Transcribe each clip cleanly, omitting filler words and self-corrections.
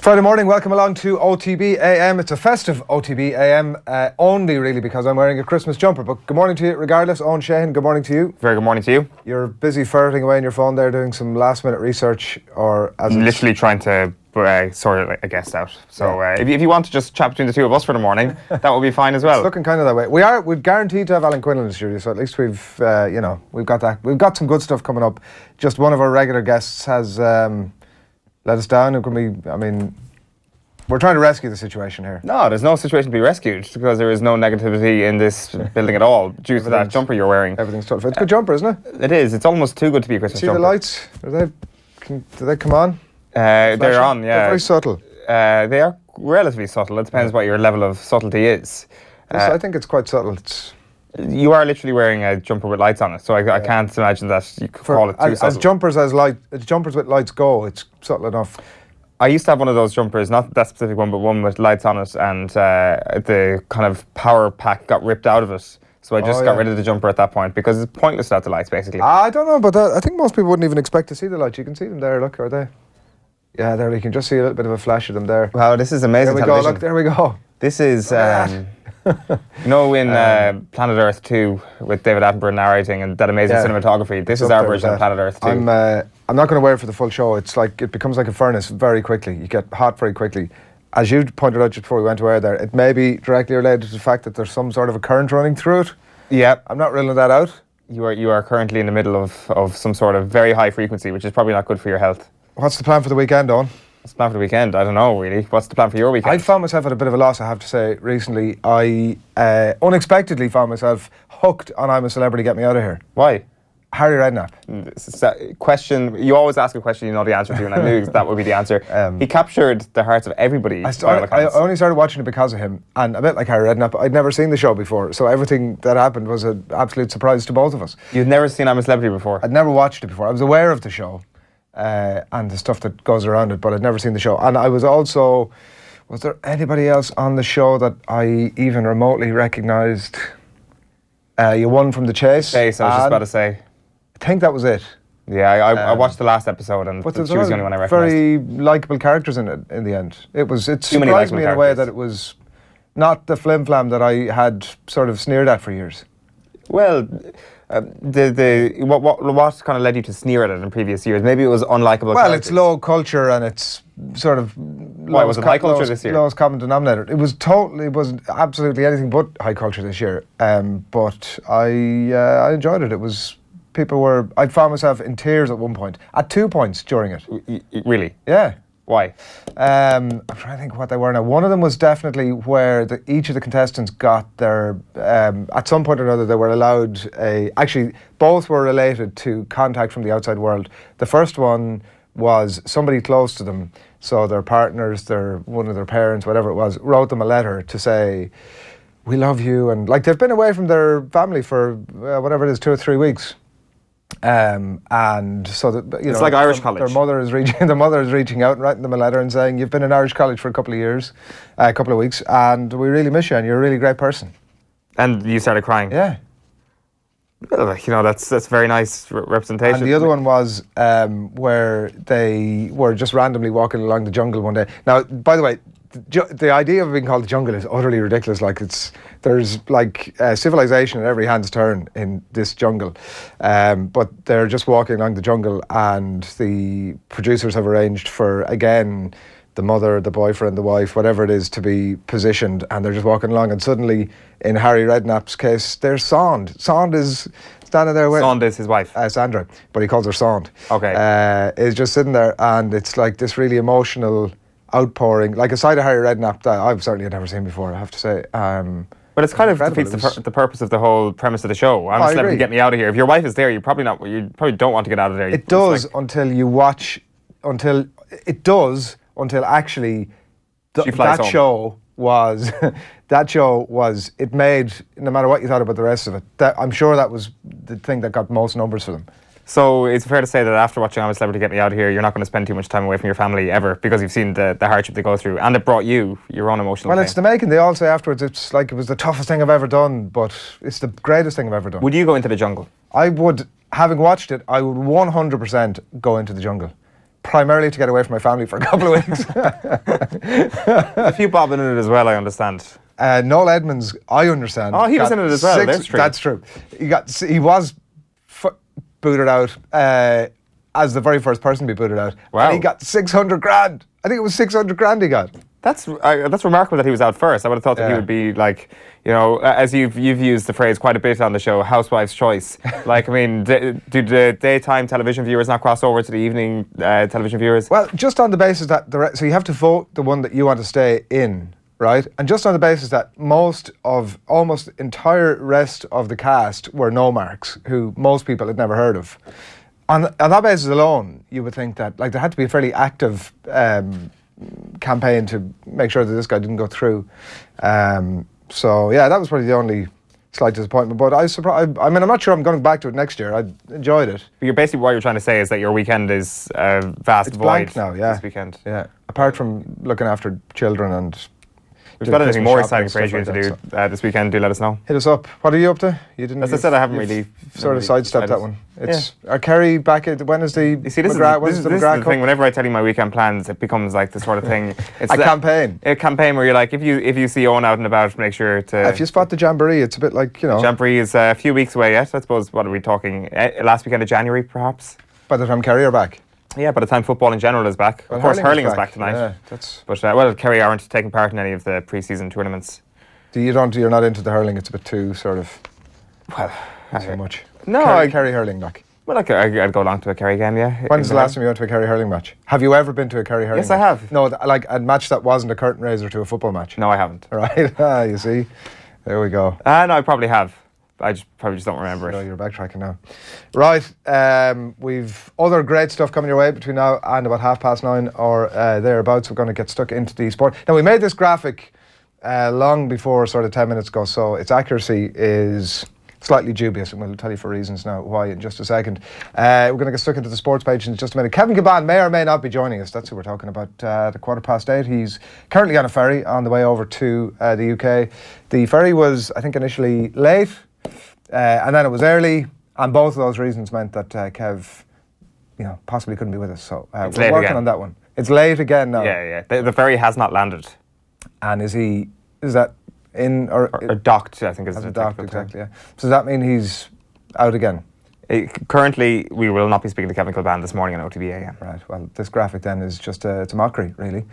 Friday morning, welcome along to OTB AM. It's a festive OTB AM, only really because I'm wearing a Christmas jumper. But good morning to you regardless. Owen Sheahan, good morning to you. Very good morning to you. You're busy ferreting away on your phone there, doing some last minute research, or as literally trying to sort a guest out. So if you want to just chat between the two of us for the morning, that will be fine as well. It's looking kind of that way. We've guaranteed to have Alan Quinlan in the studio, so at least we've got that. We've got some good stuff coming up. Just one of our regular guests has let us down. It could be, we're trying to rescue the situation here. No, there's no situation to be rescued because there is no negativity in this building at all due to that jumper you're wearing. Everything's tough. It's a good jumper, isn't it? It is. It's almost too good to be a Christmas jumper. See the lights? Do they come on? They're on, yeah. They're very subtle. They are relatively subtle. It depends what your level of subtlety is. I think it's quite subtle. You are literally wearing a jumper with lights on it, so I can't imagine that you could call it too subtle. As jumpers with lights go, it's subtle enough. I used to have one of those jumpers, not that specific one, but one with lights on it, and the kind of power pack got ripped out of it. So I just got rid of the jumper at that point because it's pointless without the lights, basically. I don't know about that. I think most people wouldn't even expect to see the lights. You can see them there, look, are they? Yeah, there, you can just see a little bit of a flash of them there. Wow, this is amazing television. Go, look, there we go. This is, in Planet Earth 2, with David Attenborough narrating and that amazing cinematography, this is our version of Planet Earth 2. I'm not going to wear it for the full show. It's like, it becomes like a furnace very quickly. You get hot very quickly. As you pointed out just before we went to air there, it may be directly related to the fact that there's some sort of a current running through it. Yeah. I'm not ruling that out. You are currently in the middle of some sort of very high frequency, which is probably not good for your health. What's the plan for the weekend, Owen? What's the plan for the weekend? I don't know, really. What's the plan for your weekend? I found myself at a bit of a loss, I have to say, recently. I unexpectedly found myself hooked on I'm a Celebrity, Get Me Out of Here. Why? Harry Redknapp. Question, you always ask a question you know the answer to, and I knew that would be the answer. He captured the hearts of everybody. I only started watching it because of him, and a bit like Harry Redknapp, I'd never seen the show before, so everything that happened was an absolute surprise to both of us. You'd never seen I'm a Celebrity before? I'd never watched it before. I was aware of the show and the stuff that goes around it, but I'd never seen the show. And I was also, was there anybody else on the show that I even remotely recognised? You won from the chase. I was just about to say. I think that was it. Yeah, I watched the last episode and she was the only one I recognised. Very likeable characters in it in the end. It surprised me in a way that it was not the flim-flam that I had sort of sneered at for years. Well, what kind of led you to sneer at it in previous years? Maybe it was unlikable. Well, it's low culture and it's sort of. Why was it high culture this year? Lowest common denominator. It wasn't absolutely anything but high culture this year. But I enjoyed it. It was. I found myself in tears at one point, at 2 points during it. Really? Yeah. Why? I'm trying to think what they were now. One of them was definitely where each of the contestants got their, at some point or another, they were allowed actually, both were related to contact from the outside world. The first one was somebody close to them, so their partners, one of their parents, whatever it was, wrote them a letter to say, we love you, and like they've been away from their family for whatever it is, 2 or 3 weeks. And so that it's like Irish college. Their mother is reaching out and writing them a letter and saying, you've been in Irish college for a couple of weeks, and we really miss you, and you're a really great person. And you started crying. Yeah. Well, that's very nice representation. And the other one was where they were just randomly walking along the jungle one day. Now, by the way, the idea of being called the jungle is utterly ridiculous. Like there's civilization at every hand's turn in this jungle, but they're just walking along the jungle, and the producers have arranged for, again, the mother, the boyfriend, the wife, whatever it is, to be positioned, and they're just walking along, and suddenly, in Harry Redknapp's case, there's Sand. Sand is standing there with... Sand is his wife. Sandra, but he calls her Sand. Okay. Is just sitting there, and it's like this really emotional outpouring, like a side of Harry Redknapp that I've certainly never seen before, I have to say. But it's kind of defeats the purpose of the whole premise of the show. I'm a Celebrity, Get Me Out of Here. If your wife is there, you probably don't want to get out of there. It does until you watch, until actually that show was, it made, no matter what you thought about the rest of it, I'm sure that was the thing that got most numbers for them. So it's fair to say that after watching I'm a Celebrity, Get Me Out of Here, you're not going to spend too much time away from your family ever, because you've seen the hardship they go through, and it brought you your own emotional pain. It's the making. They all say afterwards, it's like it was the toughest thing I've ever done, but it's the greatest thing I've ever done. Would you go into the jungle? I would, having watched it, I would 100% go into the jungle. primarily to get away from my family for a couple of weeks. A few bob in it as well, I understand. Noel Edmonds, I understand. Oh, he was in it as well. That's true. He was booted out as the very first person to be booted out. Wow. And he got 600 grand. I think it was 600 grand he got. That's remarkable that he was out first. I would have thought that he would be like, you know, as you've used the phrase quite a bit on the show, housewife's choice. Like, I mean, do the daytime television viewers not cross over to the evening television viewers? Well, just on the basis that so you have to vote the one that you want to stay in, right? And just on the basis that almost entire rest of the cast were no marks, who most people had never heard of. On that basis alone, you would think that like there had to be a fairly active campaign to make sure that this guy didn't go through. So yeah, that was probably the only slight disappointment. But I mean, I'm not sure I'm going back to it next year. I enjoyed it. Basically what you're trying to say is that your weekend is a vast void blank now. Yeah, this weekend. Yeah, apart from looking after children and. If you've got anything more exciting for Adrian to do this weekend, do let us know. Hit us up. What are you up to? You didn't. As I said, I haven't really sort of sidestepped that one. It's are Kerry back at when is the? You see, this is the thing. Whenever I tell you my weekend plans, it becomes like the sort of thing. It's a campaign. A campaign where you're like, if you see Eoin out and about, make sure to. If you spot the jamboree, it's a bit like, you know. Jamboree is a few weeks away yet. I suppose. What are we talking? Last weekend of January, perhaps. By the time Kerry are back. Yeah, by the time football in general is back. Of course, hurling is back tonight. Yeah, but Kerry aren't taking part in any of the pre-season tournaments. You're not into the hurling. It's a bit too sort of. Well, too much. No, Kerry hurling, like. Well, I'd go along to a Kerry game. Yeah. When's the last time you went to a Kerry hurling match? Have you ever been to a Kerry hurling? Yes, I have. No, like a match that wasn't a curtain raiser to a football match. No, I haven't. Right. You see, there we go. No, I probably have. I probably just don't remember it. No, you're backtracking now. Right, we've other great stuff coming your way between now and about 9:30 or thereabouts. We're going to get stuck into the sport. Now, we made this graphic long before sort of 10 minutes ago, so its accuracy is slightly dubious, and we'll tell you for reasons now why in just a second. We're going to get stuck into the sports page in just a minute. Kevin Kilbane may or may not be joining us. That's who we're talking about at 8:15. He's currently on a ferry on the way over to the UK. The ferry was, I think, initially late. And then it was early, and both of those reasons meant that Kev, possibly couldn't be with us. So we're working again on that one. It's late again now. Yeah. The ferry has not landed. And is that in or docked? I think is the docked exactly. Yeah. So does that mean he's out again? Currently, we will not be speaking to Kevin Kilbane this morning on OTB AM. Right, well, this graphic then is just it's a mockery, really.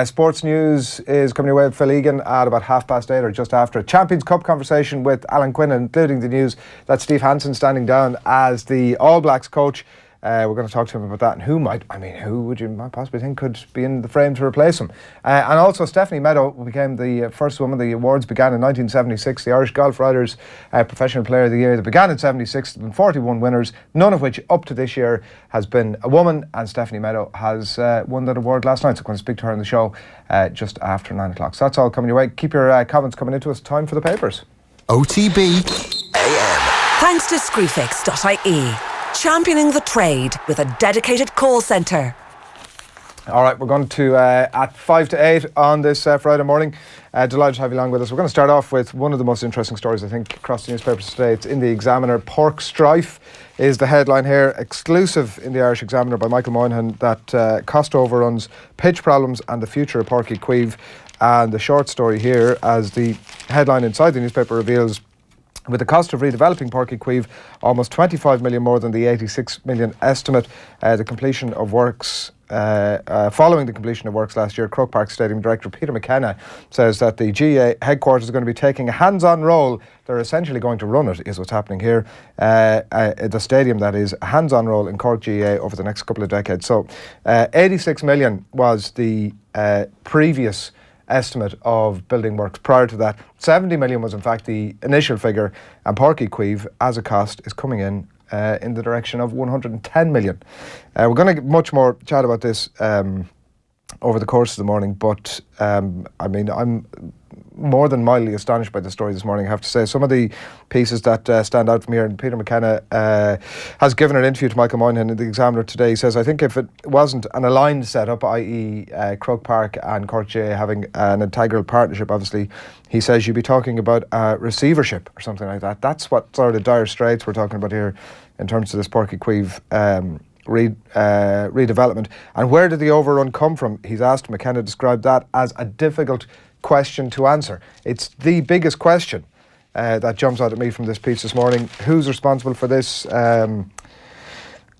Sports news is coming your way with Phil Egan at about 8:30 or just after. Champions Cup conversation with Alan Quinlan, including the news that Steve Hansen standing down as the All Blacks coach. We're going to talk to him about that and who would you possibly think could be in the frame to replace him. And also Stephanie Meadow became the first woman. The awards began in 1976. The Irish Golf Riders Professional Player of the Year. They began in 76. There have been 41 winners, none of which up to this year has been a woman, and Stephanie Meadow has won that award last night. So I'm going to speak to her on the show just after 9 o'clock. So that's all coming your way. Keep your comments coming into us. Time for the papers. OTB AM. Thanks to Screwfix.ie. Championing the trade with a dedicated call centre. All right, we're going to at 5 to 8 on this Friday morning. Delighted to have you along with us. We're going to start off with one of the most interesting stories, I think, across the newspapers today. It's in the Examiner. Pork strife is the headline here. Exclusive in the Irish Examiner by Michael Moynihan that cost overruns, pitch problems and the future of Páirc Uí Chaoimh. And the short story here, as the headline inside the newspaper reveals, with the cost of redeveloping Páirc Uí Chaoimh almost 25 million more than the 86 million estimate, the completion of works following the completion of works last year, Croke Park Stadium director Peter McKenna says that the GA headquarters are going to be taking a hands-on role. They're essentially going to run it, is what's happening here. The stadium, that is, a hands-on role in Cork GA over the next couple of decades. So 86 million was the previous estimate of building works. Prior to that, 70 million was in fact the initial figure, and Páirc Uí Chaoimh as a cost is coming in the direction of 110 million. We're going to get much more chat about this over the course of the morning, but I'm more than mildly astonished by the story this morning, I have to say. Some of the pieces that stand out from here, and Peter McKenna has given an interview to Michael Moynihan in the Examiner today. He says, I think if it wasn't an aligned setup, i.e. Croke Park and Cork GA having an integral partnership, obviously, he says you'd be talking about receivership or something like that. That's what sort of dire straits we're talking about here in terms of this Páirc Uí Chaoimh redevelopment. And where did the overrun come from? He's asked. McKenna described that as a difficult question to answer. It's the biggest question that jumps out at me from this piece this morning. Who's responsible for this?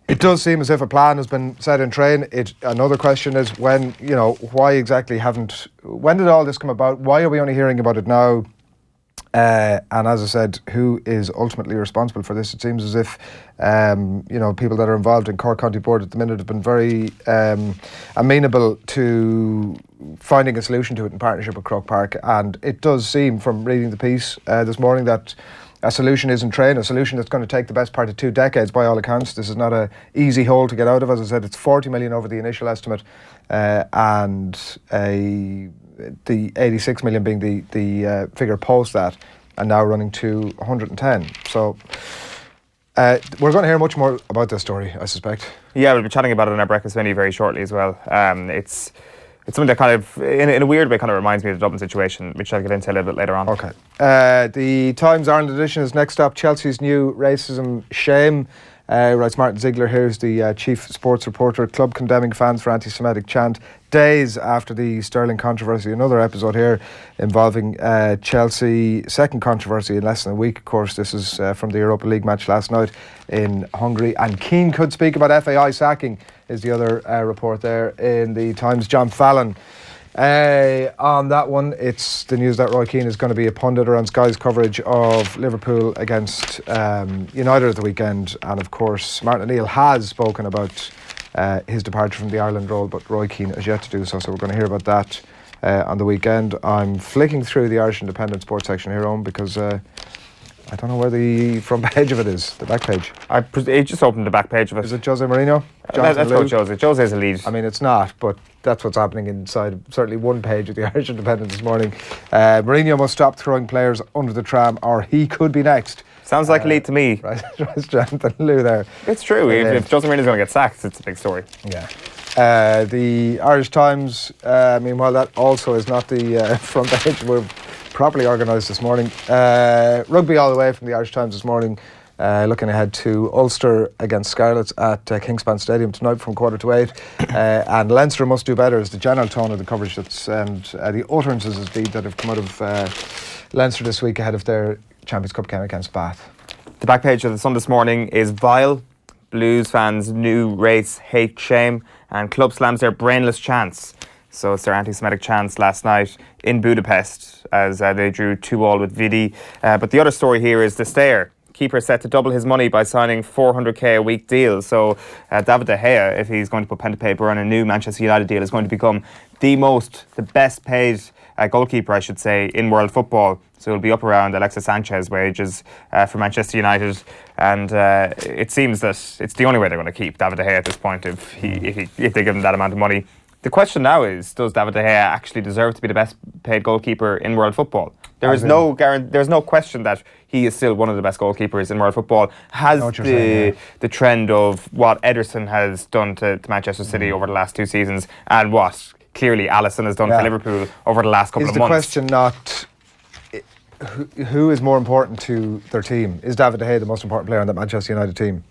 It does seem as if a plan has been set in train. Another question is when did all this come about? Why are we only hearing about it now? And as I said, who is ultimately responsible for this? It seems as if people that are involved in Cork County Board at the minute have been very amenable to finding a solution to it in partnership with Croke Park. And it does seem from reading the piece this morning that a solution is in train, a solution that's going to take the best part of 2 decades by all accounts. This is not an easy hole to get out of. As I said, it's 40 million over the initial estimate and the 86 million being the figure post that, and now running to 110. So we're going to hear much more about this story, I suspect. Yeah, we'll be chatting about it in our breakfast menu very shortly as well. It's something that kind of, in a weird way, kind of reminds me of the Dublin situation, which I'll get into a little bit later on. Okay. The Times Ireland edition is next up. Chelsea's new racism shame. Writes Martin Ziegler, here's the chief sports reporter. Club condemning fans for anti-Semitic chant days after the Sterling controversy. Another episode here involving Chelsea. Second controversy in less than a week. Of course, this is from the Europa League match last night in Hungary. And Keane could speak about FAI sacking is the other report there in the Times. John Fallon. On that one, it's the news that Roy Keane is going to be a pundit around Sky's coverage of Liverpool against United at the weekend. And of course, Martin O'Neill has spoken about his departure from the Ireland role, but Roy Keane has yet to do so. So we're going to hear about that on the weekend. I'm flicking through the Irish Independent sports section here, Eoin, because I don't know where the front page of it is, the back page. It just opened the back page of it. Is it Jose Mourinho? That's what Jose. Jose's a lead. I mean, it's not, but that's what's happening inside certainly one page of the Irish Independent this morning. Mourinho must stop throwing players under the tram or he could be next. Sounds like a lead to me. Right, Jonathan Lou there. It's true. If Jose Mourinho's going to get sacked, it's a big story. Yeah. The Irish Times, meanwhile, that also is not the front page. We're properly organised this morning. Rugby all the way from the Irish Times this morning. Looking ahead to Ulster against Scarlets at Kingspan Stadium tonight from 7:45. And Leinster must do better is the general tone of the coverage and the utterances indeed that have come out of Leinster this week ahead of their Champions Cup game against Bath. The back page of the Sun this morning is vile. Blues fans' new race hate shame, and club slams their brainless chants. So it's their anti-Semitic chants last night in Budapest as they drew 2-2 with Vidi. But the other story here is the stare. Keeper set to double his money by signing $400k a week deal. So David De Gea, if he's going to put pen to paper on a new Manchester United deal, is going to become the best paid goalkeeper, I should say, in world football. So he'll be up around Alexis Sanchez wages for Manchester United. And it seems that it's the only way they're going to keep David De Gea at this point if they give him that amount of money. The question now is, does David De Gea actually deserve to be the best paid goalkeeper in world football? There's no question that he is still one of the best goalkeepers in world football. Has the trend of what Ederson has done to Manchester City over the last 2 seasons and what clearly Alisson has done for Liverpool over the last couple of months. Is the question not who is more important to their team? Is David De Gea the most important player on that Manchester United team?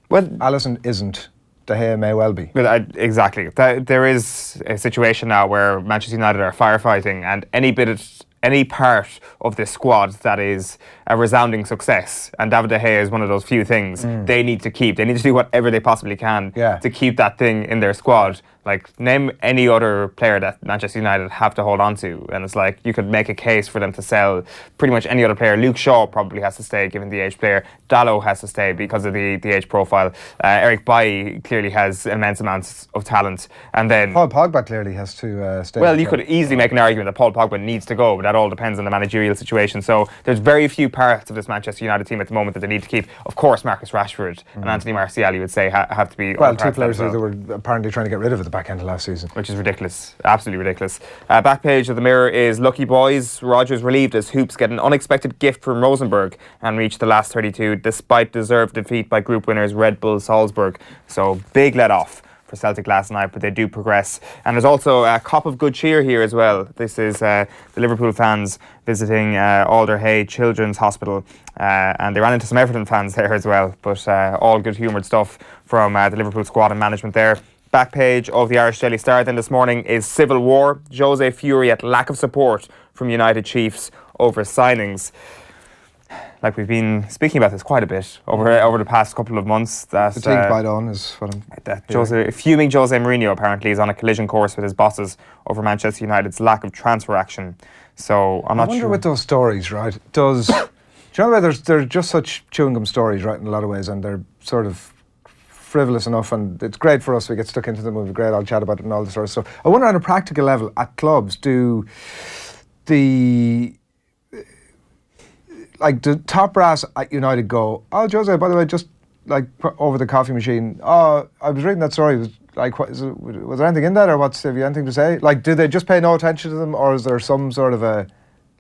Well, Alisson isn't. De Gea may well be. Exactly. There is a situation now where Manchester United are firefighting, and any part of this squad that is a resounding success, and David De Gea is one of those few things they need to keep. They need to do whatever they possibly can to keep that thing in their squad. Like, name any other player that Manchester United have to hold on to, and it's like you could make a case for them to sell pretty much any other player. Luke Shaw probably has to stay given the age player. Dalot has to stay because of the age profile. Eric Bailly clearly has immense amounts of talent. And then Paul Pogba clearly has to stay. Well, you could easily make an argument that Paul Pogba needs to go, but that all depends on the managerial situation. So there's very few parts of this Manchester United team at the moment that they need to keep. Of course, Marcus Rashford and Anthony Martial, you would say, have to be... Well, 2 players that were apparently trying to get rid of at the back end of last season. Which is ridiculous. Absolutely ridiculous. Back page of the Mirror is Lucky Boys. Rodgers relieved as Hoops get an unexpected gift from Rosenborg and reach the last 32 despite deserved defeat by group winners Red Bull Salzburg. So big let off for Celtic last night, but they do progress. And there's also a cup of good cheer here as well. This is the Liverpool fans visiting Alder Hey Children's Hospital, and they ran into some Everton fans there as well, but all good humoured stuff from the Liverpool squad and management there. Back page of the Irish Daily Star then this morning is Civil War. Jose fury at lack of support from United chiefs over signings. Like, we've been speaking about this quite a bit over the past couple of months. That Fatigue bite on is what I'm fuming Jose Mourinho apparently is on a collision course with his bosses over Manchester United's lack of transfer action. So I'm not sure. I wonder with those stories, right? Do you know where they're just such chewing gum stories, right, in a lot of ways, and they're sort of frivolous enough, and it's great for us. We get stuck into them. We have a great old chat about it and all this sort of stuff. I wonder on a practical level at clubs, do the top brass at United go, oh, Jose, by the way, just like over the coffee machine, oh, I was reading that story, was there anything in that, or have you anything to say? Like, do they just pay no attention to them, or is there some sort of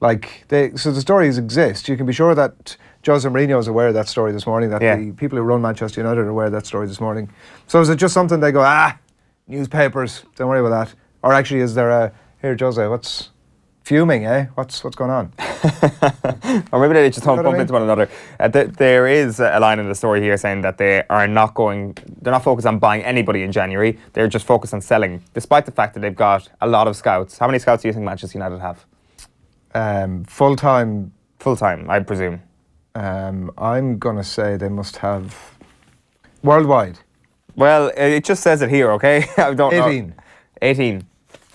so the stories exist. You can be sure that Jose Mourinho is aware of that story this morning, that the people who run Manchester United are aware of that story this morning. So is it just something they go, newspapers, don't worry about that? Or actually is there here, Jose, what's fuming, eh? What's going on? Or maybe they just don't bump into one another. There is a line in the story here saying that they're not focused on buying anybody in January. They're just focused on selling, despite the fact that they've got a lot of scouts. How many scouts do you think Manchester United have? Full-time, I presume. I'm going to say they must have worldwide. Well, it just says it here, okay? I don't 18. know. 18.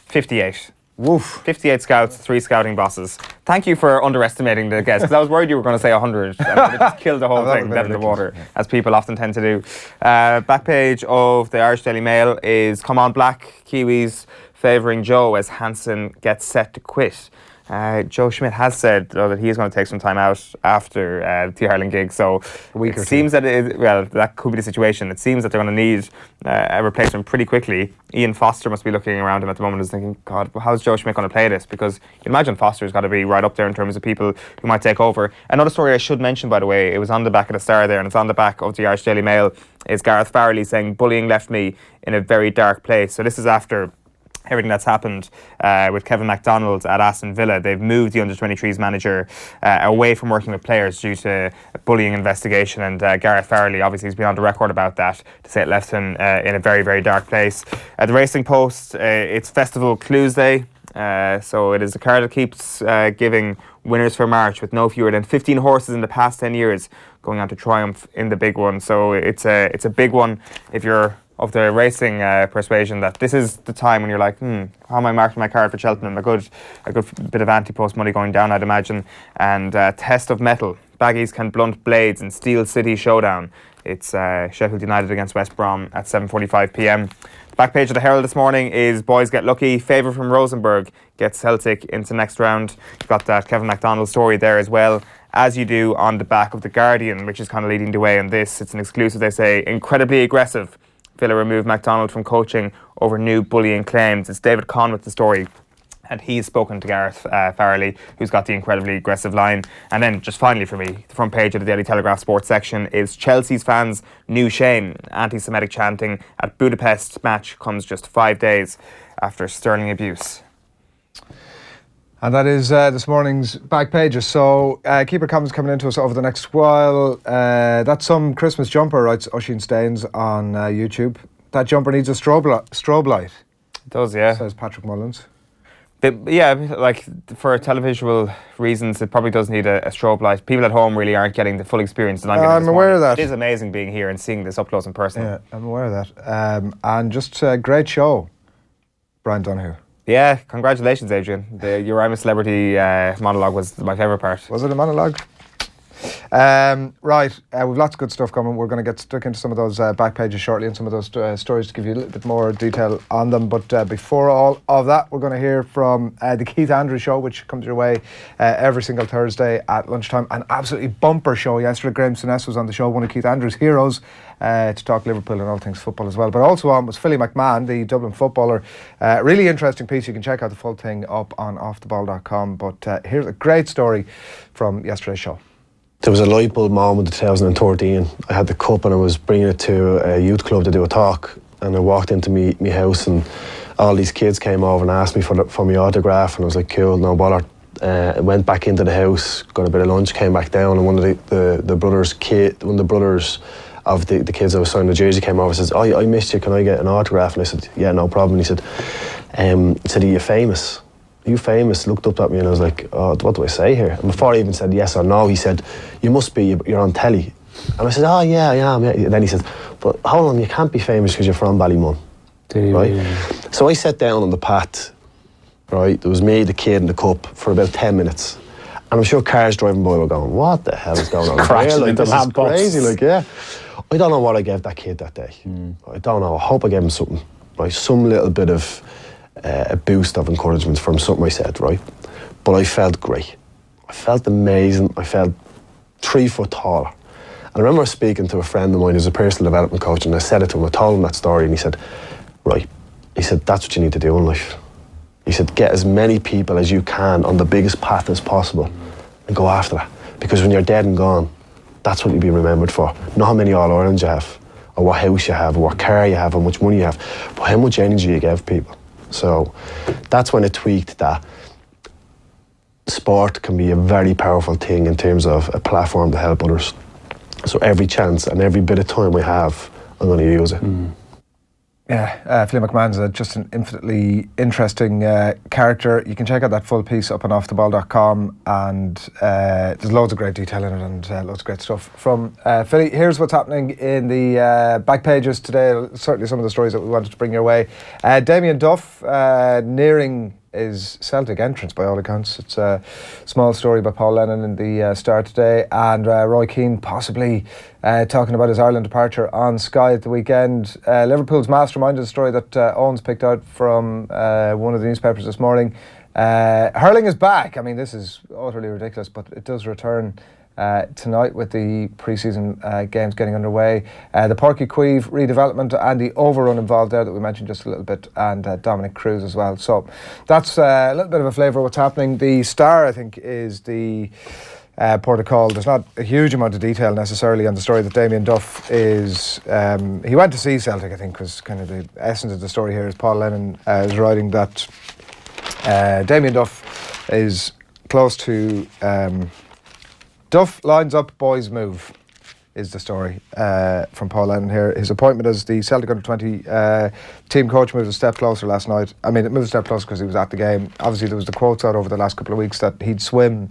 58. Woof. 58 scouts, 3 scouting bosses. Thank you for underestimating the guess, because I was worried you were going to say 100 and it just killed the whole thing dead in the water, as people often tend to do. Back page of the Irish Daily Mail is Come On Black, Kiwis favouring Joe as Hansen gets set to quit. Joe Schmidt has said that he is going to take some time out after the Ireland gig, so it seems that that could be the situation. It seems that they're going to need a replacement pretty quickly. Ian Foster must be looking around him at the moment and thinking, God, how's Joe Schmidt going to play this? Because you imagine Foster's got to be right up there in terms of people who might take over. Another story I should mention, by the way, it was on the back of the Star there, and it's on the back of the Irish Daily Mail, is Gareth Farrelly saying, bullying left me in a very dark place. So this is after everything that's happened with Kevin MacDonald at Aston Villa. They've moved the under-23s manager away from working with players due to a bullying investigation, and Gareth Farrelly obviously has been on the record about that, to say it left him in a very, very dark place. The Racing Post, it's Festival Clues Day, so it is the card that keeps giving winners for March, with no fewer than 15 horses in the past 10 years going on to triumph in the big one. So it's a big one if you're of the racing persuasion, that this is the time when you're like, how am I marking my card for Cheltenham? A good bit of anti-post money going down, I'd imagine. And Test of Metal. Baggies can blunt blades in Steel City Showdown. It's Sheffield United against West Brom at 7:45 p.m. The back page of the Herald this morning is Boys Get Lucky. Favour from Rosenborg gets Celtic into next round. You've got that Kevin MacDonald story there as well, as you do on the back of The Guardian, which is kind of leading the way on this. It's an exclusive, they say, incredibly aggressive. Villa removed MacDonald from coaching over new bullying claims. It's David Conn with the story, and he's spoken to Gareth Farrelly, who's got the incredibly aggressive line. And then, just finally for me, the front page of the Daily Telegraph sports section is Chelsea's fans' new shame. Anti-Semitic chanting at Budapest match comes just 5 days after sterling abuse. And that is this morning's back pages. So keep your comments coming into us over the next while. That's some Christmas jumper, writes Oisin Staines on YouTube. That jumper needs a strobe light. It does, yeah. Says Patrick Mullins. Yeah, like for televisual reasons, it probably does need a strobe light. People at home really aren't getting the full experience that I'm getting. I'm aware of that. It is amazing being here and seeing this up close and personal. Yeah, I'm aware of that. And just a great show, Brian Donahue. Yeah, congratulations, Adrian. Your I'm a Celebrity monologue was my favourite part. Was it a monologue? Right, we've lots of good stuff coming. We're going to get stuck into some of those back pages shortly and some of those stories to give you a little bit more detail on them. But before all of that, we're going to hear from the Keith Andrews Show, which comes your way every single Thursday at lunchtime. An absolutely bumper show yesterday. Graham Souness was on the show, one of Keith Andrews' heroes, to talk Liverpool and all things football as well. But also on was Philly McMahon, the Dublin footballer. Really interesting piece. You can check out the full thing up on offtheball.com. But here's a great story from yesterday's show. There was a light bulb moment in 2013. I had the cup and I was bringing it to a youth club to do a talk. and I walked into me house, and all these kids came over and asked me for my autograph, and I was like, cool, no bother. I went back into the house, got a bit of lunch, came back down, and one of the brothers' of the kids I was signing the jersey came over and says, I missed you, can I get an autograph? And I said, yeah, no problem. And he said, are you famous? Are you famous? Looked up at me and I was like, oh, what do I say here? And before I even said yes or no, he said, you must be, you're on telly. And I said, oh yeah, I am. Yeah. And then he said, but hold on, you can't be famous because you're from Ballymun. Right? So I sat down on the path, right? There was me, the kid and the cup for about 10 minutes. And I'm sure cars driving by were going, what the hell is going on here? Like, this is crazy, like, yeah. I don't know what I gave that kid that day. I don't know. I hope I gave him something, right? Some little bit of a boost of encouragement from something I said, right? But I felt great. I felt amazing. I felt 3 foot taller. And I remember speaking to a friend of mine who's a personal development coach, and I said it to him. I told him that story, and he said, right. He said, that's what you need to do in life. He said, get as many people as you can on the biggest path as possible and go after that. Because when you're dead and gone, that's what you'll be remembered for. Not how many All-Irelands you have, or what house you have, or what car you have, or how much money you have, but how much energy you give people. So that's when it tweaked that sport can be a very powerful thing in terms of a platform to help others. So every chance and every bit of time we have, I'm going to use it. Yeah, Philly McMahon's just an infinitely interesting character. You can check out that full piece up on offtheball.com, and there's loads of great detail in it and loads of great stuff from Philly. Here's what's happening in the back pages today. Certainly some of the stories that we wanted to bring your way. Damien Duff nearing his Celtic entrance by all accounts. It's a small story by Paul Lennon in the Star today, and Roy Keane possibly talking about his Ireland departure on Sky at the weekend. Liverpool's masterminded a story that Eoin's picked out from one of the newspapers this morning. Hurling is back. I mean, this is utterly ridiculous, but it does return tonight with the pre-season games getting underway. The Porky Queeve redevelopment and the overrun involved there that we mentioned just a little bit, and Dominic Cruz as well. So that's a little bit of a flavour of what's happening. The Star, I think, is the port of call. There's not a huge amount of detail necessarily on the story that Damien Duff is. He went to see Celtic, I think, was kind of the essence of the story here. Is Paul Lennon is writing that Damien Duff is close to. Duff lines up, boys move, is the story from Paul Lennon here. His appointment as the Celtic under-20 team coach moved a step closer last night. I mean, it moved a step closer because he was at the game. Obviously, there was the quotes out over the last couple of weeks that he'd swim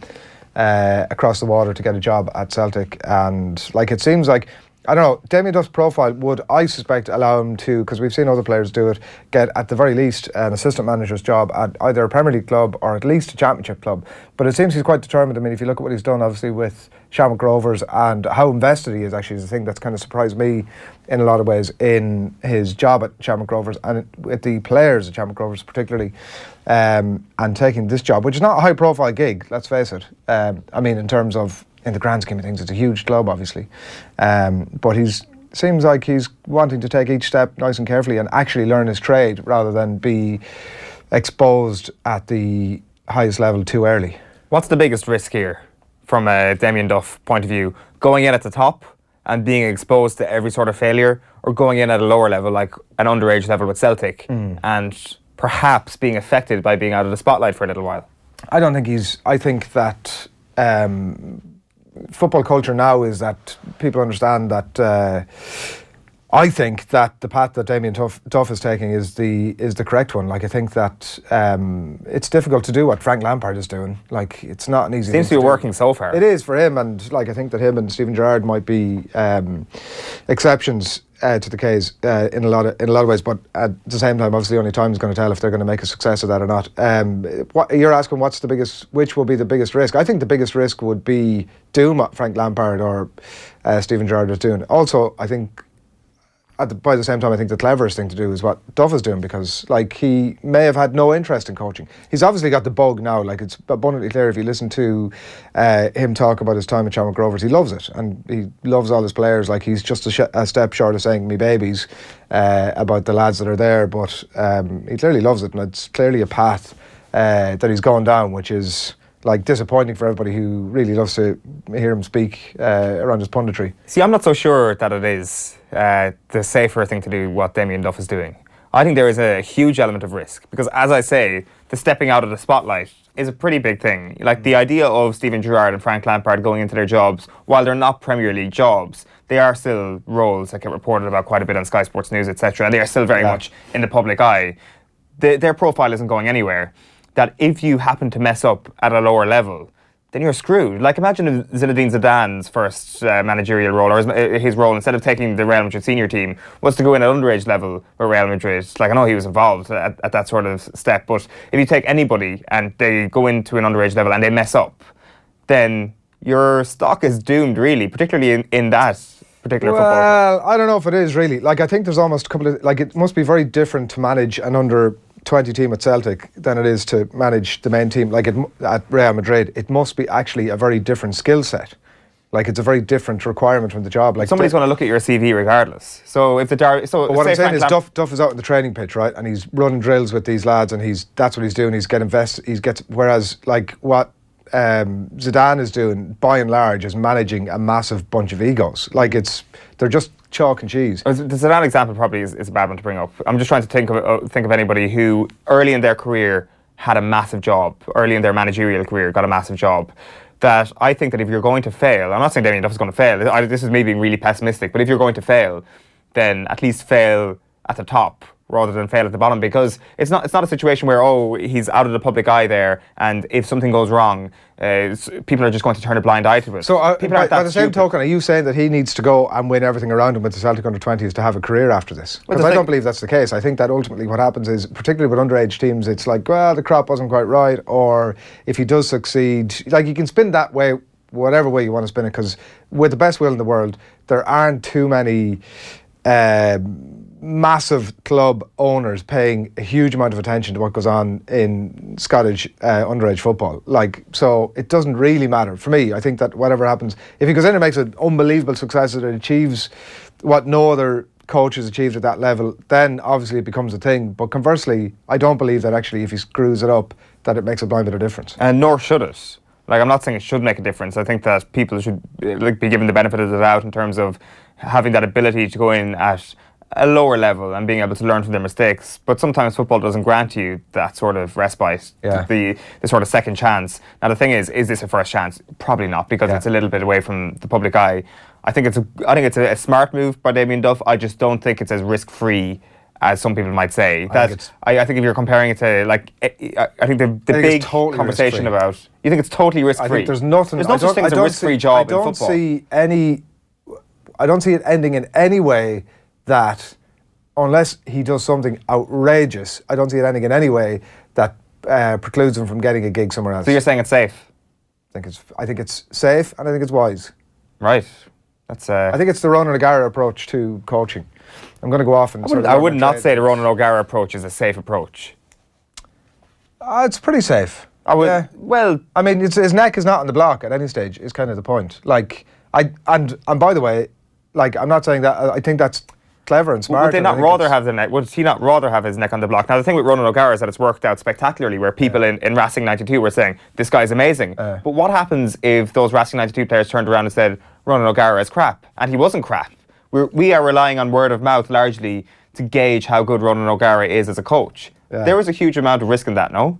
across the water to get a job at Celtic. And, like, it seems like, I don't know, Damien Duff's profile would, I suspect, allow him to, because we've seen other players do it, get at the very least an assistant manager's job at either a Premier League club or at least a Championship club. But it seems he's quite determined. I mean, if you look at what he's done, obviously, with Shamrock Rovers and how invested he is, actually, is the thing that's kind of surprised me in a lot of ways in his job at Shamrock Rovers and with the players at Shamrock Rovers particularly, and taking this job, which is not a high-profile gig, let's face it. I mean, in terms of, in the grand scheme of things, it's a huge club, obviously. But seems like he's wanting to take each step nice and carefully and actually learn his trade rather than be exposed at the highest level too early. What's the biggest risk here from a Damien Duff point of view? Going in at the top and being exposed to every sort of failure, or going in at a lower level, like an underage level with Celtic, and perhaps being affected by being out of the spotlight for a little while? I don't think I think that football culture now is that people understand that I think that the path that Damien Duff is taking is the correct one. Like, I think that it's difficult to do what Frank Lampard is doing. Like, it's not an easy thing Seems to be working so far. It is for him, and like, I think that him and Steven Gerrard might be exceptions to the case in a lot of ways. But at the same time, obviously, only time is going to tell if they're going to make a success of that or not. What you're asking, which will be the biggest risk? I think the biggest risk would be doing what Frank Lampard or Steven Gerrard is doing. Also, I think, by the same time, I think the cleverest thing to do is what Duff is doing, because, like, he may have had no interest in coaching. He's obviously got the bug now. Like, it's abundantly clear if you listen to him talk about his time at Shamrock Rovers, he loves it and he loves all his players. Like, he's just a step short of saying "me babies" about the lads that are there, but he clearly loves it, and it's clearly a path that he's going down, which is like disappointing for everybody who really loves to hear him speak around his punditry. See, I'm not so sure that it is the safer thing to do what Damien Duff is doing. I think there is a huge element of risk because, as I say, the stepping out of the spotlight is a pretty big thing. Like the idea of Steven Gerrard and Frank Lampard going into their jobs, while they're not Premier League jobs, they are still roles that get reported about quite a bit on Sky Sports News, etc. They are still very much in the public eye. Their profile isn't going anywhere. That if you happen to mess up at a lower level, then you're screwed. Like imagine if Zinedine Zidane's first managerial role, or his role, instead of taking the Real Madrid senior team, was to go in at underage level with Real Madrid. Like I know he was involved at that sort of step, but if you take anybody and they go into an underage level and they mess up, then your stock is doomed, really, particularly in that particular football. Well, I don't know if it is really. Like I think there's almost a couple of, like it must be very different to manage an under 20 team at Celtic than it is to manage the main team. Like at Real Madrid, it must be actually a very different skill set. Like it's a very different requirement from the job. Like somebody's going to look at your CV regardless. So if what I'm saying is Duff is out on the training pitch, right, and he's running drills with these lads, and that's what he's doing. Whereas like what Zidane is doing, by and large, is managing a massive bunch of egos. Like they're just chalk and cheese. The Zidane example probably is a bad one to bring up. I'm just trying to think of anybody who early in their career had a massive job, early in their managerial career got a massive job. That I think that if you're going to fail, I'm not saying Damien Duff is going to fail. This is me being really pessimistic, but if you're going to fail, then at least fail at the top rather than fail at the bottom, because it's not a situation where he's out of the public eye there, and if something goes wrong, people are just going to turn a blind eye to it. So by the same token, are you saying that he needs to go and win everything around him with the Celtic under-20s to have a career after this? Because I don't believe that's the case. I think that ultimately what happens is, particularly with underage teams, it's like, well, the crop wasn't quite right, or if he does succeed, like you can spin that way, whatever way you want to spin it, because with the best will in the world, there aren't too many massive club owners paying a huge amount of attention to what goes on in Scottish underage football. Like, so it doesn't really matter. For me, I think that whatever happens, if he goes in and makes an unbelievable success and achieves what no other coach has achieved at that level, then obviously it becomes a thing. But conversely, I don't believe that actually if he screws it up, that it makes a blind bit of difference. And nor should it. Like, I'm not saying it should make a difference. I think that people should be given the benefit of the doubt in terms of having that ability to go in at a lower level and being able to learn from their mistakes. But sometimes football doesn't grant you that sort of respite, the sort of second chance. Now the thing is this a first chance? Probably not, because it's a little bit away from the public eye. I think it's a smart move by Damien Duff. I just don't think it's as risk-free as some people might say. I think if you're comparing it to, like, I think the big totally conversation about, you think it's totally risk-free? I think there's nothing. There's no such thing as a risk-free job in football. I don't see it ending in any way that, unless he does something outrageous, I don't see it ending in any way that precludes him from getting a gig somewhere else. So you're saying it's safe? I think it's safe, and I think it's wise. Right. I think it's the Ronan O'Gara approach to coaching. I'm going to go off and... I would not say the Ronan O'Gara approach is a safe approach. It's pretty safe. Well, I mean, his neck is not on the block at any stage, is kind of the point. Like, and by the way, like, I'm not saying that, I think that's clever and smart. Would they not rather have the neck? Would he not rather have his neck on the block? Now, the thing with Ronan O'Gara is that it's worked out spectacularly, where people in Racing 92 were saying, this guy's amazing. But what happens if those Racing 92 players turned around and said, Ronan O'Gara is crap? And he wasn't crap. We are relying on word of mouth largely to gauge how good Ronan O'Gara is as a coach. There is a huge amount of risk in that, no?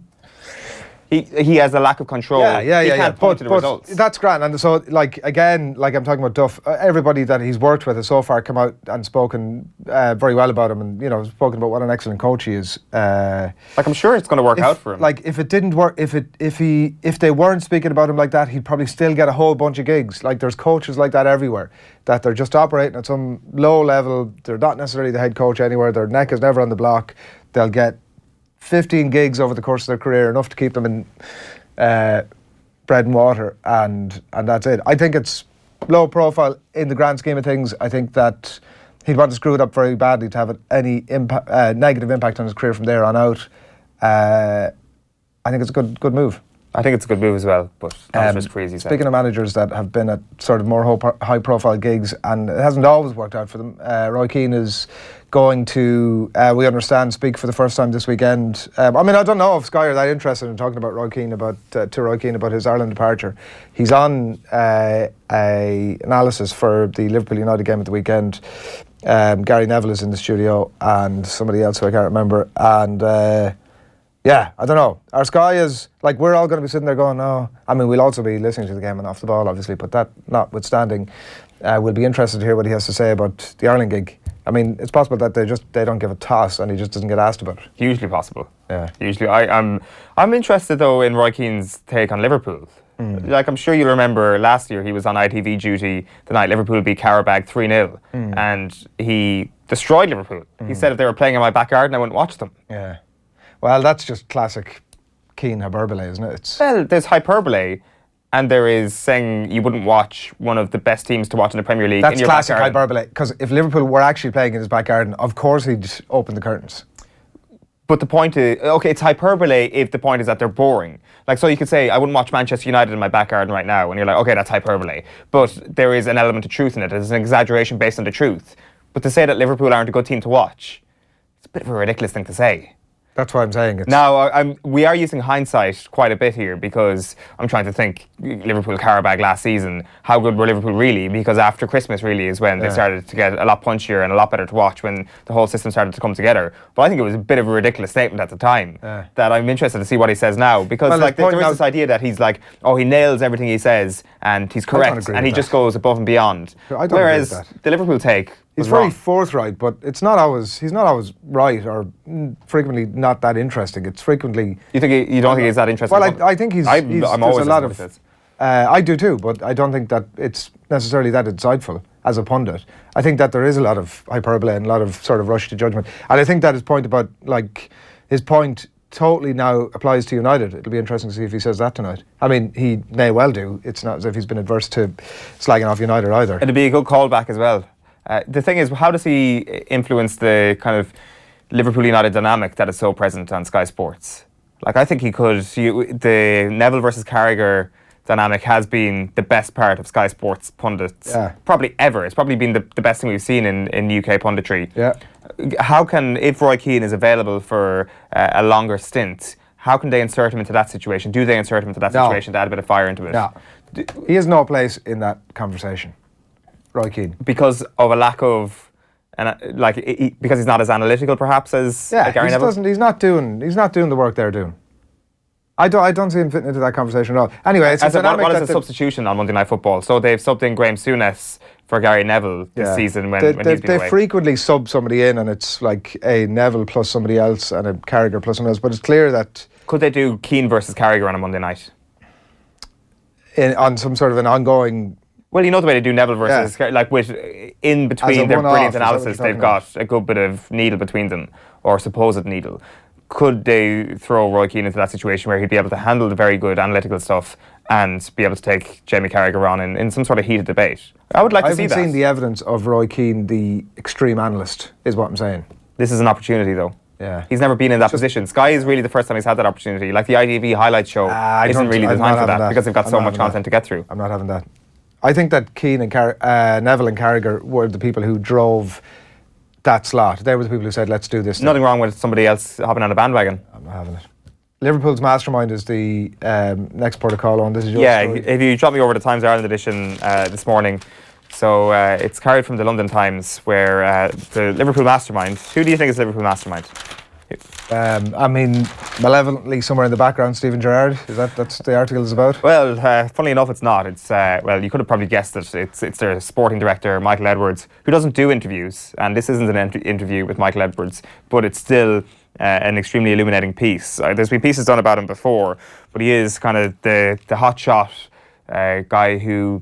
He has a lack of control. He can't point to the results. That's grand. And so, like, again, like I'm talking about Duff, everybody that he's worked with has so far come out and spoken very well about him, and, you know, spoken about what an excellent coach he is. Like, I'm sure it's going to work out for him. Like, if it didn't work, if they weren't speaking about him like that, he'd probably still get a whole bunch of gigs. Like, there's coaches like that everywhere, that they're just operating at some low level. They're not necessarily the head coach anywhere. Their neck is never on the block. They'll get 15 gigs over the course of their career, enough to keep them in bread and water, and that's it. I think it's low profile in the grand scheme of things. I think that he'd want to screw it up very badly to have any negative impact on his career from there on out. I think it's a good move. I think it's a good move as well, but not risk free, as you said. Speaking of managers that have been at sort of more high-profile gigs, and it hasn't always worked out for them, Roy Keane is going to, we understand, speak for the first time this weekend. I mean, I don't know if Sky are that interested in talking about Roy Keane, about his Ireland departure. He's on a analysis for the Liverpool United game at the weekend. Gary Neville is in the studio, and somebody else who I can't remember. And yeah, I don't know. Our Sky is, like, we're all going to be sitting there going, oh, I mean, we'll also be listening to the game and off the ball, obviously, but that notwithstanding, we'll be interested to hear what he has to say about the Ireland gig. I mean, it's possible that they don't give a toss and he just doesn't get asked about it. Hugely possible. Yeah. Hugely. I'm interested, though, in Roy Keane's take on Liverpool. Like, I'm sure you'll remember last year he was on ITV duty the night Liverpool beat Qarabag 3-0 and he destroyed Liverpool. He said if they were playing in my back garden, I wouldn't watch them. Yeah. Well, that's just classic Keane hyperbole, isn't it? Well, there's hyperbole, and there is saying you wouldn't watch one of the best teams to watch in the Premier League. That's in your classic back garden. hyperbole, because if Liverpool were actually playing in his back garden, of course he'd open the curtains. But the point is, okay, it's hyperbole if the point is that they're boring. Like, so you could say, I wouldn't watch Manchester United in my back garden right now, and you're like, okay, that's hyperbole. But there is an element of truth in it. It's an exaggeration based on the truth. But to say that Liverpool aren't a good team to watch, it's a bit of a ridiculous thing to say. That's why I'm saying it. Now, we are using hindsight quite a bit here because I'm trying to think Liverpool Qarabag last season, how good were Liverpool really? Because after Christmas really is when they started to get a lot punchier and a lot better to watch, when the whole system started to come together. But I think it was a bit of a ridiculous statement at the time that I'm interested to see what he says now, because there is this idea that he's like, oh, he nails everything he says and he's correct and he just goes above and beyond. Whereas the Liverpool take, he's very forthright, but he's not always right, or frequently not that interesting. It's frequently... You don't think he's that interesting? Well, I think I'm always a lot of... I do too, but I don't think that it's necessarily that insightful as a pundit. I think that there is a lot of hyperbole and a lot of sort of rush to judgment. And I think that his point about, like, his point totally now applies to United. It'll be interesting to see if he says that tonight. I mean, he may well do. It's not as if he's been adverse to slagging off United either. It'll be a good callback as well. The thing is, how does he influence the kind of Liverpool United dynamic that is so present on Sky Sports? Like, I think he could. The Neville versus Carragher dynamic has been the best part of Sky Sports pundits probably ever. It's probably been the best thing we've seen in UK punditry. Yeah. How can, if Roy Keane is available for a longer stint, how can they insert him into that situation? Do they insert him into that situation to add a bit of fire into it? No. He has no place in that conversation. Roy Keane. Because of a lack of, because he's not as analytical perhaps as Gary Neville? He's not doing the work they're doing. I don't see him fitting into that conversation at all. Anyway, it's what is the substitution on Monday Night Football? So they've subbed in Graham Souness for Gary Neville this season when he's been away. They frequently sub somebody in, and it's like a Neville plus somebody else and a Carragher plus someone else, but it's clear that... Could they do Keane versus Carragher on a Monday night? On some sort of an ongoing... Well, you know the way they do Neville versus... Like, in between their brilliant analysis, they've got a good bit of needle between them, or supposed needle. Could they throw Roy Keane into that situation where he'd be able to handle the very good analytical stuff and be able to take Jamie Carragher on in some sort of heated debate? I would like to see that. I haven't seen the evidence of Roy Keane, the extreme analyst, is what I'm saying. This is an opportunity, though. Yeah. He's never been in that position. Sky is really the first time he's had that opportunity. Like, the ITV highlight show isn't really the time for that because they've got so much content to get through. I'm not having that. I think that Keane and Neville and Carragher were the people who drove that slot. They were the people who said, let's do this. Nothing wrong with somebody else hopping on a bandwagon. I'm not having it. Liverpool's mastermind is the next port of call on. This is your story. If you drop me over the Times Ireland edition this morning. So it's carried from the London Times, where the Liverpool mastermind... Who do you think is the Liverpool mastermind? I mean, malevolently somewhere in the background, Stephen Gerrard. That's the article is about? Well, funnily enough, it's not. It's well, you could have probably guessed it. It's their sporting director, Michael Edwards, who doesn't do interviews, and this isn't an interview with Michael Edwards, but it's still an extremely illuminating piece. There's been pieces done about him before, but he is kind of the hotshot guy who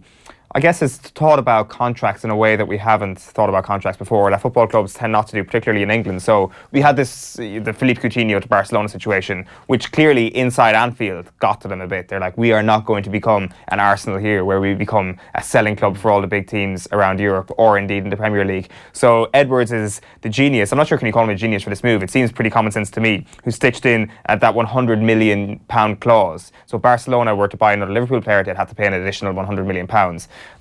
I guess, has thought about contracts in a way that we haven't thought about contracts before, that football clubs tend not to do, particularly in England. So we had this, the Philippe Coutinho to Barcelona situation, which clearly inside Anfield got to them a bit. They're like, we are not going to become an Arsenal here, where we become a selling club for all the big teams around Europe, or indeed in the Premier League. So Edwards is the genius. I'm not sure can you call him a genius for this move. It seems pretty common sense to me, who stitched in at that £100 million clause. So if Barcelona were to buy another Liverpool player, they'd have to pay an additional £100 million.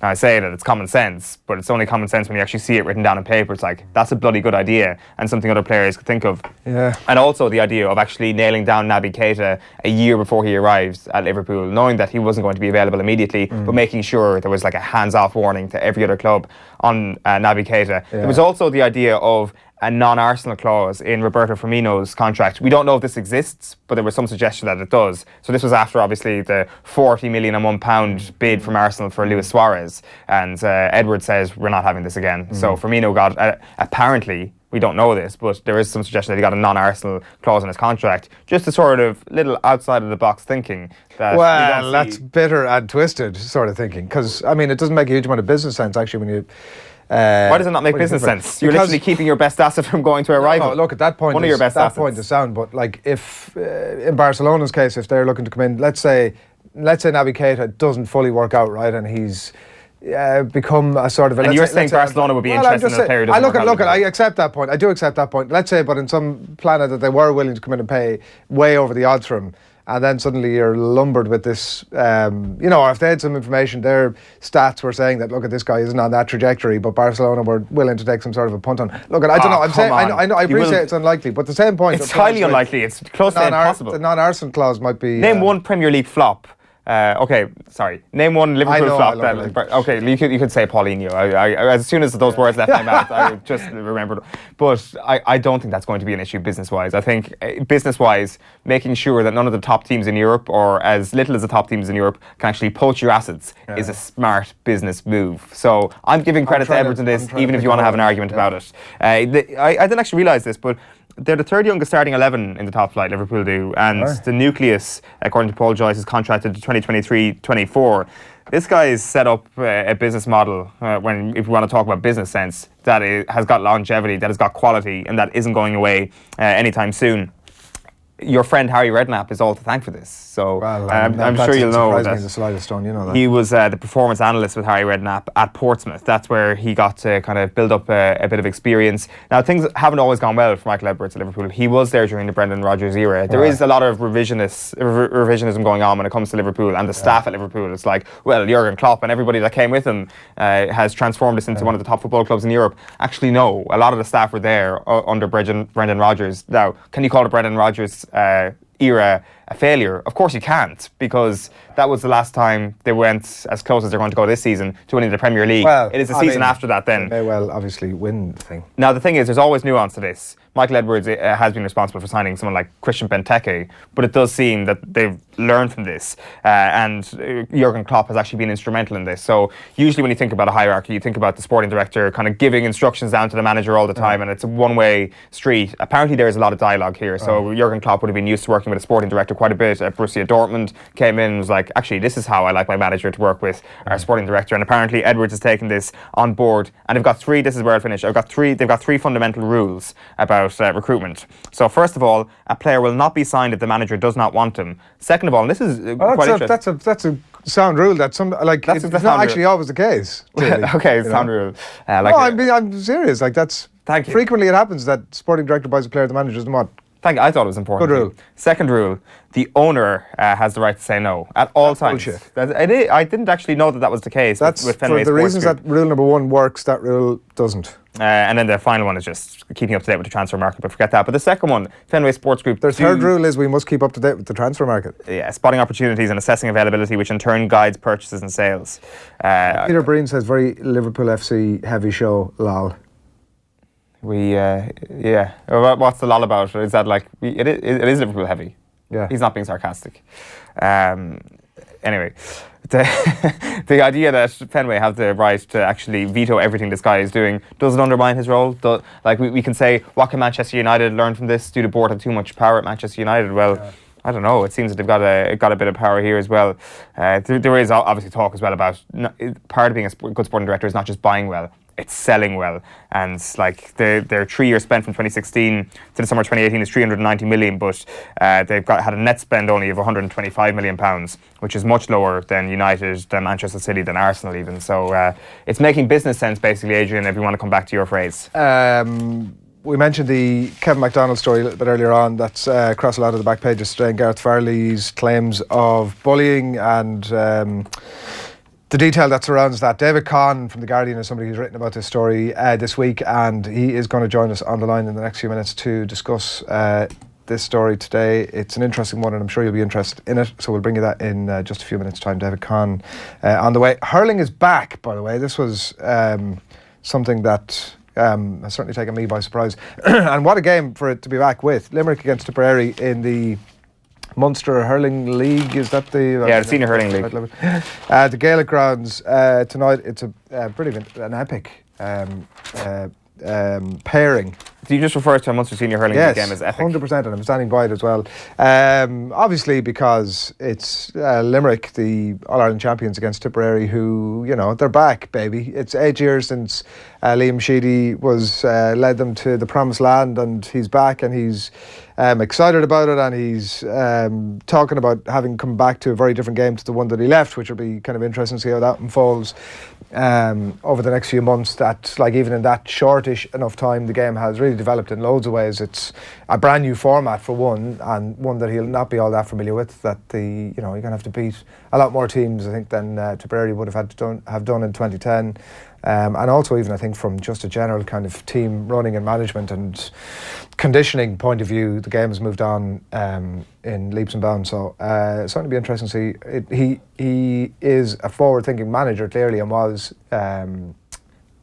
Now I say that it's common sense, but it's only common sense when you actually see it written down on paper. It's like, that's a bloody good idea, and something other players could think of. Yeah. And also the idea of actually nailing down Naby Keita a year before he arrives at Liverpool, knowing that he wasn't going to be available immediately, but making sure there was like a hands-off warning to every other club on Naby Keita. Yeah. There was also the idea of a non-Arsenal clause in Roberto Firmino's contract. We don't know if this exists, but there was some suggestion that it does. So this was after, obviously, the £40 million bid from Arsenal for Luis Suarez. And Edwards says, we're not having this again. So Firmino got, apparently, we don't know this, but there is some suggestion that he got a non-Arsenal clause in his contract, just a sort of little outside-of-the-box thinking. That well, that's bitter and twisted sort of thinking, because, I mean, it doesn't make a huge amount of business sense, actually, when you... Why does it not make business sense? You're literally keeping your best asset from going to a rival. No, look, at that point, one of your best assets. Point is sound, but like if, in Barcelona's case, if they're looking to come in, let's say Naby Keita doesn't fully work out, right, and he's become a sort of... And you're saying Barcelona would be interested in a player who doesn't work out. I accept that point. I do accept that point. Let's say, but in some planet that they were willing to come in and pay way over the odds for him, and then suddenly you're lumbered with this, or if they had some information, their stats were saying that, look, this guy isn't on that trajectory, but Barcelona were willing to take some sort of a punt on. Look, I don't know. I'm saying, I know, I appreciate it's unlikely, but the same point. It's highly unlikely. It's close to impossible. The non-Arsenal clause might be. Name one Premier League flop. Name one Liverpool flop. Okay, you could say Paulinho. I as soon as those words left my mouth, I just remembered. But I don't think that's going to be an issue business-wise. I think business-wise, making sure that none of the top teams in Europe, or as little as the top teams in Europe, can actually poach your assets is a smart business move. So I'm giving credit to Edwards in this, even if you want to have an argument about it. I didn't actually realise this, but they're the third youngest starting 11 in the top flight, Liverpool do, and the nucleus, according to Paul Joyce, is contracted to 2023-24. This guy has set up a business model, if we want to talk about business sense, that has got longevity, that has got quality, and that isn't going away anytime soon. Your friend Harry Redknapp is all to thank for this. So I'm sure you'll know that the slightest stone, you know that. He was the performance analyst with Harry Redknapp at Portsmouth. That's where he got to kind of build up a bit of experience. Now, things haven't always gone well for Michael Edwards at Liverpool. He was there during the Brendan Rodgers era. There is a lot of revisionism going on when it comes to Liverpool and the staff at Liverpool. It's like, well, Jurgen Klopp and everybody that came with him has transformed us into one of the top football clubs in Europe. Actually, no. A lot of the staff were there under Brendan Rodgers. Now, can you call the Brendan Rodgers era a failure? Of course you can't, because that was the last time they went as close as they're going to go this season to winning the Premier League. Well, it is the season after that then. They may well obviously win the thing. Now the thing is, there's always nuance to this. Michael Edwards has been responsible for signing someone like Christian Benteke, but it does seem that they've learned from this, and Jurgen Klopp has actually been instrumental in this. So usually when you think about a hierarchy, you think about the sporting director kind of giving instructions down to the manager all the time, and it's a one-way street. Apparently there's a lot of dialogue here, so Jurgen Klopp would have been used to working with a sporting director quite a bit. Borussia Dortmund came in and was like, actually, this is how I like my manager to work with, our sporting director. And apparently Edwards has taken this on board, and they've got three, this is where I'll finish, they've got three fundamental rules about recruitment. So first of all, a player will not be signed if the manager does not want him. Second of all, and this is quite interesting. That's a sound rule. That's it's not actually always the case. Really, okay, sound rule. I'm serious. Like that's frequently it happens that sporting director buys a player the manager doesn't want. I thought it was important. Good rule. Second rule, the owner has the right to say no at all times. Bullshit. I didn't actually know that was the case with Fenway for the Sports reasons Group. that rule number one works, that rule doesn't. And then the final one is just keeping up to date with the transfer market, but forget that. But the second one, Fenway Sports Group. The third rule is we must keep up to date with the transfer market. Yeah, spotting opportunities and assessing availability, which in turn guides purchases and sales. Peter Breen says, very Liverpool FC heavy show, lol. What's the lol about? Is that like, it is Liverpool heavy. Yeah. He's not being sarcastic. Anyway, the idea that Fenway have the right to actually veto everything this guy is doing, does it undermine his role? We can say, what can Manchester United learn from this? Do the board have too much power at Manchester United? Well, I don't know. It seems that they've got a bit of power here as well. There is obviously talk as well about part of being a good sporting director is not just buying well, it's selling well. And like their 3 year spend from 2016 to the summer 2018 is 390 million, but they've had a net spend only of 125 million pounds, which is much lower than United, than Manchester City, than Arsenal even. So it's making business sense, basically, Adrian, if you want to come back to your phrase. We mentioned the Kevin McDonald story a little bit earlier on. That's across a lot of the back pages today. Gareth Farrelly's claims of bullying and the detail that surrounds that. David Conn from The Guardian is somebody who's written about this story this week, and he is going to join us on the line in the next few minutes to discuss this story today. It's an interesting one, and I'm sure you'll be interested in it, so we'll bring you that in just a few minutes' time. David Conn on the way. Hurling is back, by the way. This was something that has certainly taken me by surprise. And what a game for it to be back with. Limerick against Tipperary in the Munster Hurling League. Is that the... Yeah, the Senior Hurling League. The Gaelic grounds tonight. It's a pretty an epic pairing. Do you just refer to a Munster Senior Hurling League game as epic? 100%, and I'm standing by it as well. Obviously, because it's Limerick, the All-Ireland champions, against Tipperary, who, you know, they're back, baby. It's 8 years since Liam Sheedy led them to the promised land, and he's back, and he's excited about it, and he's talking about having come back to a very different game to the one that he left, which will be kind of interesting to see how that unfolds over the next few months. That, like, even in that shortish enough time, the game has really developed in loads of ways. It's a brand new format for one, and one that he'll not be all that familiar with. That you're going to have to beat a lot more teams, I think, than Tipperary would have had to have done in 2010. And also, even I think from just a general kind of team running and management and conditioning point of view, the game has moved on in leaps and bounds. So it's certainly be interesting to see. He is a forward-thinking manager, clearly, and was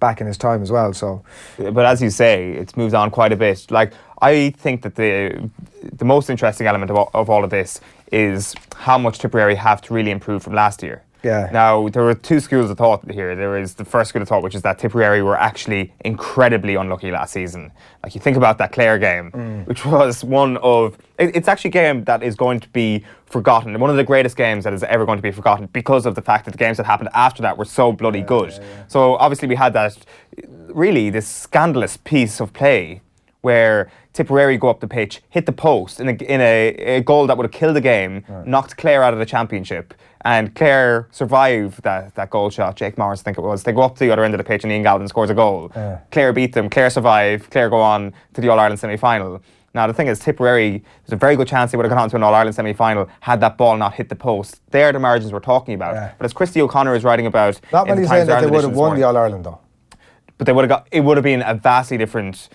back in his time as well. So, but as you say, it's moved on quite a bit. Like, I think that the most interesting element of all of this is how much Tipperary have to really improve from last year. Yeah. Now, there were two schools of thought here. There is the first school of thought, which is that Tipperary were actually incredibly unlucky last season. Like, you think about that Clare game, which was one of... It's actually a game that is going to be forgotten. One of the greatest games that is ever going to be forgotten because of the fact that the games that happened after that were so bloody good. Yeah. So, obviously, we had that, really, this scandalous piece of play where Tipperary go up the pitch, hit the post in a goal that would have killed the game, knocked Clare out of the championship, and Clare survive that goal shot. Jake Morris, I think it was. They go up to the other end of the pitch and Ian Galvin scores a goal. Clare beat them, Clare survive, Clare go on to the All-Ireland semi-final. Now, the thing is, Tipperary, there's a very good chance they would have gone on to an All-Ireland semi-final had that ball not hit the post. They're the margins we're talking about. Yeah. But as Christy O'Connor is writing about... Not many saying that they would have won the All-Ireland, though. But it would have been a vastly different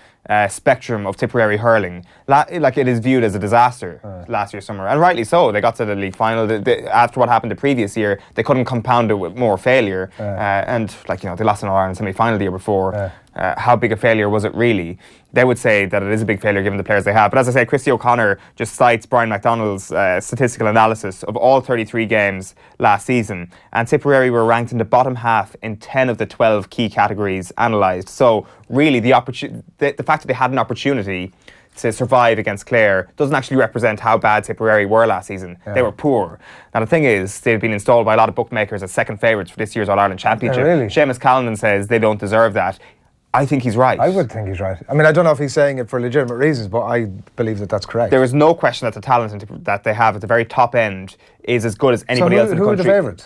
spectrum of Tipperary hurling. Like, it is viewed as a disaster last year summer, and rightly so. They got to the league final. After what happened the previous year, they couldn't compound it with more failure. And, like, they lost an All-Ireland semi-final the year before. How big a failure was it really? They would say that it is a big failure given the players they have. But as I say, Christy O'Connor just cites Brian McDonald's statistical analysis of all 33 games last season. And Tipperary were ranked in the bottom half in 10 of the 12 key categories analysed. So really, the fact that they had an opportunity to survive against Clare doesn't actually represent how bad Tipperary were last season. They were poor. Now, the thing is, they've been installed by a lot of bookmakers as second favourites for this year's All-Ireland Championship. Really? Seamus Callanan says they don't deserve that. I think he's right. I would think he's right. I mean, I don't know if he's saying it for legitimate reasons, but I believe that that's correct. There is no question that the talent that they have at the very top end is as good as anybody else in the country. Who are the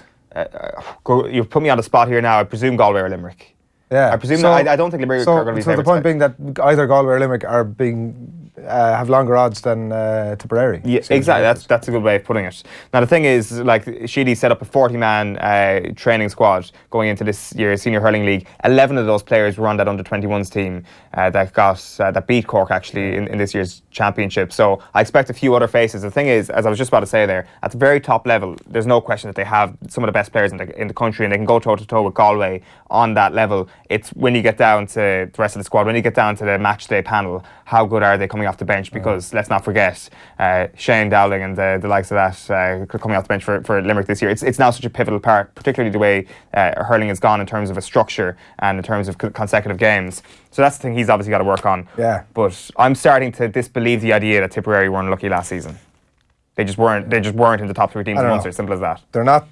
favourites? You've put me on the spot here now. I presume Galway or Limerick. Yeah. I presume I don't think Limerick are going to be favourites. So the point being that either Galway or Limerick are have longer odds than Tipperary. Yeah, exactly. That's a good way of putting it. Now, the thing is, like, Sheedy set up a 40-man training squad going into this year's Senior Hurling League. 11 of those players were on that under-21s team that beat Cork, actually, in this year's championship. So I expect a few other faces. The thing is, as I was just about to say there, at the very top level, there's no question that they have some of the best players in the country, and they can go toe-to-toe with Galway on that level. It's when you get down to the rest of the squad, when you get down to the match day panel, how good are they coming off the bench? Because let's not forget Shane Dowling and the likes of that coming off the bench for Limerick this year. It's now such a pivotal part, particularly the way hurling has gone in terms of a structure and in terms of consecutive games. So that's the thing he's obviously got to work on. Yeah. But I'm starting to disbelieve the idea that Tipperary were unlucky last season. They just weren't in the top 3 teams in Munster. Simple as that. They're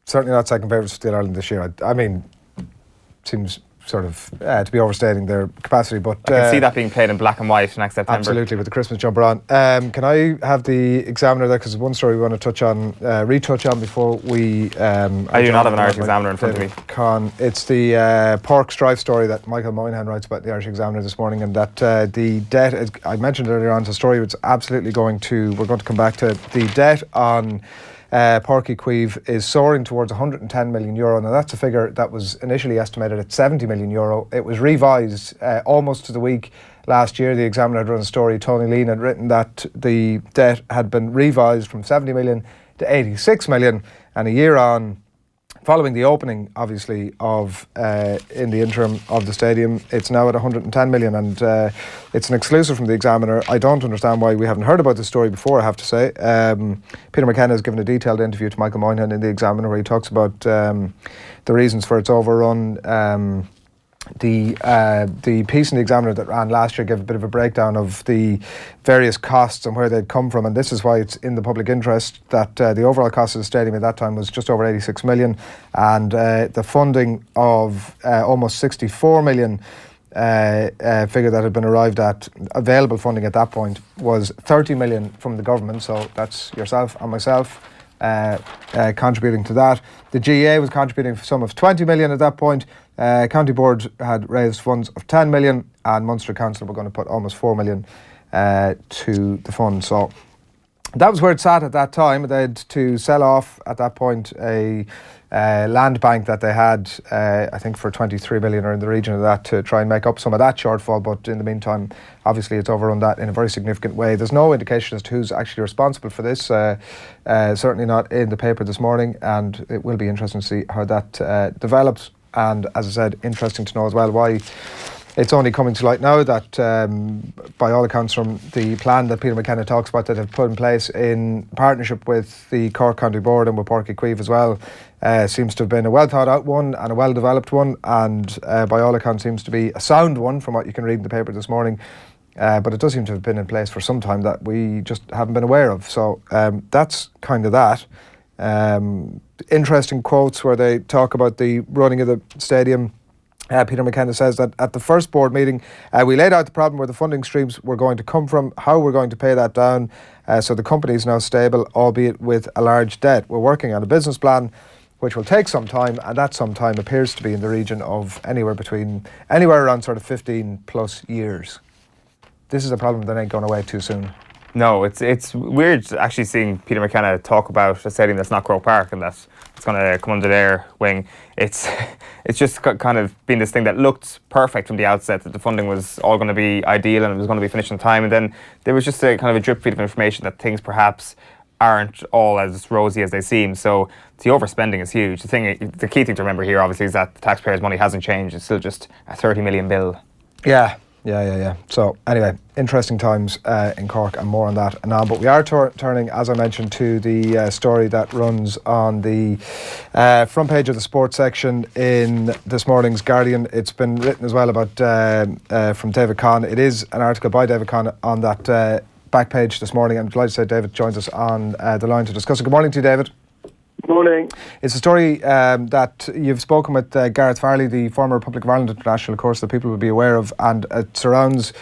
certainly not second favourites for Steel Ireland this year. I mean, seems sort of to be overstating their capacity, but I can see that being played in black and white next September. Absolutely, with the Christmas jumper on. Can I have the Examiner there, because there's one story we want to retouch on before we... I do not have an Irish Examiner in front of me. It's the pork strife story that Michael Moynihan writes about in the Irish Examiner this morning, and that the debt, I mentioned earlier on, it's a story which we're going to come back to. The debt on Páirc Uí Chaoimh is soaring towards €110 million. Now that's a figure that was initially estimated at €70 million. It was revised almost to the week last year. The Examiner had run a story. Tony Lean had written that the debt had been revised from 70 million to 86 million, and a year on, following the opening, obviously, in the interim of the stadium, it's now at 110 million, and it's an exclusive from the Examiner. I don't understand why we haven't heard about this story before, I have to say. Peter McKenna has given a detailed interview to Michael Moynihan in the Examiner where he talks about the reasons for its overrun. The piece in the Examiner that ran last year gave a bit of a breakdown of the various costs and where they'd come from, and this is why it's in the public interest that the overall cost of the stadium at that time was just over 86 million, and the funding of almost 64 million figure that had been arrived at, available funding at that point, was 30 million from the government, so that's yourself and myself contributing to that. The GAA was contributing a sum of 20 million at that point. County Board had raised funds of 10 million, and Munster Council were going to put almost 4 million to the fund. So that was where it sat at that time. They had to sell off at that point a land bank that they had, I think for 23 million or in the region of that, to try and make up some of that shortfall. But in the meantime, obviously it's overrun that in a very significant way. There's no indication as to who's actually responsible for this, certainly not in the paper this morning, and it will be interesting to see how that develops. And as I said, interesting to know as well why it's only coming to light now that, by all accounts, from the plan that Peter McKenna talks about that have put in place in partnership with the Cork County Board and with Páirc Uí Chaoimh as well, seems to have been a well thought out one and a well developed one, and by all accounts seems to be a sound one from what you can read in the paper this morning. But it does seem to have been in place for some time that we just haven't been aware of. So that's kind of that. Interesting quotes where they talk about the running of the stadium. Peter McKenna says that at the first board meeting, we laid out the problem where the funding streams were going to come from, how we're going to pay that down. So the company is now stable, albeit with a large debt. We're working on a business plan which will take some time, and that some time appears to be in the region of anywhere around sort of 15 plus years. This is a problem that ain't going away too soon. No, it's weird actually seeing Peter McKenna talk about a stadium that's not Croke Park and that it's going to come under their wing. It's just kind of been this thing that looked perfect from the outset, that the funding was all going to be ideal and it was going to be finished on time, and then there was just a kind of a drip feed of information that things perhaps aren't all as rosy as they seem. So the overspending is huge. The key thing to remember here obviously is that the taxpayers' money hasn't changed. It's still just a 30 million bill. Yeah. So anyway, interesting times in Cork, and more on that now. But we are turning, as I mentioned, to the story that runs on the front page of the sports section in this morning's Guardian. It's been written as well about from David Conn. It is an article by David Conn on that back page this morning. I'm delighted to say David joins us on the line to discuss it. Good morning to you, David. Morning. It's a story that you've spoken with Gareth Farrelly, the former Republic of Ireland international, of course, that people will be aware of, and it surrounds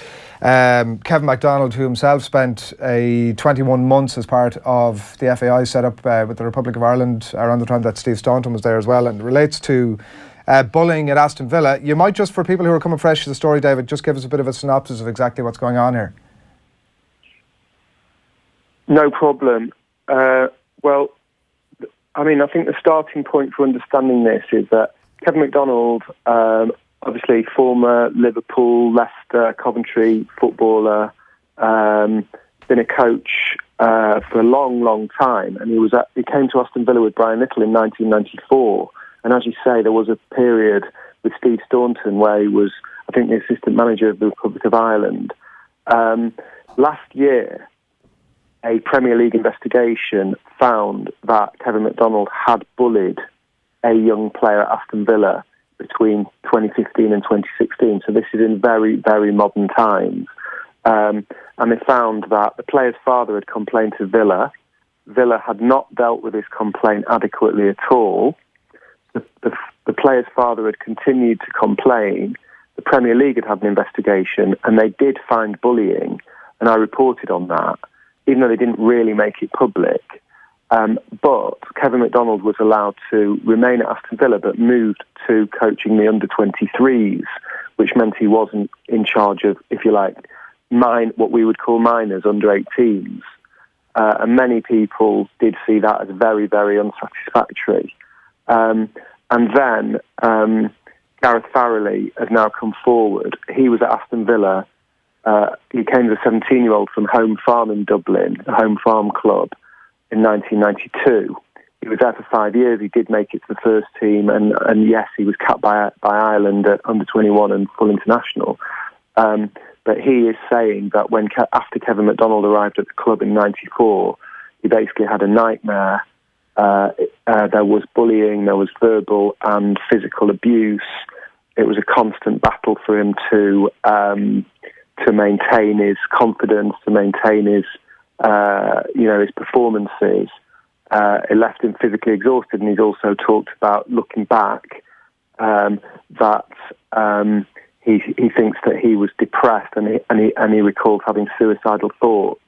Kevin MacDonald, who himself spent 21 months as part of the FAI set up with the Republic of Ireland around the time that Steve Staunton was there as well, and it relates to bullying at Aston Villa. You might just, for people who are coming fresh to the story, David, just give us a bit of a synopsis of exactly what's going on here. No problem. Well, I mean, I think the starting point for understanding this is that Kevin MacDonald, obviously former Liverpool, Leicester, Coventry footballer, been a coach for a long, long time, and he came to Aston Villa with Brian Little in 1994. And as you say, there was a period with Steve Staunton where he was, I think, the assistant manager of the Republic of Ireland. Last year, a Premier League investigation found that Kevin MacDonald had bullied a young player at Aston Villa between 2015 and 2016. So this is in very, very modern times. And they found that the player's father had complained to Villa, Villa had not dealt with his complaint adequately at all. The player's father had continued to complain. The Premier League had an investigation, and they did find bullying, and I reported on that, even though they didn't really make it public. But Kevin McDonald was allowed to remain at Aston Villa, but moved to coaching the under-23s, which meant he wasn't in charge of, if you like, what we would call minors, under-18s. And many people did see that as very, very unsatisfactory. And then Gareth Farrelly has now come forward. He was at Aston Villa. He came as a 17-year-old from Home Farm in Dublin, the Home Farm Club, in 1992. He was there for 5 years. He did make it to the first team, and yes, he was capped by Ireland at under-21 and full international. But he is saying that after Kevin McDonald arrived at the club in 94, he basically had a nightmare. There was bullying, there was verbal and physical abuse. It was a constant battle for him to maintain his confidence, to maintain his his performances. It left him physically exhausted, and he's also talked about, looking back, that he thinks that he was depressed, and he recalls having suicidal thoughts.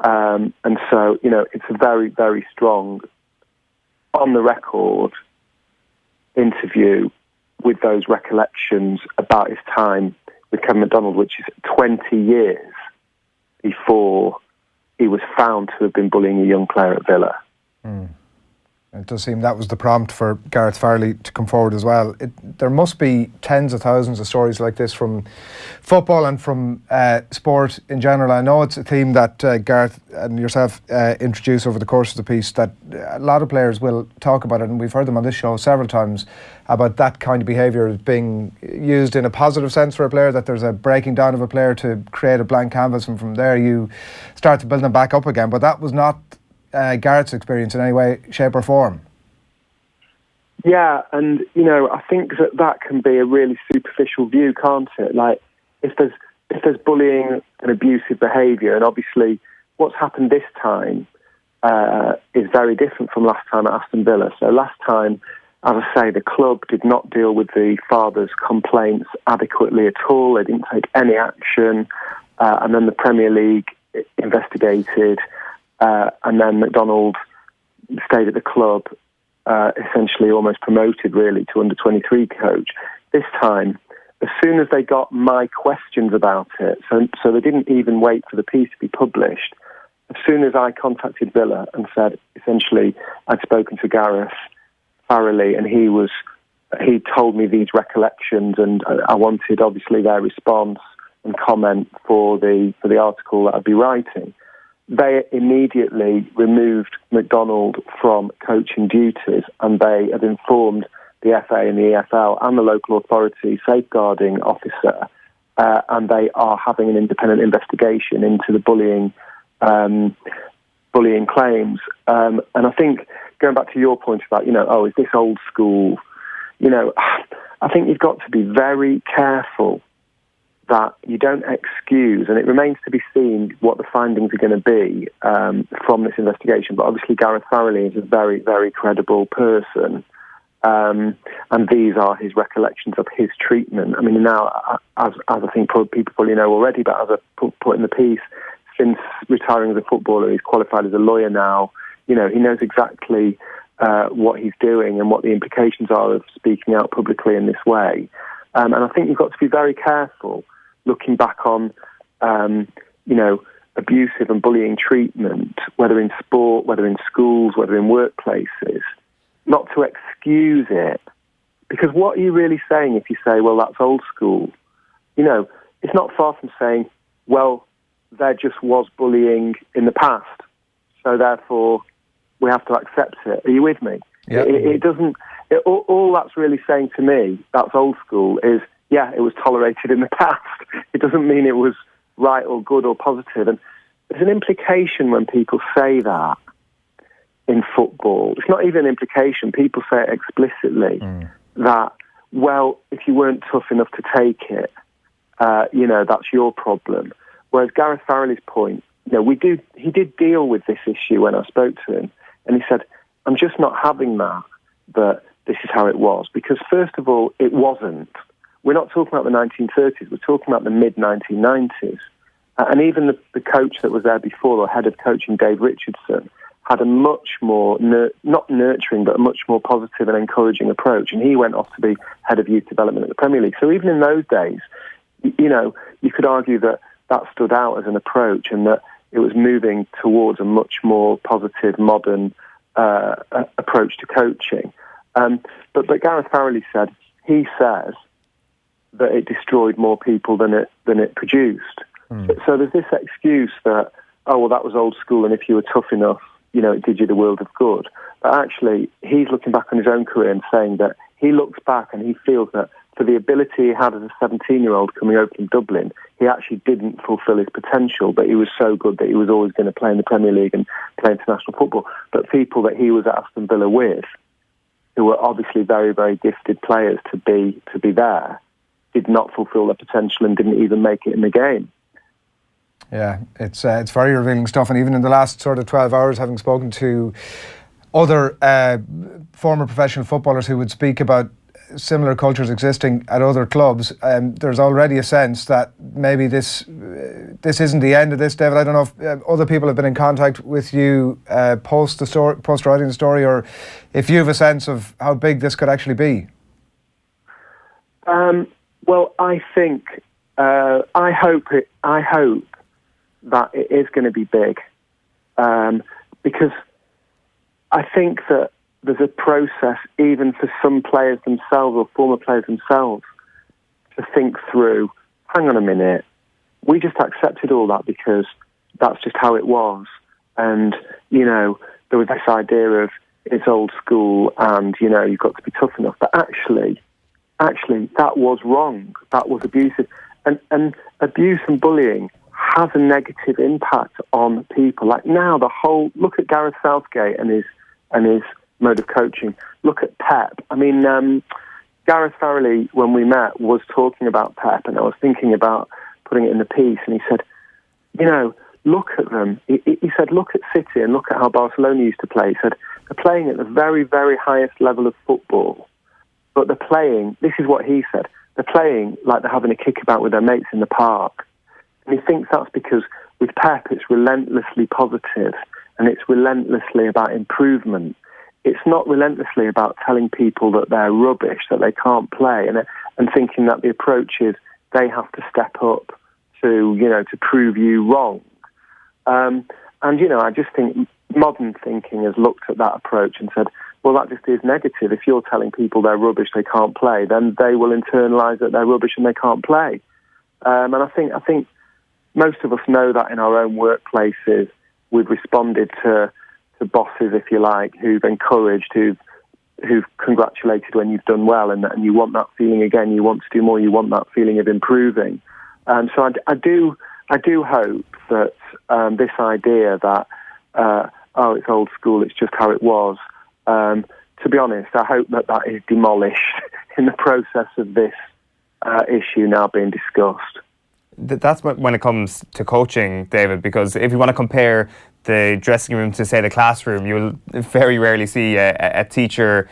And so, it's a very, very strong, on the record interview with those recollections about his time with Kevin McDonald, which is 20 years before he was found to have been bullying a young player at Villa. It does seem that was the prompt for Gareth Farrelly to come forward as well. There must be tens of thousands of stories like this from football and from sport in general. I know it's a theme that Gareth and yourself introduce over the course of the piece, that a lot of players will talk about it, and we've heard them on this show several times about that kind of behaviour being used in a positive sense for a player, that there's a breaking down of a player to create a blank canvas, and from there you start to build them back up again. But that was not Gareth's experience in any way, shape or form. Yeah, and I think that can be a really superficial view, can't it? Like, if there's bullying and abusive behaviour, and obviously what's happened this time is very different from last time at Aston Villa. So last time, as I say, the club did not deal with the father's complaints adequately at all. They didn't take any action, and then the Premier League investigated. And then McDonald stayed at the club, essentially almost promoted really to under-23 coach. This time, as soon as they got my questions about it, so they didn't even wait for the piece to be published, as soon as I contacted Villa and said, essentially, I'd spoken to Gareth Farrelly, and he told me these recollections, and I wanted obviously their response and comment for the article that I'd be writing. They immediately removed McDonald from coaching duties, and they have informed the FA and the EFL and the local authority safeguarding officer, and they are having an independent investigation into the bullying claims. And I think, going back to your point about, is this old school? I think you've got to be very careful that you don't excuse, and it remains to be seen what the findings are going to be from this investigation. But obviously Gareth Farrelly is a very, very credible person, and these are his recollections of his treatment. I mean, now, as I think people probably know already, but as I put in the piece, since retiring as a footballer, he's qualified as a lawyer now. He knows exactly what he's doing and what the implications are of speaking out publicly in this way. And I think you've got to be very careful looking back on, abusive and bullying treatment, whether in sport, whether in schools, whether in workplaces, not to excuse it. Because what are you really saying if you say, well, that's old school? It's not far from saying, well, there just was bullying in the past, so therefore we have to accept it. Are you with me? Yeah. It doesn't... all that's really saying to me, that's old school, is, yeah, it was tolerated in the past. It doesn't mean it was right or good or positive. And there's an implication when people say that in football. It's not even an implication. People say it explicitly that, well, if you weren't tough enough to take it, that's your problem. Whereas Gareth Farrelly's point he did deal with this issue when I spoke to him, and he said, I'm just not having that this is how it was. Because first of all, it wasn't. We're not talking about the 1930s, we're talking about the mid-1990s. And even the coach that was there before, or head of coaching, Dave Richardson, had a much more, not nurturing, but a much more positive and encouraging approach. And he went off to be head of youth development at the Premier League. So even in those days, you could argue that stood out as an approach, and that it was moving towards a much more positive, modern approach to coaching. But Gareth Farrelly he says that it destroyed more people than it produced. So there's this excuse that, oh, well, that was old school, and if you were tough enough, it did you the world of good. But actually, he's looking back on his own career and saying that he looks back and he feels that for the ability he had as a 17-year-old coming over from Dublin, he actually didn't fulfil his potential, but he was so good that he was always going to play in the Premier League and play international football. But people that he was at Aston Villa with, who were obviously very, very gifted players to be there, did not fulfil their potential and didn't even make it in the game. Yeah, it's very revealing stuff. And even in the last sort of 12 hours, having spoken to other former professional footballers who would speak about similar cultures existing at other clubs, there's already a sense that maybe this isn't the end of this, David. I don't know if other people have been in contact with you post writing the story, or if you have a sense of how big this could actually be. Well, I think I hope that it is going to be big, because I think that there's a process, even for some players themselves or former players themselves, to think through, hang on a minute, we just accepted all that because that's just how it was. And, there was this idea of it's old school and, you've got to be tough enough. But actually, that was wrong. That was abusive. And abuse and bullying has a negative impact on people. Like now, look at Gareth Southgate and his mode of coaching. Look at Pep. I mean, Gareth Farrelly, when we met, was talking about Pep, and I was thinking about putting it in the piece, and he said, look at them. He said, look at City and look at how Barcelona used to play. He said, they're playing at the very, very highest level of football, but they're playing, this is what he said, they're playing like they're having a kickabout with their mates in the park. And he thinks that's because with Pep, it's relentlessly positive and it's relentlessly about improvement. It's not relentlessly about telling people that they're rubbish, that they can't play, and thinking that the approach is they have to step up to prove you wrong. I just think modern thinking has looked at that approach and said, well, that just is negative. If you're telling people they're rubbish, they can't play, then they will internalise that they're rubbish and they can't play. And I think most of us know that in our own workplaces. We've responded to bosses, if you like, who've encouraged, who've congratulated when you've done well, and you want that feeling again. You want to do more. You want that feeling of improving. So I do hope that this idea that it's old school, it's just how it was. To be honest, I hope that is demolished in the process of this issue now being discussed. That's when it comes to coaching, David, because if you want to compare the dressing room to, say, the classroom, you'll very rarely see a teacher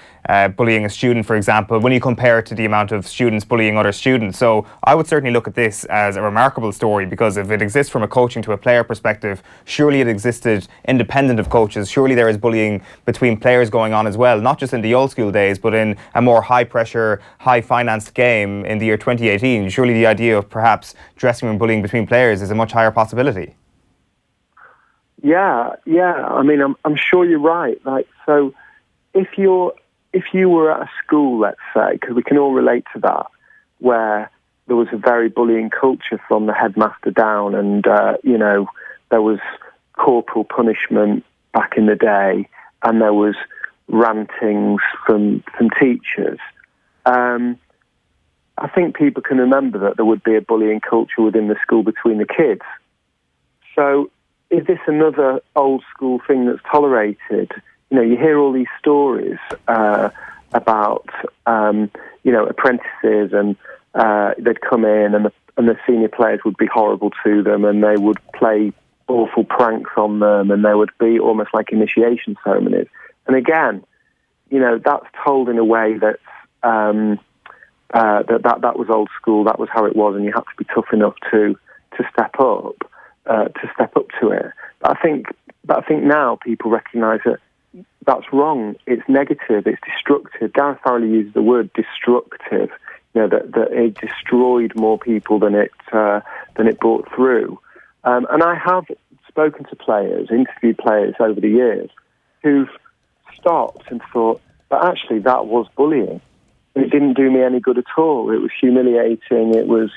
bullying a student, for example, when you compare it to the amount of students bullying other students. So I would certainly look at this as a remarkable story, because if it exists from a coaching to a player perspective, surely it existed independent of coaches. Surely there is bullying between players going on as well, not just in the old school days, but in a more high-pressure, high-financed game in the year 2018. Surely the idea of perhaps dressing room bullying between players is a much higher possibility. Yeah. I mean, I'm sure you're right. Like, so if you were at a school, let's say, because we can all relate to that, where there was a very bullying culture from the headmaster down, and there was corporal punishment back in the day, and there was rantings from teachers. I think people can remember that there would be a bullying culture within the school between the kids. So is this another old school thing that's tolerated? You hear all these stories about, apprentices, and they'd come in and the senior players would be horrible to them, and they would play awful pranks on them, and there would be almost like initiation ceremonies. And again, that's told in a way that's that was old school. That was how it was, and you had to be tough enough to step up to it. But I think now people recognise that that's wrong. It's negative. It's destructive. Gareth Farrelly uses the word destructive. That it destroyed more people than it brought through. And I have spoken to players, interviewed players over the years who've stopped and thought, but actually that was bullying. It didn't do me any good at all. It was humiliating. It was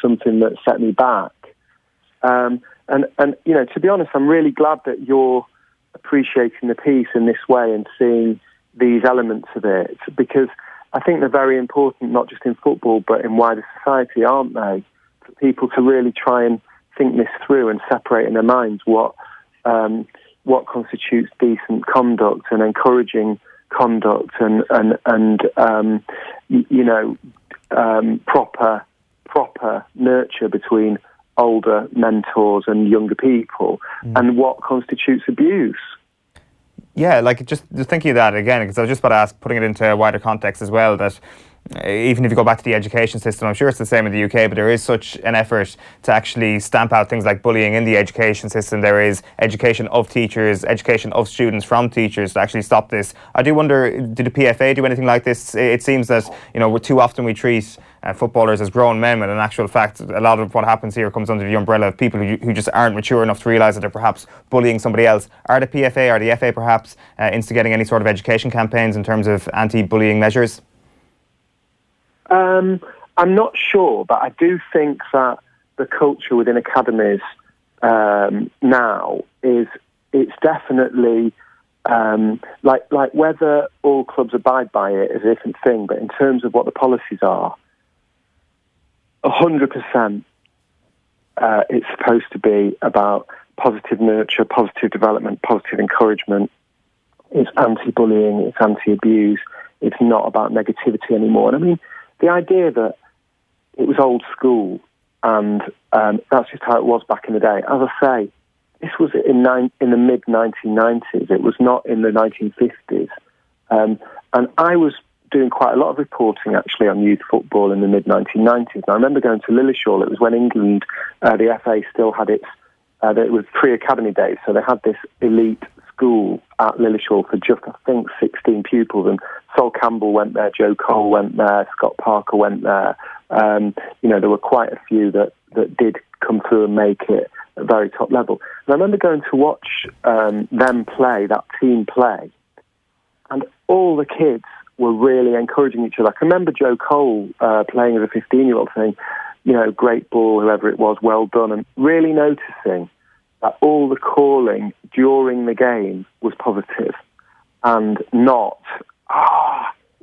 something that set me back. And to be honest, I'm really glad that you're appreciating the piece in this way and seeing these elements of it, because I think they're very important, not just in football, but in wider society, aren't they? For people to really try and think this through and separate in their minds what constitutes decent conduct and encouraging conduct and proper nurture between older mentors and younger people, and what constitutes abuse. Yeah, like just thinking of that again, because I was just about to ask, putting it into a wider context as well, that even if you go back to the education system, I'm sure it's the same in the UK, but there is such an effort to actually stamp out things like bullying in the education system. There is education of teachers, education of students from teachers to actually stop this. I do wonder, did the PFA do anything like this? It seems that, too often we treat footballers as grown men, when in actual fact a lot of what happens here comes under the umbrella of people who just aren't mature enough to realise that they're perhaps bullying somebody else. Are the PFA or the FA perhaps instigating any sort of education campaigns in terms of anti-bullying measures? I'm not sure, but I do think that the culture within academies now it's definitely like whether all clubs abide by it is a different thing, but in terms of what the policies are, 100% it's supposed to be about positive nurture, positive development, positive encouragement. It's anti-bullying, it's anti-abuse. It's not about negativity anymore. And I mean, the idea that it was old school and that's just how it was back in the day. As I say, this was in the mid-1990s. It was not in the 1950s. And I was doing quite a lot of reporting, actually, on youth football in the mid-1990s. And I remember going to Lilleshall. It was when England, the FA still had its... it was pre-academy days, so they had this elite school at Lilleshall for just, I think, 16 pupils, and Sol Campbell went there, Joe Cole went there, Scott Parker went there. There were quite a few that did come through and make it at very top level. And I remember going to watch them play, that team play, and all the kids were really encouraging each other. I can remember Joe Cole playing as a 15-year-old saying, great ball, whoever it was, well done, and really noticing that all the calling during the game was positive and not,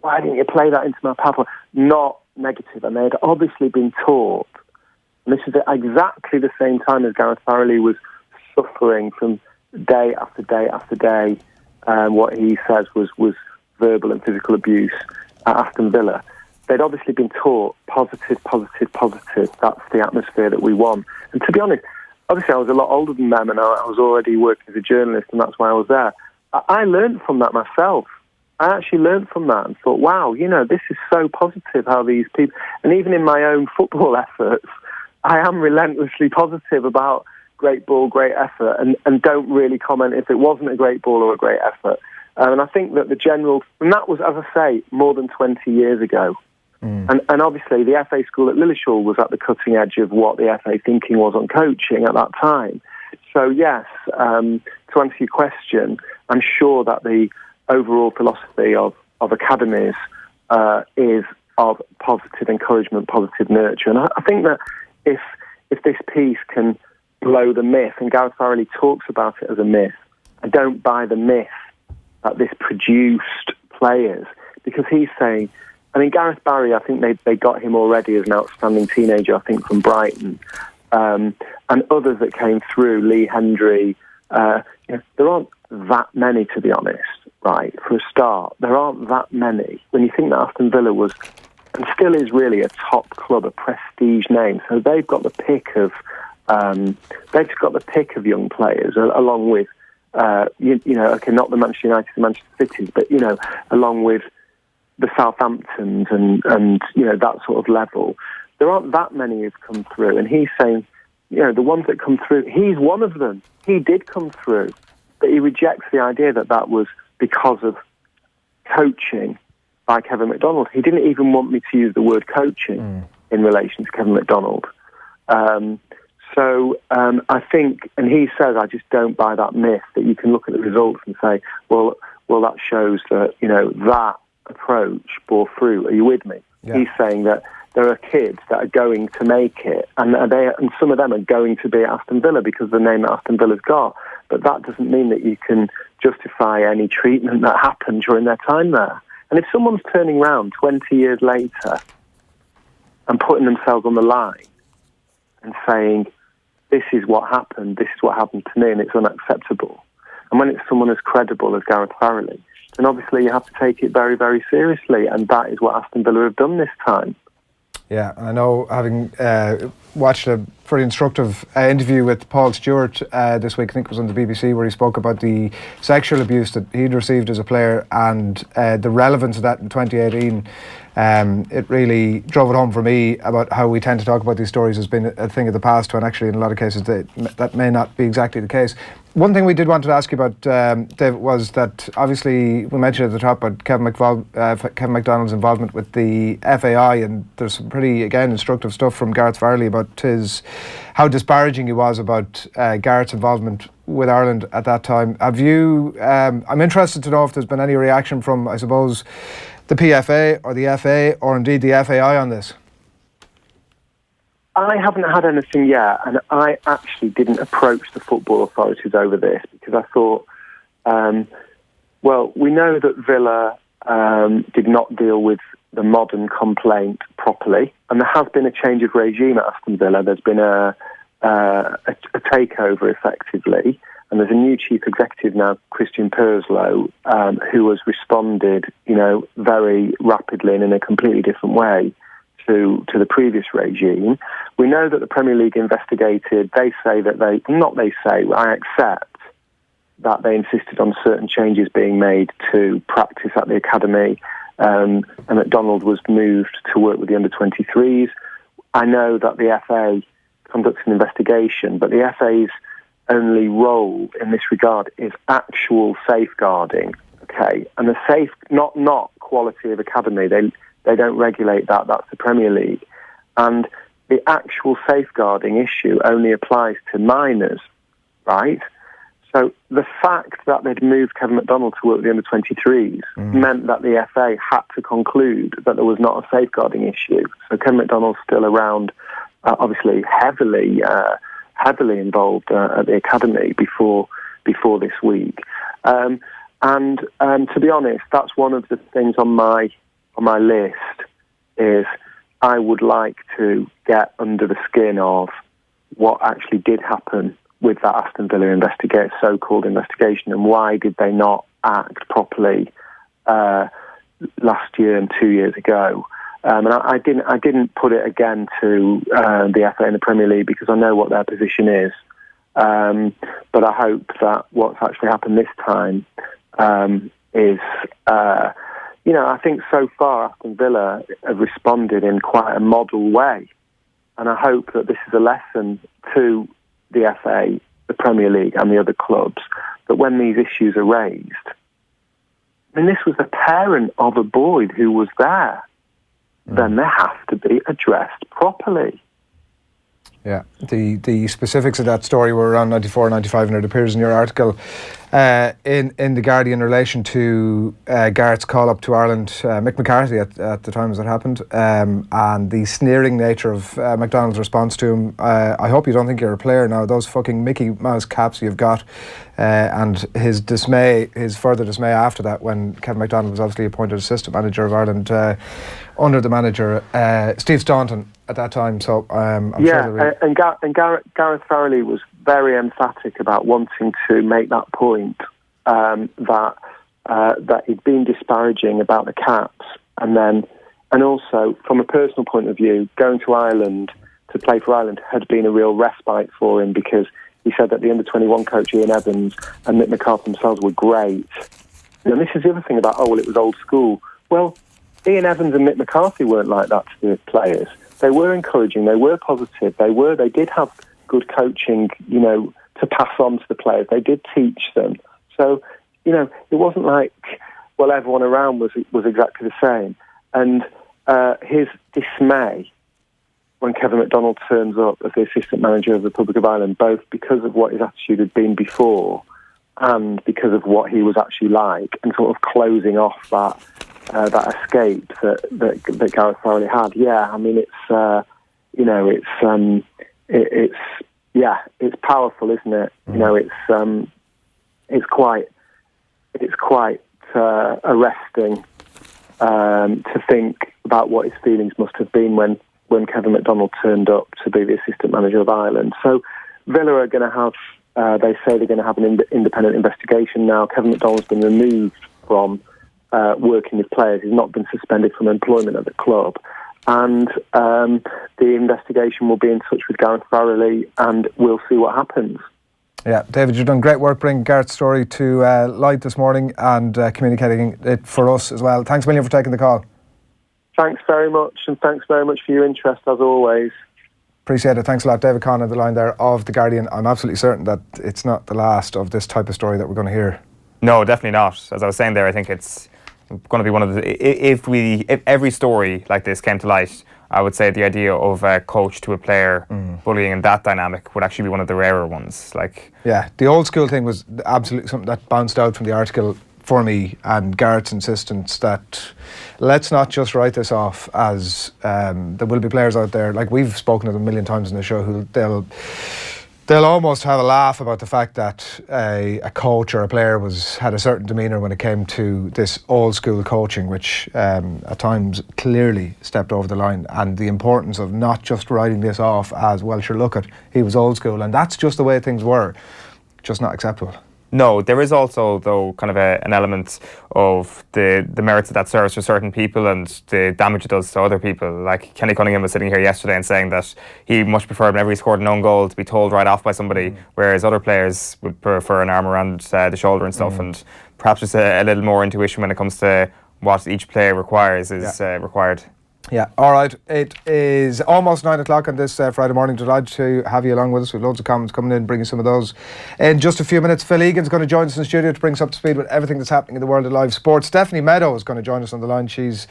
why didn't you play that into my pathway? Not negative. And they had obviously been taught, and this is at exactly the same time as Gareth Farrelly was suffering from day after day after day, what he says was verbal and physical abuse at Aston Villa. They'd obviously been taught positive, positive, positive. That's the atmosphere that we want. And to be honest, obviously I was a lot older than them, and I was already working as a journalist, and that's why I was there. I learned from that myself. I actually learned from that and thought, wow, this is so positive how these people... And even in my own football efforts, I am relentlessly positive about great ball, great effort, and don't really comment if it wasn't a great ball or a great effort. And I think that the general... And that was, as I say, more than 20 years ago. And obviously the FA school at Lilleshall was at the cutting edge of what the FA thinking was on coaching at that time. So yes, to answer your question, I'm sure that the overall philosophy of academies is of positive encouragement, positive nurture. And I think that if this piece can blow the myth, and Gareth Farrelly talks about it as a myth, I don't buy the myth that this produced players, because he's saying... I mean, Gareth Barry, I think they got him already as an outstanding teenager, I think, from Brighton. And others that came through, Lee Hendry. There aren't that many, to be honest, right, for a start. There aren't that many. When you think that Aston Villa was, and still is really, a top club, a prestige name. So they've got the pick of they've just got the pick of young players, along with, okay, not the Manchester United and Manchester Cities, but, along with the Southamptons and that sort of level. There aren't that many who've come through, and he's saying, the ones that come through, he's one of them. He did come through, but he rejects the idea that was because of coaching by Kevin McDonald. He didn't even want me to use the word coaching in relation to Kevin McDonald. So I think, and he says, I just don't buy that myth that you can look at the results and say, well, that shows that, that approach bore fruit. Are you with me? Yeah. He's saying that there are kids that are going to make it, and some of them are going to be at Aston Villa because of the name that Aston Villa's got. But that doesn't mean that you can justify any treatment that happened during their time there. And if someone's turning around 20 years later and putting themselves on the line and saying, this is what happened to me, and it's unacceptable. And when it's someone as credible as Gareth Farrelly, then obviously you have to take it very, very seriously, and that is what Aston Villa have done this time. Yeah, I know, having watched a pretty instructive interview with Paul Stewart this week, I think it was on the BBC, where he spoke about the sexual abuse that he'd received as a player and the relevance of that in 2018. It really drove it home for me about how we tend to talk about these stories as being a thing of the past, when actually in a lot of cases that may not be exactly the case. One thing we did want to ask you about, David, was that obviously we mentioned at the top about Kevin McDonald's involvement with the FAI, and there's some pretty, again, instructive stuff from Gareth Farrelly about how disparaging he was about Gareth's involvement with Ireland at that time. Have you? I'm interested to know if there's been any reaction from, I suppose, the PFA or the FA or indeed the FAI on this. I haven't had anything yet, and I actually didn't approach the football authorities over this because I thought, we know that Villa did not deal with the modern complaint properly, and there has been a change of regime at Aston Villa. There's been a takeover, effectively, and there's a new chief executive now, Christian Purslow, who has responded, very rapidly and in a completely different way to the previous regime. We know that the Premier League investigated. I accept that they insisted on certain changes being made to practice at the academy, and McDonald was moved to work with the under-23s. I know that the FA conducts an investigation, but the FA's only role in this regard is actual safeguarding, okay? And the not quality of academy. They don't regulate that. That's the Premier League. And the actual safeguarding issue only applies to minors, right? So the fact that they'd moved Kevin McDonald to work with the under-23s meant that the FA had to conclude that there was not a safeguarding issue. So Kevin McDonald's still around, obviously heavily involved at the academy before this week. And to be honest, that's one of the things on my list is I would like to get under the skin of what actually did happen with that Aston Villa so-called investigation, and why did they not act properly last year and 2 years ago. And I didn't put it again to the FA and the Premier League because I know what their position is. But I hope that what's actually happened this time is, I think so far Aston Villa have responded in quite a model way. And I hope that this is a lesson to the FA, the Premier League and the other clubs, that when these issues are raised, this was the parent of a boy who was there, then they have to be addressed properly. Yeah, the specifics of that story were around 94 95, and it appears in your article in The Guardian in relation to Gareth's call-up to Ireland, Mick McCarthy at the time as it happened, and the sneering nature of McDonald's response to him. I hope you don't think you're a player now. Those fucking Mickey Mouse caps you've got, and his further dismay after that when Kevin McDonald was obviously appointed assistant manager of Ireland under the manager Steve Staunton at that time. So I'm sure and Gareth Farrelly was very emphatic about wanting to make that point, that he'd been disparaging about the caps, and also from a personal point of view, going to Ireland to play for Ireland had been a real respite for him, because he said that the under-21 coach Ian Evans and Mick McCarthy themselves were great. And this is the other thing about, it was old school. Well, Ian Evans and Mick McCarthy weren't like that to the players. They were encouraging, they were positive, they did have good coaching, to pass on to the players. They did teach them. So, it wasn't like, everyone around was exactly the same. And his dismay when Kevin McDonald turns up as the assistant manager of the Republic of Ireland, both because of what his attitude had been before and because of what he was actually like, and sort of closing off that escape that Gareth Farrelly had. Yeah, I mean, it's powerful, isn't it? It's quite arresting to think about what his feelings must have been when Kevin McDonald turned up to be the assistant manager of Ireland. So Villa are going to have, they say they're going to have an independent investigation now. Kevin McDonald's been removed from working with players. He's not been suspended from employment at the club. And the investigation will be in touch with Gareth Farrelly, and we'll see what happens. Yeah, David, you've done great work bringing Gareth's story to light this morning and communicating it for us as well. Thanks a million for taking the call. Thanks very much, and thanks very much for your interest, as always. Appreciate it. Thanks a lot. David Conn on the line there of The Guardian. I'm absolutely certain that it's not the last of this type of story that we're going to hear. No, definitely not. As I was saying there, I think it's going to be one of the... If every story like this came to light, I would say the idea of a coach to a player bullying and that dynamic would actually be one of the rarer ones. Yeah, the old school thing was absolutely something that bounced out from the article for me, and Gareth's insistence that let's not just write this off as there will be players out there, like we've spoken to them a million times in the show, who they'll almost have a laugh about the fact that a coach or a player had a certain demeanour when it came to this old school coaching, which at times clearly stepped over the line, and the importance of not just writing this off as, well, sure, look at, he was old school and that's just the way things were. Just not acceptable. No, there is also, though, kind of an element of the merits of that service for certain people and the damage it does to other people. Like Kenny Cunningham was sitting here yesterday and saying that he much preferred whenever he scored an own goal to be told right off by somebody, whereas other players would prefer an arm around the shoulder and stuff. And perhaps just a little more intuition when it comes to what each player requires is required. Yeah, all right. It is almost 9 o'clock on this Friday morning. Delighted to have you along with us. We've loads of comments coming in, bringing some of those in just a few minutes. Phil Egan's going to join us in the studio to bring us up to speed with everything that's happening in the world of live sports. Stephanie Meadow is going to join us on the line. She's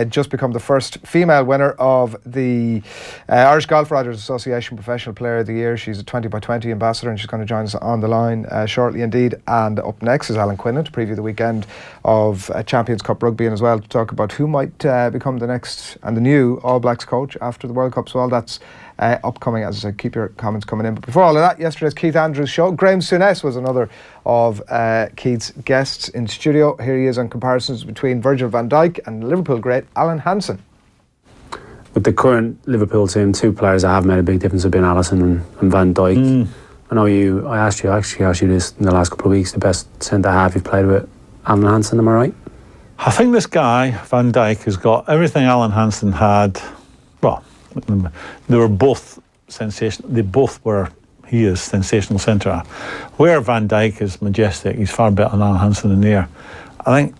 just become the first female winner of the Irish Golf Writers Association Professional Player of the Year. She's a 20x20 ambassador, and she's going to join us on the line shortly indeed. And up next is Alan Quinlan to preview the weekend of Champions Cup Rugby, and as well to talk about who might become the next and the new All Blacks coach after the World Cup. So all that's upcoming. As I said, keep your comments coming in. But before all of that, yesterday's Keith Andrews show, Graham Souness was another of Keith's guests in studio. Here he is on comparisons between Virgil van Dijk and Liverpool great Alan Hansen. With the current Liverpool team, two players that have made a big difference have been Alisson and Van Dijk. I know I actually asked you this in the last couple of weeks, the best centre-half you've played with, Alan Hansen, am I right? I think this guy, Van Dijk, has got everything Alan Hansen had. Well, they were both sensational. He is sensational centre. Where Van Dijk is majestic, he's far better than Alan Hansen in the air. I think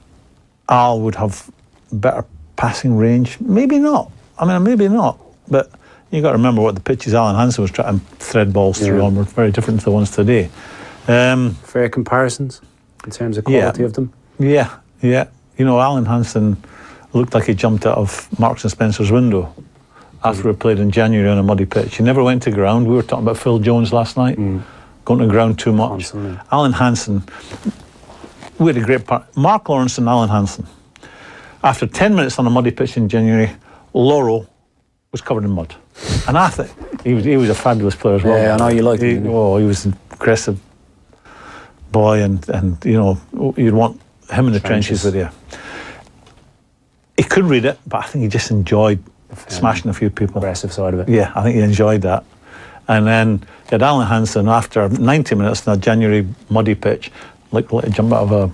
Al would have better passing range. Maybe not. Maybe not. But you got to remember what the pitches Alan Hansen was trying to thread balls through on were very different to the ones today. Fair comparisons in terms of quality of them? Yeah. You know, Alan Hansen looked like he jumped out of Marks and Spencer's window after we played in January on a muddy pitch. He never went to ground. We were talking about Phil Jones last night, going to ground too much. Constantly. Alan Hansen, we had a great part. Mark Lawrence and Alan Hansen. After 10 minutes on a muddy pitch in January, Laurel was covered in mud. And I think he was a fabulous player as well. Yeah, I know you liked him. He was an aggressive boy, and you know, you'd want him in the trenches with you. He could read it, but I think he just enjoyed smashing a few people. Aggressive side of it. Yeah, I think he enjoyed that. And then you had Alan Hansen after 90 minutes in a January muddy pitch, like to jump out of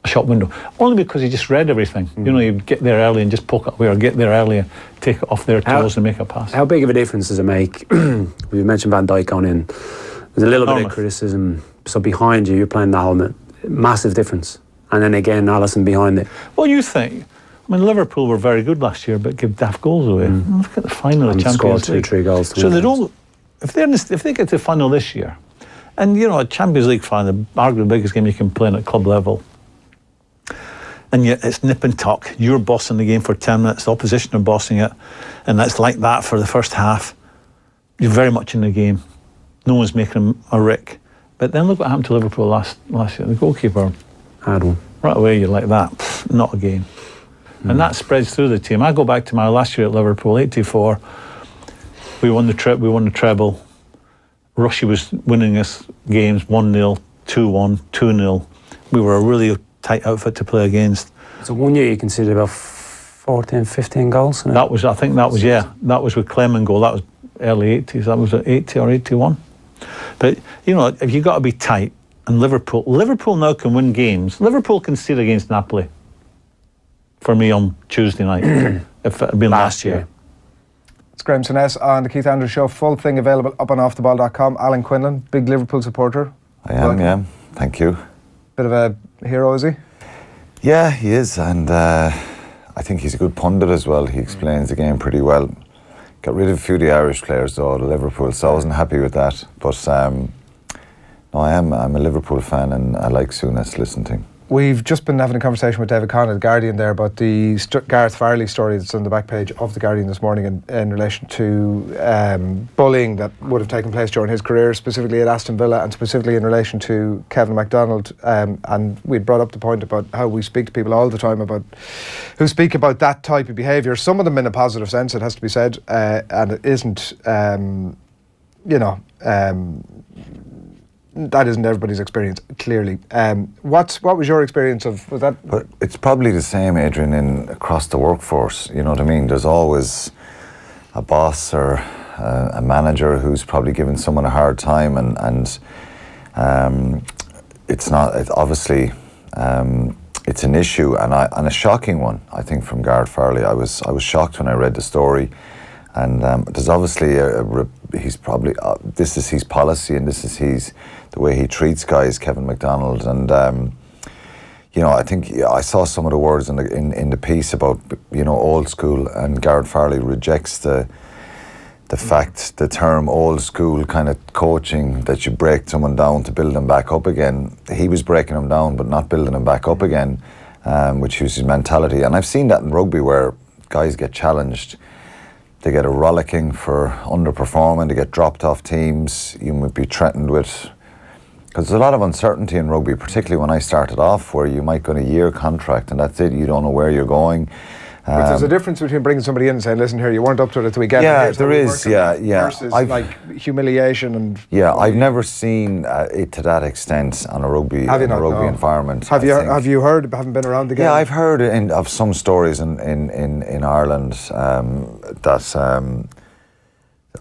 a shop window, only because he just read everything. You know, you'd get there early and just poke it away, or get there early and take it off their toes and make a pass. How big of a difference does it make? We mentioned Van Dijk going in. There's a little bit of criticism. So behind you, you're playing the helmet. Massive difference. And then again, Alisson behind it. Well, you think? I mean, Liverpool were very good last year, but give daft goals away. Look at the final of Champions League. 2-3 goals. So they don't. If they get to the final this year, and you know, a Champions League final, arguably the biggest game you can play at club level, and yet it's nip and tuck. You're bossing the game for 10 minutes. The opposition are bossing it, and it's like that for the first half. You're very much in the game. No one's making a rick. But then look what happened to Liverpool last year. The goalkeeper had one. Right away, you're like that. Pfft, not a game. And that spreads through the team. I go back to my last year at Liverpool, 84. We won the treble. Russia was winning us games 1-0, 2-1, 2-0. We were a really tight outfit to play against. So one year you conceded about 14, 15 goals? That was with Clement goal. That was early 80s. That was at 80 or 81. But, you know, if you've got to be tight, and Liverpool now can win games. Liverpool conceded against Napoli for me on Tuesday night, if it had been last year. It's Graham Sinnes on the Keith Andrews Show. Full thing available up on offtheball.com. Alan Quinlan, big Liverpool supporter. I am, yeah. Thank you. Bit of a hero, is he? Yeah, he is, and I think he's a good pundit as well. He explains the game pretty well. Got rid of a few of the Irish players though, to Liverpool, so I wasn't happy with that. But no, I'm a Liverpool fan, and I like Souness listening to him. We've just been having a conversation with David Conn at The Guardian there about the Gareth Farrelly story that's on the back page of The Guardian this morning in relation to bullying that would have taken place during his career, specifically at Aston Villa, and specifically in relation to Kevin MacDonald. And we'd brought up the point about how we speak to people all the time who speak about that type of behaviour, some of them in a positive sense, it has to be said, and it isn't, that isn't everybody's experience, clearly. What was your experience of, was that? But it's probably the same, Adrian, across the workforce, you know what I mean? There's always a boss or a manager who's probably giving someone a hard time, and it's obviously it's an issue, and a shocking one, I think, from Gareth Farrelly. I was shocked when I read the story. And there's obviously he's probably this is his policy, and this is the way he treats guys, Kevin MacDonald. And you know, I think I saw some of the words in the piece about, you know, old school, and Gareth Farrelly rejects the term old school kind of coaching, that you break someone down to build them back up again. He was breaking them down, but not building them back up again, which was his mentality. And I've seen that in rugby where guys get challenged. They get a rollicking for underperforming, they get dropped off teams, you might be threatened with, because there's a lot of uncertainty in rugby, particularly when I started off, where you might get a year contract and that's it, you don't know where you're going. But there's a difference between bringing somebody in and saying, listen here, you weren't up to it at the weekend. Yeah, there is, yeah. Versus like humiliation and... Yeah, I've never seen it to that extent on a rugby environment. Have you heard, having been around the game? Yeah, I've heard of some stories in Ireland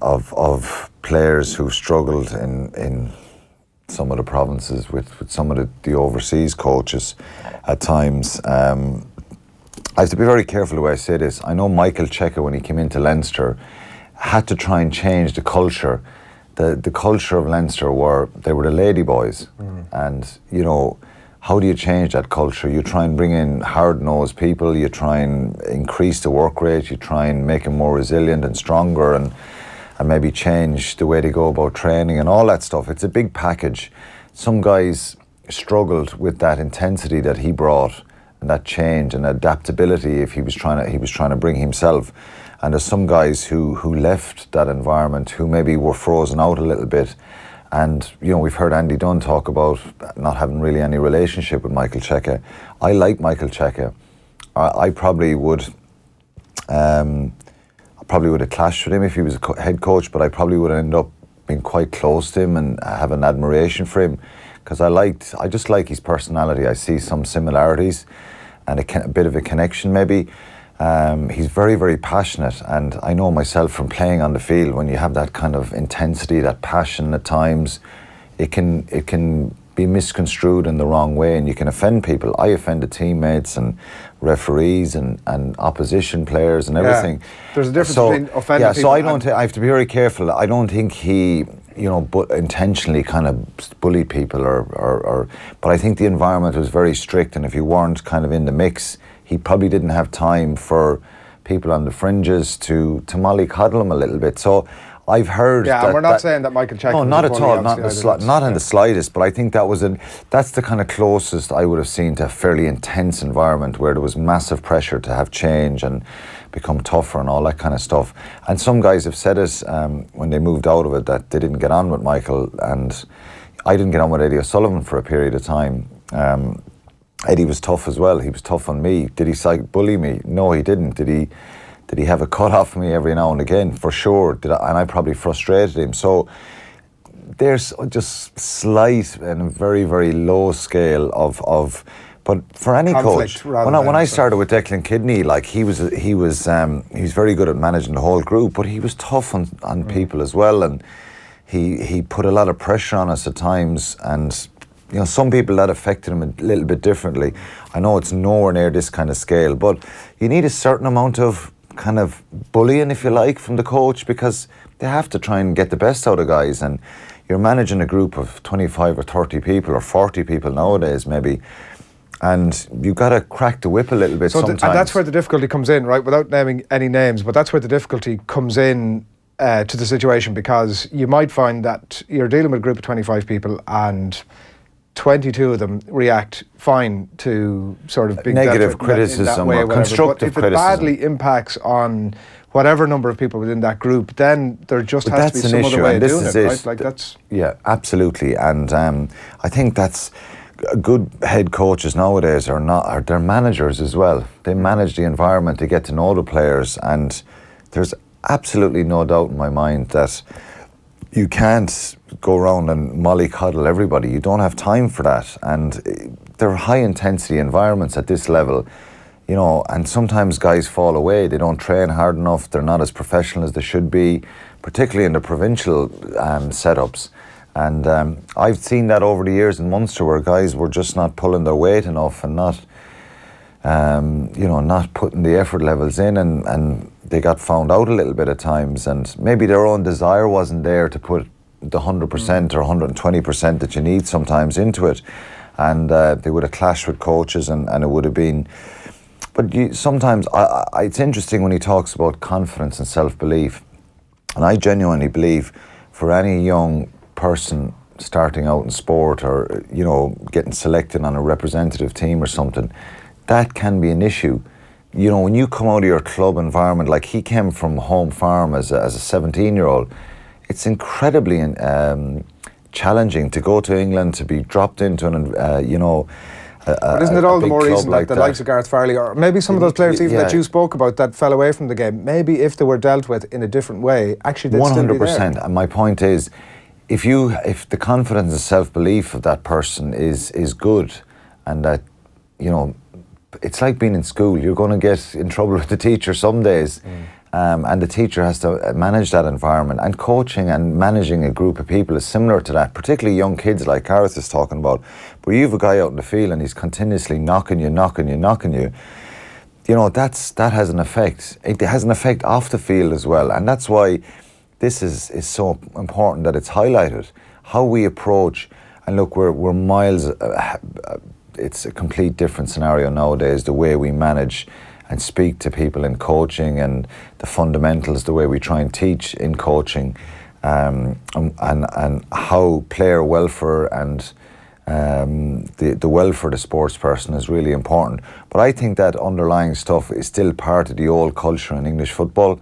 of players who struggled in some of the provinces with some of the overseas coaches at times. I have to be very careful the way I say this. I know Michael Cheika, when he came into Leinster, had to try and change the culture. The culture of Leinster they were the lady boys. And, you know, how do you change that culture? You try and bring in hard-nosed people, you try and increase the work rate, you try and make them more resilient and stronger, and maybe change the way they go about training and all that stuff. It's a big package. Some guys struggled with that intensity that he brought, and that change and adaptability he was trying to bring himself. And there's some guys who left that environment who maybe were frozen out a little bit. And, you know, we've heard Andy Dunn talk about not having really any relationship with Michael Cheika. I like Michael Cheika. I probably would have clashed with him if he was a head coach, but I probably would end up being quite close to him and have an admiration for him, because I just like his personality. I see some similarities and a bit of a connection maybe. He's very, very passionate, and I know myself from playing on the field, when you have that kind of intensity, that passion at times, it can be misconstrued in the wrong way, and you can offend people. I offended teammates and referees and opposition players and everything. There's a difference between offending people. So I have to be very careful. I don't think he, intentionally kind of bullied people but I think the environment was very strict, and if you weren't kind of in the mix, he probably didn't have time for people on the fringes to mollycoddle him a little bit. So I've heard. Yeah, and we're not saying that Michael Check. No, not at all. Not in the slightest. But I think that's the kind of closest I would have seen to a fairly intense environment where there was massive pressure to have change and become tougher and all that kind of stuff. And some guys have said it when they moved out of it, that they didn't get on with Michael, and I didn't get on with Eddie O'Sullivan for a period of time. Eddie was tough as well. He was tough on me. Did he bully me? No, he didn't. Did he have a cut off me every now and again? For sure. And I probably frustrated him. So there's just slight and a very, very low scale of but for any conflict, coach, when I started with Declan Kidney, like he was very good at managing the whole group, but he was tough on people as well, and he put a lot of pressure on us at times, and some people that affected him a little bit differently. I know it's nowhere near this kind of scale, but you need a certain amount of kind of bullying, if you like, from the coach, because they have to try and get the best out of guys, and you're managing a group of 25 or 30 people or 40 people nowadays maybe, and you've got to crack the whip a little bit sometimes. And that's where the difficulty comes in, right? Without naming any names, but that's where the difficulty comes in to the situation, because you might find that you're dealing with a group of 25 people and 22 of them react fine to sort of being negative criticism or constructive criticism. But if it badly impacts on whatever number of people within that group, then there just has to be some other way of doing it, right? Like that's... Yeah, absolutely. And I think that's good head coaches nowadays they're managers as well. They manage the environment, they get to know the players, and there's absolutely no doubt in my mind that you can't go around and mollycoddle everybody. You don't have time for that. And they're high intensity environments at this level, and sometimes guys fall away. They don't train hard enough. They're not as professional as they should be, particularly in the provincial setups. And I've seen that over the years in Munster, where guys were just not pulling their weight enough and not putting the effort levels in, and they got found out a little bit at times, and maybe their own desire wasn't there to put the 100% or 120% that you need sometimes into it, and they would have clashed with coaches, and it would have been. But sometimes it's interesting when he talks about confidence and self-belief, and I genuinely believe for any young person starting out in sport, or getting selected on a representative team or something, that can be an issue. When you come out of your club environment, like he came from home farm as a 17-year-old, it's incredibly challenging to go to England, to be dropped into but isn't it all the more reason that the likes of Gareth Farrelly, or maybe some of those players even that you spoke about that fell away from the game, maybe if they were dealt with in a different way, actually they'd still be there. 100%. And my point is, if the confidence and self-belief of that person is good, and that it's like being in school. You're going to get in trouble with the teacher some days, and the teacher has to manage that environment. And coaching and managing a group of people is similar to that, particularly young kids like Gareth is talking about, where you have a guy out in the field and he's continuously knocking you. That has an effect. It has an effect off the field as well, and that's why this is so important that it's highlighted. How we approach, and look, we're miles. It's a complete different scenario nowadays, the way we manage and speak to people in coaching, and the fundamentals, the way we try and teach in coaching, and how player welfare and the welfare of the sports person is really important. But I think that underlying stuff is still part of the old culture in English football,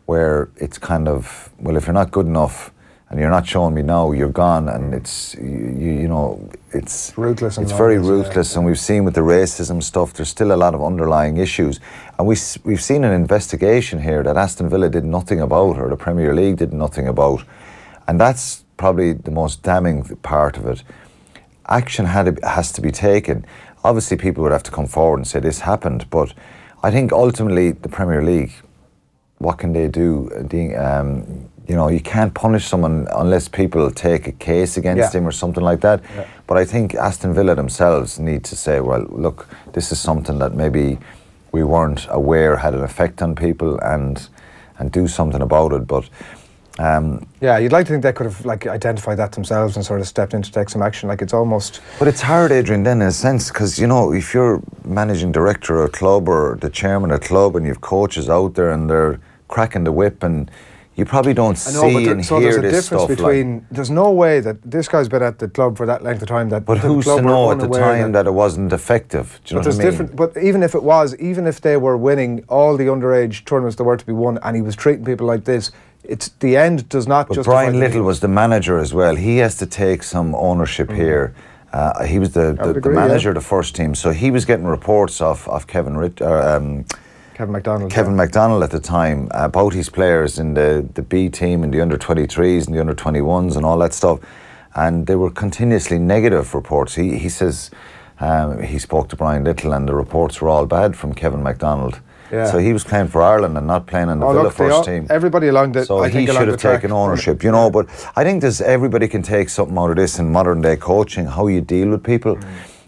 where it's kind of, well, if you're not good enough and you're not showing me now, you're gone, and it's it's ruthless. It's very ruthless, and we've seen with the racism stuff, there's still a lot of underlying issues, and we've seen an investigation here that Aston Villa did nothing about, or the Premier League did nothing about, and that's probably the most damning part of it. Action has to be taken. Obviously, people would have to come forward and say this happened, but I think ultimately the Premier League, what can they do? you can't punish someone unless people take a case against him or something like that. Yeah. But I think Aston Villa themselves need to say, well, look, this is something that maybe we weren't aware had an effect on people, and do something about it. But you'd like to think they could have identified that themselves and sort of stepped in to take some action. It's almost. But it's hard, Adrian, then in a sense, because if you're managing director of a club or the chairman of a club, and you've coaches out there and they're cracking the whip, and you probably don't see and so hear there's a this difference stuff. Between there's no way that this guy's been at the club for that length of time. But who's to know at the time that it wasn't effective? Do you know what I mean? But even if it was, even if they were winning all the underage tournaments there were to be won, and he was treating people like this, it's the end does not. But Brian Little was the manager as well. He has to take some ownership here. He was the manager of the first team, so he was getting reports of Kevin McDonald at the time about his players in the B team and the under-23s and the under-21s and all that stuff, and they were continuously negative reports. He says he spoke to Brian Little and the reports were all bad from Kevin McDonald. Yeah. So he was playing for Ireland and not playing in the Villa first team. Everybody along the so he should have taken ownership, But I think everybody can take something out of this in modern day coaching, how you deal with people.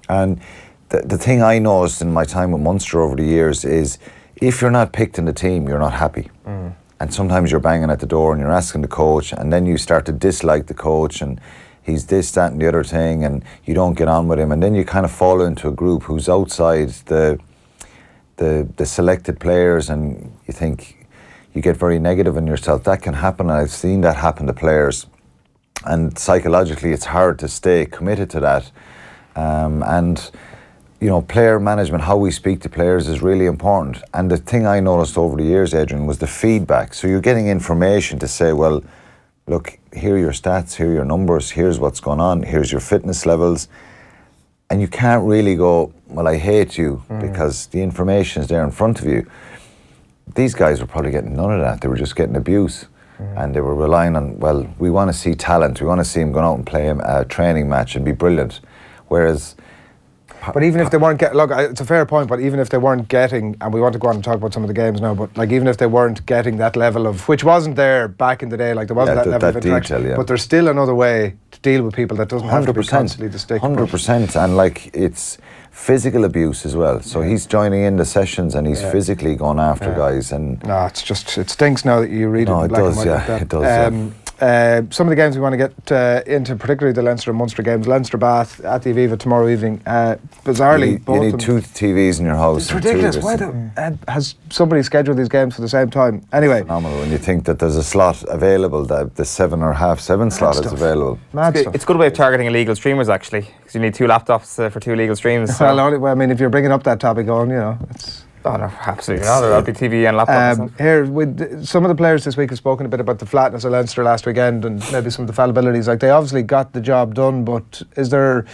And the thing I noticed in my time with Munster over the years is, if you're not picked in the team, you're not happy. And sometimes you're banging at the door and you're asking the coach, and then you start to dislike the coach, and he's this, that and the other thing, and you don't get on with him, and then you kind of fall into a group who's outside the selected players, and you think you get very negative in yourself. That can happen, and I've seen that happen to players, and psychologically it's hard to stay committed to that. And player management, how we speak to players is really important. And the thing I noticed over the years, Adrian, was the feedback. So you're getting information to say, well, look, here are your stats, here are your numbers, here's what's going on, here's your fitness levels. And you can't really go, well, I hate you, because the information is there in front of you. These guys were probably getting none of that. They were just getting abuse. And they were relying on, well, we want to see talent. We want to see him going out and play a training match and be brilliant. Whereas... But even if they weren't getting, look, it's a fair point, but even if they weren't getting, and we want to go on and talk about some of the games now, but even if they weren't getting that level of, which wasn't there back in the day, there wasn't that level of interaction, but there's still another way to deal with people that doesn't have to be constantly the stick. 100%, and it's physical abuse as well. So he's joining in the sessions and he's physically going after guys. And no, it's just, it stinks now that you read it. It does, it does. Some of the games we want to get into, particularly the Leinster and Munster games. Leinster Bath at the Aviva tomorrow evening. Bizarrely, you need two TVs in your house. It's ridiculous. Why has somebody scheduled these games for the same time? Anyway, phenomenal when you think that there's a slot available. The 7 or half 7 slot is available. It's a good way of targeting illegal streamers, actually, because you need 2 laptops for 2 illegal streams. So. Well, I mean, if you're bringing up that topic, it's. Oh, no, absolutely not. There'll be TV and laptops. Here, some of the players this week have spoken a bit about the flatness of Leinster last weekend and maybe some of the fallibilities. They obviously got the job done, but is there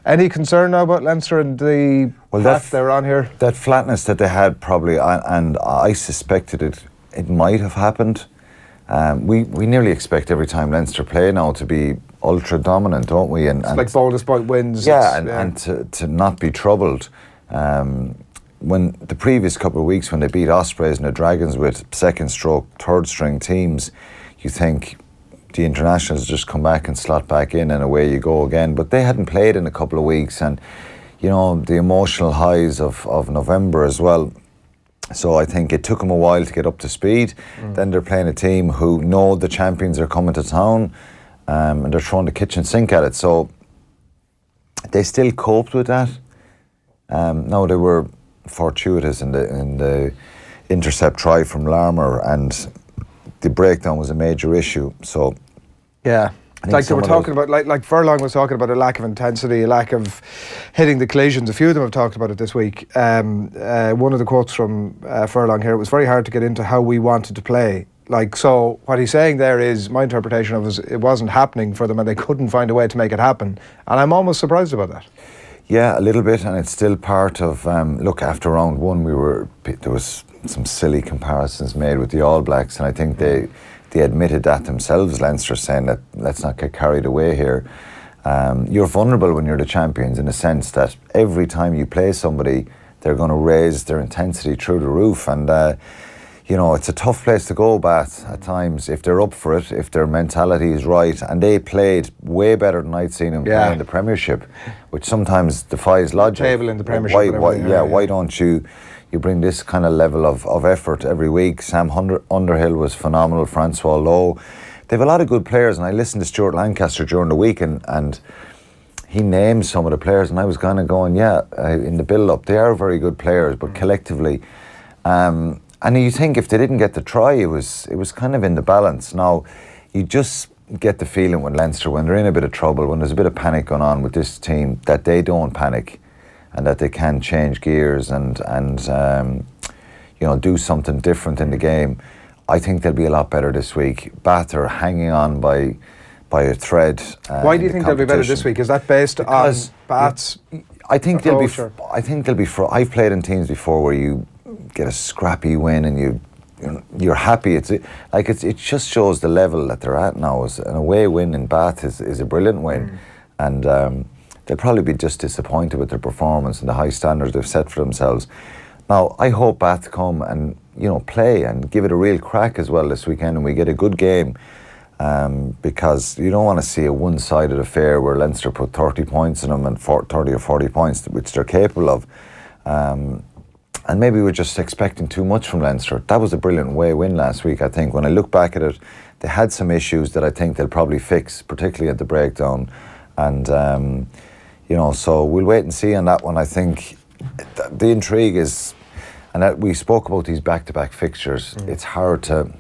any concern now about Leinster and the path they're on here? That flatness that they had probably, and I suspected it might have happened. We nearly expect every time Leinster play now to be ultra dominant, don't we? And it's like bonus point wins. Yeah, and to not be troubled. When the previous couple of weeks when they beat Ospreys and the Dragons with second stroke, third string teams, you think the internationals just come back and slot back in and away you go again. But they hadn't played in a couple of weeks, and the emotional highs of November as well. So I think it took them a while to get up to speed. Then they're playing a team who know the champions are coming to town, and they're throwing the kitchen sink at it. So they still coped with that. No, they were fortuitous in the intercept try from Larmer, and the breakdown was a major issue. So yeah, like they were talking about, like Furlong was talking about a lack of intensity, a lack of hitting the collisions. A few of them have talked about it this week. One of the quotes from Furlong here: it was very hard to get into how we wanted to play. So what he's saying there is, my interpretation of it, it wasn't happening for them and they couldn't find a way to make it happen, and I'm almost surprised about that. Yeah, a little bit, and it's still part of, look, after round 1 there was some silly comparisons made with the All Blacks, and I think they admitted that themselves, Leinster, saying that let's not get carried away here. You're vulnerable when you're the champions, in the sense that every time you play somebody, they're going to raise their intensity through the roof, and you know, it's a tough place to go, Bath, at times, if they're up for it, if their mentality is right. And they played way better than I'd seen them play in the Premiership, which sometimes defies logic. Table in the Premiership. Why don't you bring this kind of level of effort every week? Sam Underhill was phenomenal, Francois Lowe. They have a lot of good players, and I listened to Stuart Lancaster during the week, and he named some of the players, and I was kind of going, in the build-up, they are very good players, but collectively... and you think if they didn't get the try, it was kind of in the balance. Now, you just get the feeling when Leinster, when they're in a bit of trouble, when there's a bit of panic going on with this team, that they don't panic and that they can change gears and do something different in the game. I think they'll be a lot better this week. Bath are hanging on by a thread. Why do you think they'll be better this week? Is that based on Bath's I think approach, they'll be. I've played in teams before where you get a scrappy win and you're happy. It just shows the level that they're at now. An away win in Bath is a brilliant win, and they'll probably be just disappointed with their performance and the high standards they've set for themselves. Now, I hope Bath come and play and give it a real crack as well this weekend, and we get a good game. Because you don't want to see a one-sided affair where Leinster put 30 points in them and 30 or 40 points, which they're capable of. And maybe we're just expecting too much from Leinster. That was a brilliant away win last week, I think. When I look back at it, they had some issues that I think they'll probably fix, particularly at the breakdown. And, so we'll wait and see on that one. I think the intrigue is, and that we spoke about these back-to-back fixtures, it's hard to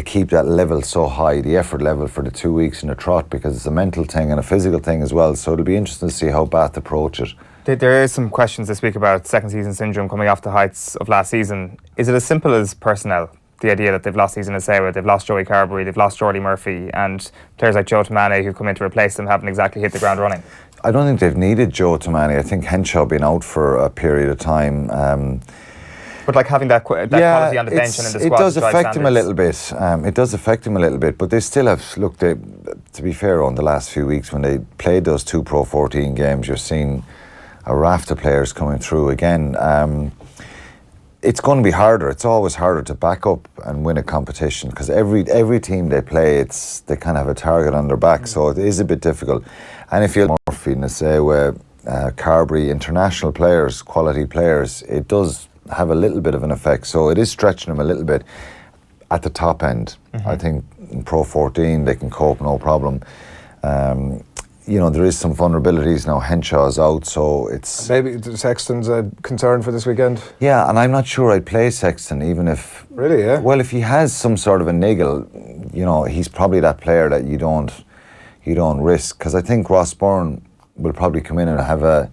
keep that level so high, the effort level for the 2 weeks in a trot, because it's a mental thing and a physical thing as well. So it'll be interesting to see how Bath approach it. There is some questions this week about second season syndrome coming off the heights of last season. Is it as simple as personnel? The idea that they've lost Season Asawa, they've lost Joey Carberry, they've lost Jordy Murphy, and players like Joe Tomane who've come in to replace them haven't exactly hit the ground running? I don't think they've needed Joe Tomane. I think Henshaw been out for a period of time. But like having that quality on the bench and in the squad, it does affect him a little bit. It does affect him a little bit, but they still have. Look, to be fair, on the last few weeks when they played those 2 Pro 14 games, you're seeing a raft of players coming through again. It's going to be harder. It's always harder to back up and win a competition because every team they play, they kind of have a target on their back, so it is a bit difficult. And if you're Murphy, Nasewa, Carberry, international players, quality players, it does have a little bit of an effect. So it is stretching them a little bit at the top end. I think in Pro 14 they can cope no problem. There is some vulnerabilities now. Henshaw's out, so it's... Maybe Sexton's a concern for this weekend? Yeah, and I'm not sure I'd play Sexton even if... Really, yeah? Well, if he has some sort of a niggle, he's probably that player that you don't risk. Because I think Ross Byrne will probably come in and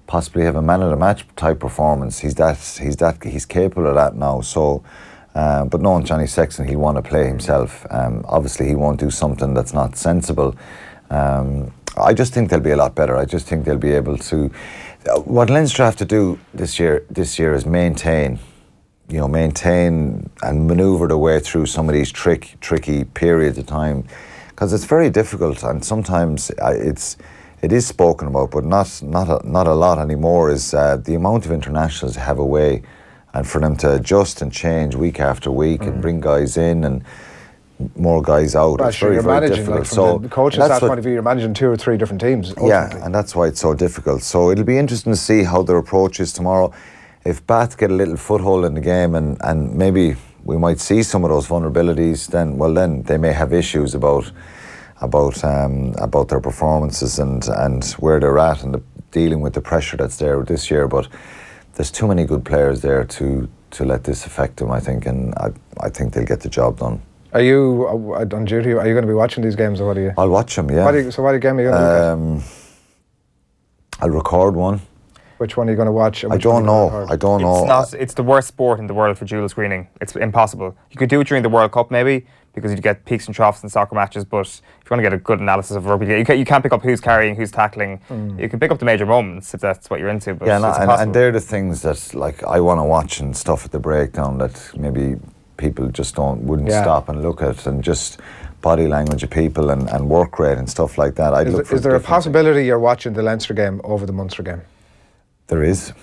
possibly have a man of the match type performance. He's capable of that now. So, but knowing Johnny Sexton, he'll want to play himself. Obviously, he won't do something that's not sensible. I just think they'll be a lot better. I just think they'll be able to. What Leinster have to do this year is maintain and manoeuvre their way through some of these tricky periods of time, because it's very difficult, and sometimes it is spoken about, but not a lot anymore. Is the amount of internationals they have away, and for them to adjust and change week after week and bring guys in and more guys out. Well, it's very difficult. From the coach's staff point of view, you're managing 2 or 3 different teams. Ultimately. Yeah, and that's why it's so difficult. So it'll be interesting to see how their approach is tomorrow. If Bath get a little foothold in the game and maybe we might see some of those vulnerabilities, then they may have issues about their performances and where they're at and dealing with the pressure that's there this year. But there's too many good players there to let this affect them, I think, and I think they'll get the job done. Are you on duty? Are you going to be watching these games, or what are you? I'll watch them, yeah. What game are you going to look at? I'll record one. Which one are you going to watch? I don't know. It's the worst sport in the world for dual screening. It's impossible. You could do it during the World Cup maybe, because you get peaks and troughs in soccer matches, but if you want to get a good analysis of rugby, you can't pick up who's carrying, who's tackling. You can pick up the major moments if that's what you're into, but and they're the things that I want to watch and stuff at the breakdown that maybe people just wouldn't stop and look at, and just body language of people and work rate and stuff like that. Is there a possibility you're watching the Leinster game over the Munster game? There is.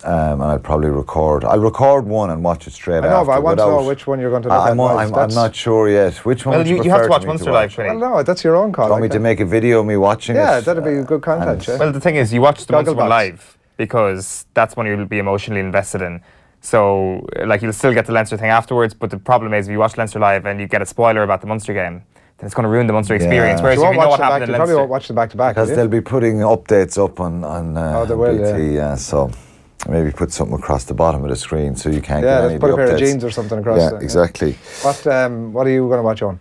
and I'll probably record. I'll record one and watch it straight after. I know, but I want to know which one you're going to look at. I'm not sure yet. Which one? Well, you have to watch Munster live, Quinny. Well, no, that's your own call. Do you want me to make a video of me watching it? Yeah, that'd be good content. Well, the thing is, you watch the Munster one live because that's when you'll be emotionally invested in. So, like, you'll still get the Leinster thing afterwards, but the problem is if you watch Leinster live and you get a spoiler about the Munster game, then it's going to ruin the Munster experience. Whereas if you know what happened in Leinster... You probably won't watch them back-to-back. Because they'll be putting updates up on they will, BT, so maybe put something across the bottom of the screen so you can't get any of the updates. Yeah, put a pair of jeans or something across there. Yeah, exactly. What are you going to watch on?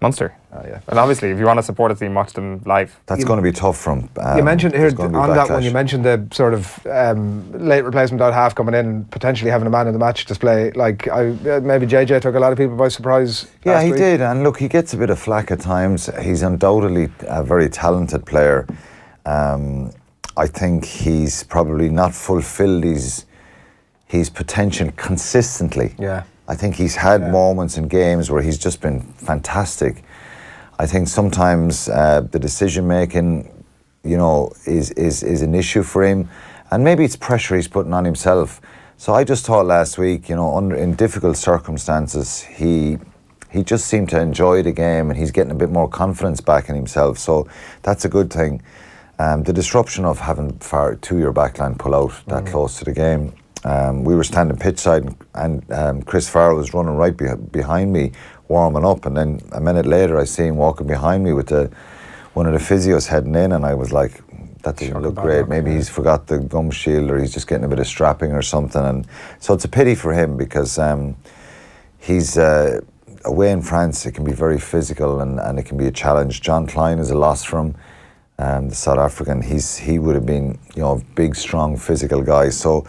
Munster. Oh, yeah. And obviously, if you want to support a team, watch them live. That's going to be tough from... you mentioned here, on that one, you mentioned the sort of late replacement out half coming in and potentially having a man in the match display. Like, maybe JJ took a lot of people by surprise. Yeah, he did. And look, he gets a bit of flack at times. He's undoubtedly a very talented player. I think he's probably not fulfilled his potential consistently. Yeah. I think he's had moments in games where he's just been fantastic. I think sometimes the decision making, is an issue for him, and maybe it's pressure he's putting on himself. So I just thought last week, in difficult circumstances, he just seemed to enjoy the game, and he's getting a bit more confidence back in himself. So that's a good thing. The disruption of having two-year backline pull out that close to the game. We were standing pitch side and Chris Farrell was running right behind me, warming up, and then a minute later I see him walking behind me with one of the physios heading in, and I was like, that doesn't look great. Maybe he's forgot the gum shield, or he's just getting a bit of strapping or something. And so it's a pity for him because he's away in France. It can be very physical and it can be a challenge. John Klein is a loss for him. The South African, he would have been a big, strong, physical guy. So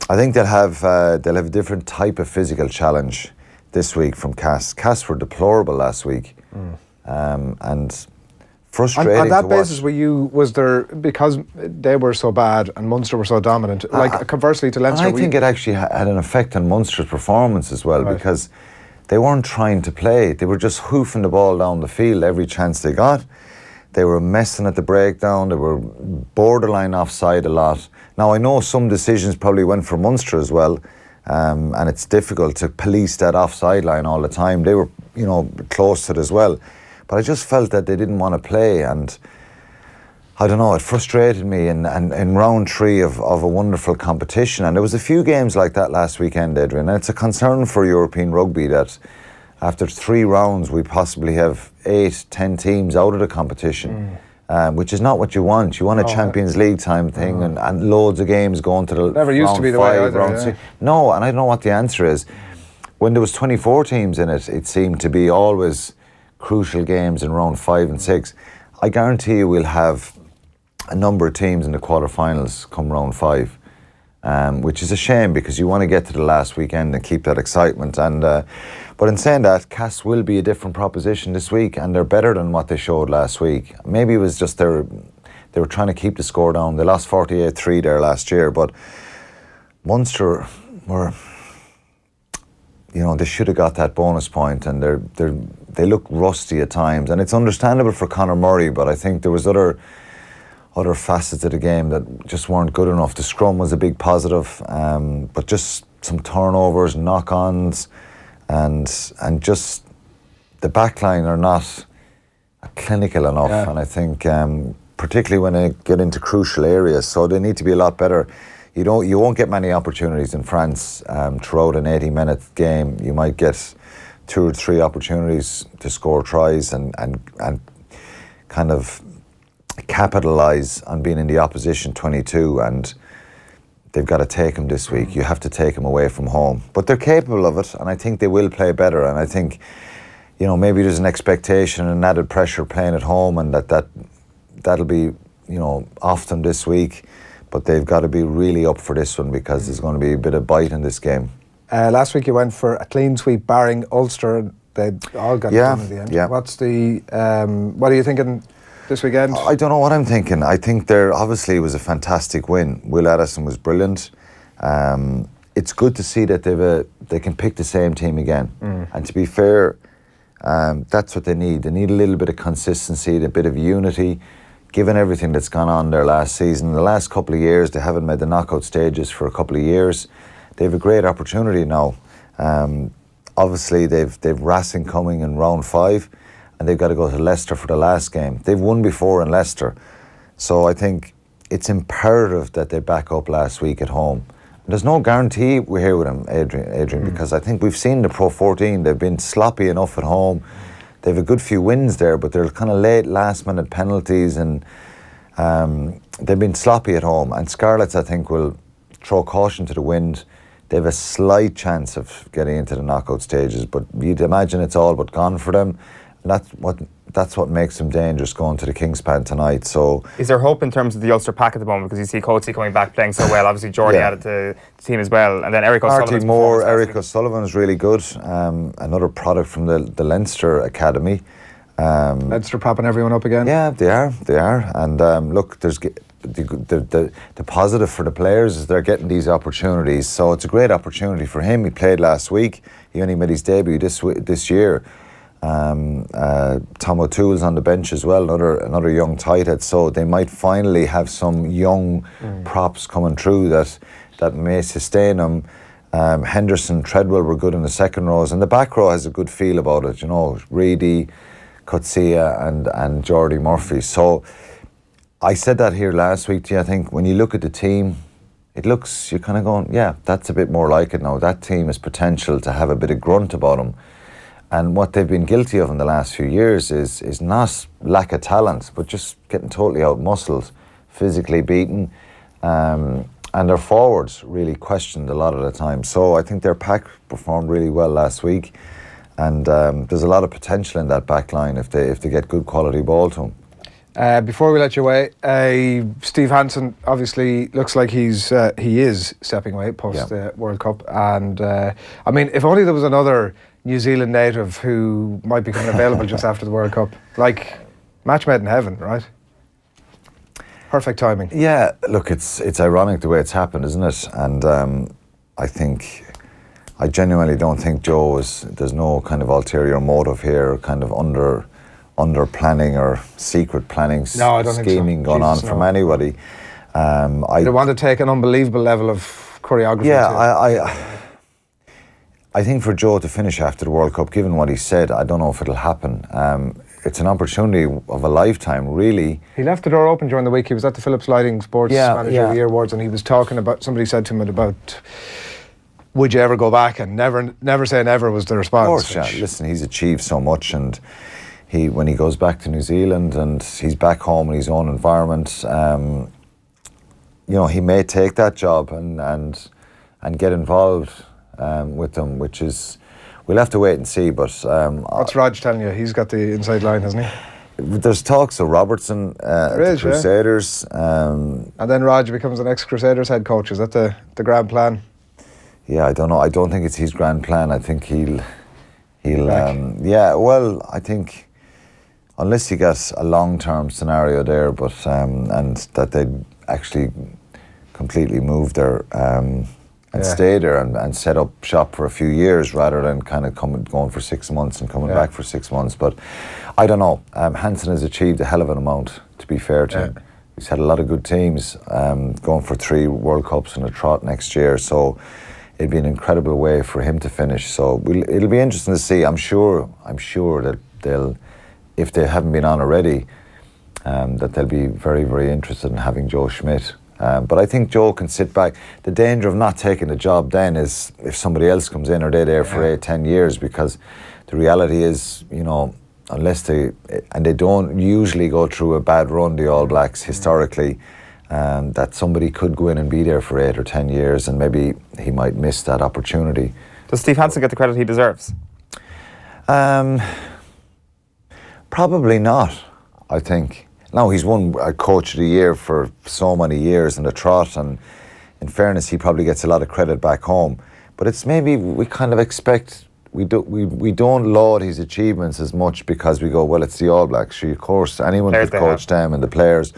I think they'll have a different type of physical challenge this week from Cass. Cass were deplorable last week, and frustrating. On that to basis, watch. was there, because they were so bad and Munster were so dominant, conversely to Leinster? I think it actually had an effect on Munster's performance as well, because they weren't trying to play. They were just hoofing the ball down the field every chance they got. They were messing at the breakdown. They were borderline offside a lot. Now, I know some decisions probably went for Munster as well, and it's difficult to police that offside line all the time. They were, close to it as well. But I just felt that they didn't want to play, and I don't know, it frustrated me in round 3 of a wonderful competition. And there was a few games like that last weekend, Adrian, and it's a concern for European rugby that after 3 rounds we possibly have 8-10 teams out of the competition. Which is not what you want. You want a Champions League time thing and loads of games going to the never used to be the way either, round 6. No, and I don't know what the answer is. When there was 24 teams in it, it seemed to be always crucial games in round 5 and 6. I guarantee you we'll have a number of teams in the quarterfinals come round 5, which is a shame because you want to get to the last weekend and keep that excitement. And but in saying that, Cass will be a different proposition this week, and they're better than what they showed last week. Maybe it was just they were trying to keep the score down. They lost 48-3 there last year, but Munster were, they should have got that bonus point, and they look rusty at times, and it's understandable for Conor Murray, but I think there was other facets of the game that just weren't good enough. The scrum was a big positive, but just some turnovers, knock-ons, and just the backline are not clinical enough, and I think particularly when they get into crucial areas, so they need to be a lot better. You won't get many opportunities in France throughout an 80-minute game. You might get 2 or 3 opportunities to score tries and kind of capitalise on being in the opposition 22, and they've got to take them this week. You have to take them away from home. But they're capable of it, and I think they will play better. And I think, maybe there's an expectation and added pressure playing at home, and that'll be, off them this week. But they've got to be really up for this one because there's going to be a bit of bite in this game. Last week you went for a clean sweep, barring Ulster. They all got it done in the end. Yeah. What are you thinking this weekend? I don't know what I'm thinking. I think there obviously was a fantastic win. Will Addison was brilliant. It's good to see that they can pick the same team again. And to be fair, that's what they need. They need a little bit of consistency, a bit of unity. given everything that's gone on there last season, the last couple of years, they haven't made the knockout stages for a couple of years. They have a great opportunity now. Obviously, they've Racing coming in round 5, and they've got to go to Leicester for the last game. They've won before in Leicester, so I think it's imperative that they back up last week at home. There's no guarantee we're here with them, Adrian, because I think we've seen the Pro 14. They've been sloppy enough at home. They've a good few wins there, but they're kind of late, last-minute penalties, and they've been sloppy at home. And Scarlets, I think, will throw caution to the wind. They have a slight chance of getting into the knockout stages, but you'd imagine it's all but gone for them. And that's what makes them dangerous going to the Kingspan tonight. So, is there hope in terms of the Ulster pack at the moment? Because you see Coatsy coming back playing so well. Obviously, Jordy added to the team as well, and then Eric O'Sullivan. Eric O'Sullivan's really good. Another product from the Leinster Academy. Leinster propping everyone up again. Yeah, they are. And look, there's the positive for the players is they're getting these opportunities. So it's a great opportunity for him. He played last week. He only made his debut this year. Tom O'Toole's on the bench as well, another young tight head. So they might finally have some young props coming through that may sustain them. Henderson, Treadwell were good in the second rows, and the back row has a good feel about it. You know, Reedy, Coetzee and Jordy Murphy. So I said that here last week to you. I think when you look at the team, you're kind of going, yeah, that's a bit more like it now. That team has potential to have a bit of grunt about them. And what they've been guilty of in the last few years is not lack of talent, but just getting totally out-muscled, physically beaten. And their forwards really questioned a lot of the time. So I think their pack performed really well last week. And there's a lot of potential in that back line if they get good quality ball to them. Before we let you away, Steve Hansen obviously looks like he is stepping away post the World Cup. And I mean, if only there was another New Zealand native who might become available just after the World Cup. Like, match made in heaven, right? Perfect timing. Yeah, look, it's ironic the way it's happened, isn't it? And I genuinely don't think there's no kind of ulterior motive here, kind of under planning or secret planning, scheming going on from anybody. They want to take an unbelievable level of choreography. Yeah, I think for Joe to finish after the World Cup, given what he said, I don't know if it'll happen. It's an opportunity of a lifetime, really. He left the door open during the week. He was at the Phillips Lighting Sports Manager of the Year Awards, and he was talking about, somebody said to him about, would you ever go back? And never say never was the response. Of course, yeah. Listen, he's achieved so much, and when he goes back to New Zealand and he's back home in his own environment, he may take that job and get involved with them, which is, we'll have to wait and see. But what's Raj telling you? He's got the inside line, hasn't he? There's talks of Robertson the Crusaders, and then Raj becomes the next Crusaders head coach. Is that the grand plan? Yeah, I don't know. I don't think it's his grand plan. I think he'll I think unless he gets a long-term scenario there, but and that they actually completely move there and stay there and set up shop for a few years rather than kind of going for 6 months and coming back for 6 months. But I don't know. Hansen has achieved a hell of an amount, to be fair to him. He's had a lot of good teams, going for 3 World Cups in a trot next year. So it'd be an incredible way for him to finish. So it'll be interesting to see. I'm sure that they'll, if they haven't been on already, that they'll be very, very interested in having Joe Schmidt. But I think Joe can sit back. The danger of not taking the job then is if somebody else comes in or they're there for 8-10 years, because the reality is, unless they don't usually go through a bad run, the All Blacks historically, that somebody could go in and be there for 8 or 10 years, and maybe he might miss that opportunity. Does Steve Hansen get the credit he deserves? Probably not, I think. No, he's won a Coach of the Year for so many years in the trot, and in fairness, he probably gets a lot of credit back home. But it's maybe we kind of expect, we don't laud his achievements as much because we go, well, it's the All Blacks. Of course, anyone could coach them and the players.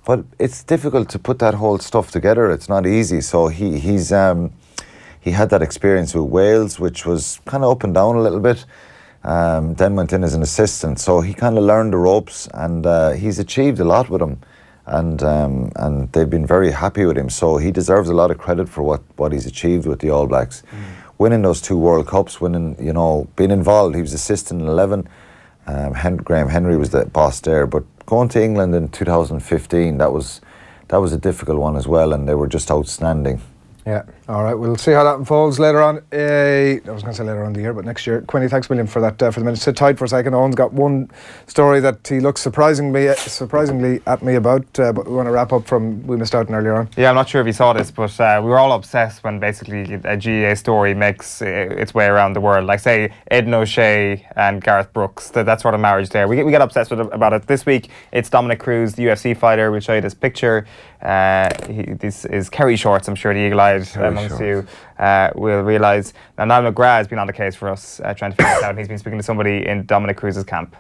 But it's difficult to put that whole stuff together. It's not easy. So he had that experience with Wales, which was kind of up and down a little bit. then went in as an assistant. So he kind of learned the ropes, and he's achieved a lot with them, and they've been very happy with him. So he deserves a lot of credit for what he's achieved with the All Blacks. Winning those 2 World Cups, being involved. He was assistant in 11. Graham Henry was the boss there, but going to England in 2015, that was a difficult one as well, and they were just outstanding. Yeah, all right, we'll see how that unfolds later on. I was going to say later on in the year, but next year. Quinny, thanks a million for that, for the minute. Sit tight for a second. Owen's got one story that he looks surprisingly at me about, but we want to wrap up from, we missed out on earlier on. Yeah, I'm not sure if you saw this, but we were all obsessed when basically a GAA story makes its way around the world. Like, say, Aidan O'Shea and Gareth Brooks, that sort of marriage there. We get obsessed about it. This week, it's Dominic Cruz, the UFC fighter. We'll show you this picture. This is Kerry shorts, I'm sure the eagle-eyed amongst you will realise. Now, Niall McGrath has been on the case for us, trying to figure this out, and he's been speaking to somebody in Dominic Cruz's camp.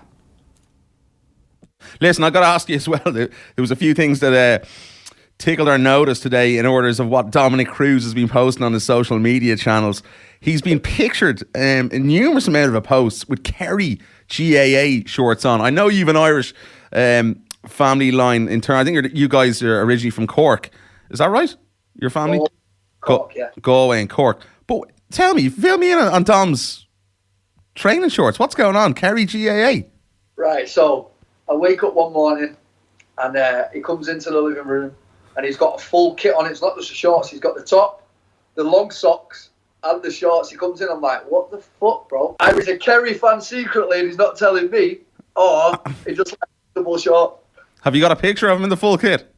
Listen, I've got to ask you as well, there was a few things that tickled our notice today in orders of what Dominic Cruz has been posting on his social media channels. He's been pictured in numerous amount of posts with Kerry GAA shorts on. I know you've an Irish family line in turn. I think you guys are originally from Cork. Is that right? Your family? Cork, yeah. Galway and Cork. But tell me, fill me in on Dom's training shorts. What's going on? Kerry GAA. Right, so I wake up one morning and he comes into the living room and he's got a full kit on. It's not just the shorts. He's got the top, the long socks and the shorts. He comes in, I'm like, what the fuck, bro? I was a Kerry fan secretly and he's not telling me. Or he just like double short. Have you got a picture of him in the full kit?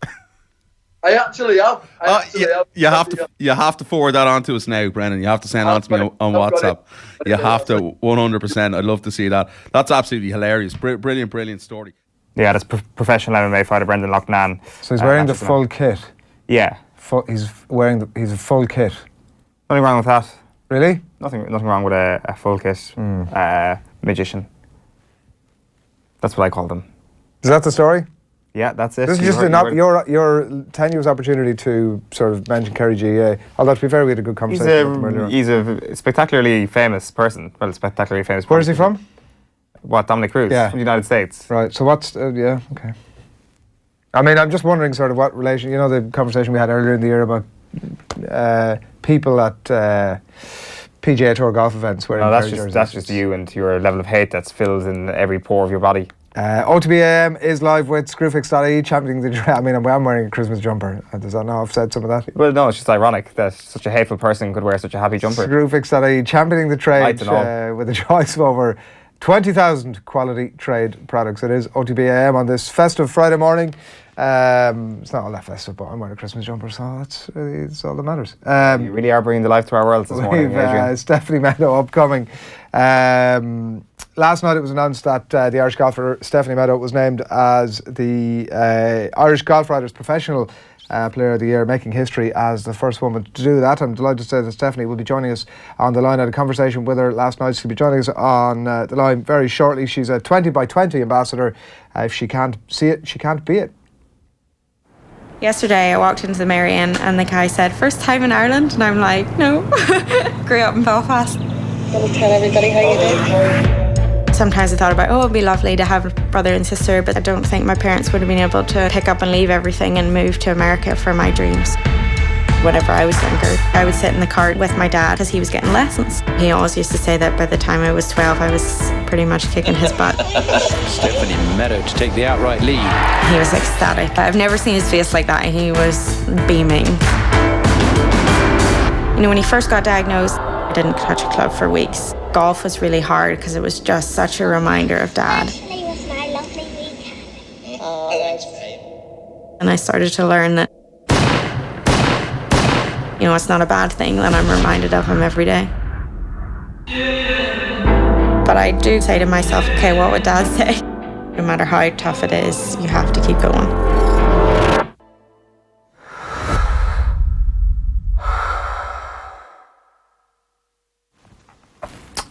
I actually have. You have to forward that on to us now, Brennan. You have to send it on to me on WhatsApp. You have to, 100%. I'd love to see that. That's absolutely hilarious. Brilliant story. Yeah, that's professional MMA fighter Brendan Loughnane. So he's wearing the full kit. Yeah. He's a full kit. Nothing wrong with that. Really? Nothing wrong with a full kit magician. That's what I call them. Is that the story? Yeah, that's it. This is just your tenuous opportunity to sort of mention Kerry GAA. Although, to be fair, we had a good conversation with him earlier on. He's a spectacularly famous person. Well, spectacularly famous. Where is he from? What, Dominic Cruz? Yeah. From the United States. Right, so what's... yeah, okay. I mean, I'm just wondering sort of what relation... You know the conversation we had earlier in the year about people at PGA Tour golf events wearing Kerry jerseys. That's just you and your level of hate that's filled in every pore of your body. OTB AM is live with Screwfix.ie championing the... I mean, I'm wearing a Christmas jumper. Does that know I've said some of that? Well, no, it's just ironic that such a hateful person could wear such a happy jumper. Screwfix.ie championing the trade with a choice of over 20,000 quality trade products. It is OTB AM on this festive Friday morning. It's not all that festive, but I'm wearing a Christmas jumper, so that's all that matters. You really are bringing the life to our world this morning, Adrian. Stephanie Meadow upcoming. Last night it was announced that the Irish golfer Stephanie Meadow was named as the Irish Golf Writers Professional Player of the Year, making history as the first woman to do that. I'm delighted to say that Stephanie will be joining us on the line. I had a conversation with her last night. She'll be joining us on the line very shortly. She's a 20 by 20 ambassador. If she can't see it, she can't be it. Yesterday I walked into the Marion and the guy said, first time in Ireland? And I'm like, no. Grew up in Belfast. Want to tell everybody how you did? Sometimes I thought about, it'd be lovely to have a brother and sister, but I don't think my parents would have been able to pick up and leave everything and move to America for my dreams. Whenever I was younger, I would sit in the car with my dad as he was getting lessons. He always used to say that by the time I was 12, I was pretty much kicking his butt. Stephanie Meadow to take the outright lead. He was ecstatic. I've never seen his face like that. He was beaming. You know, when he first got diagnosed, I didn't touch a club for weeks. Golf was really hard because it was just such a reminder of Dad. Actually, it was my lovely weekend. Oh, thanks, babe. And I started to learn that, you know, it's not a bad thing that I'm reminded of him every day. But I do say to myself, okay, what would Dad say? No matter how tough it is, you have to keep going.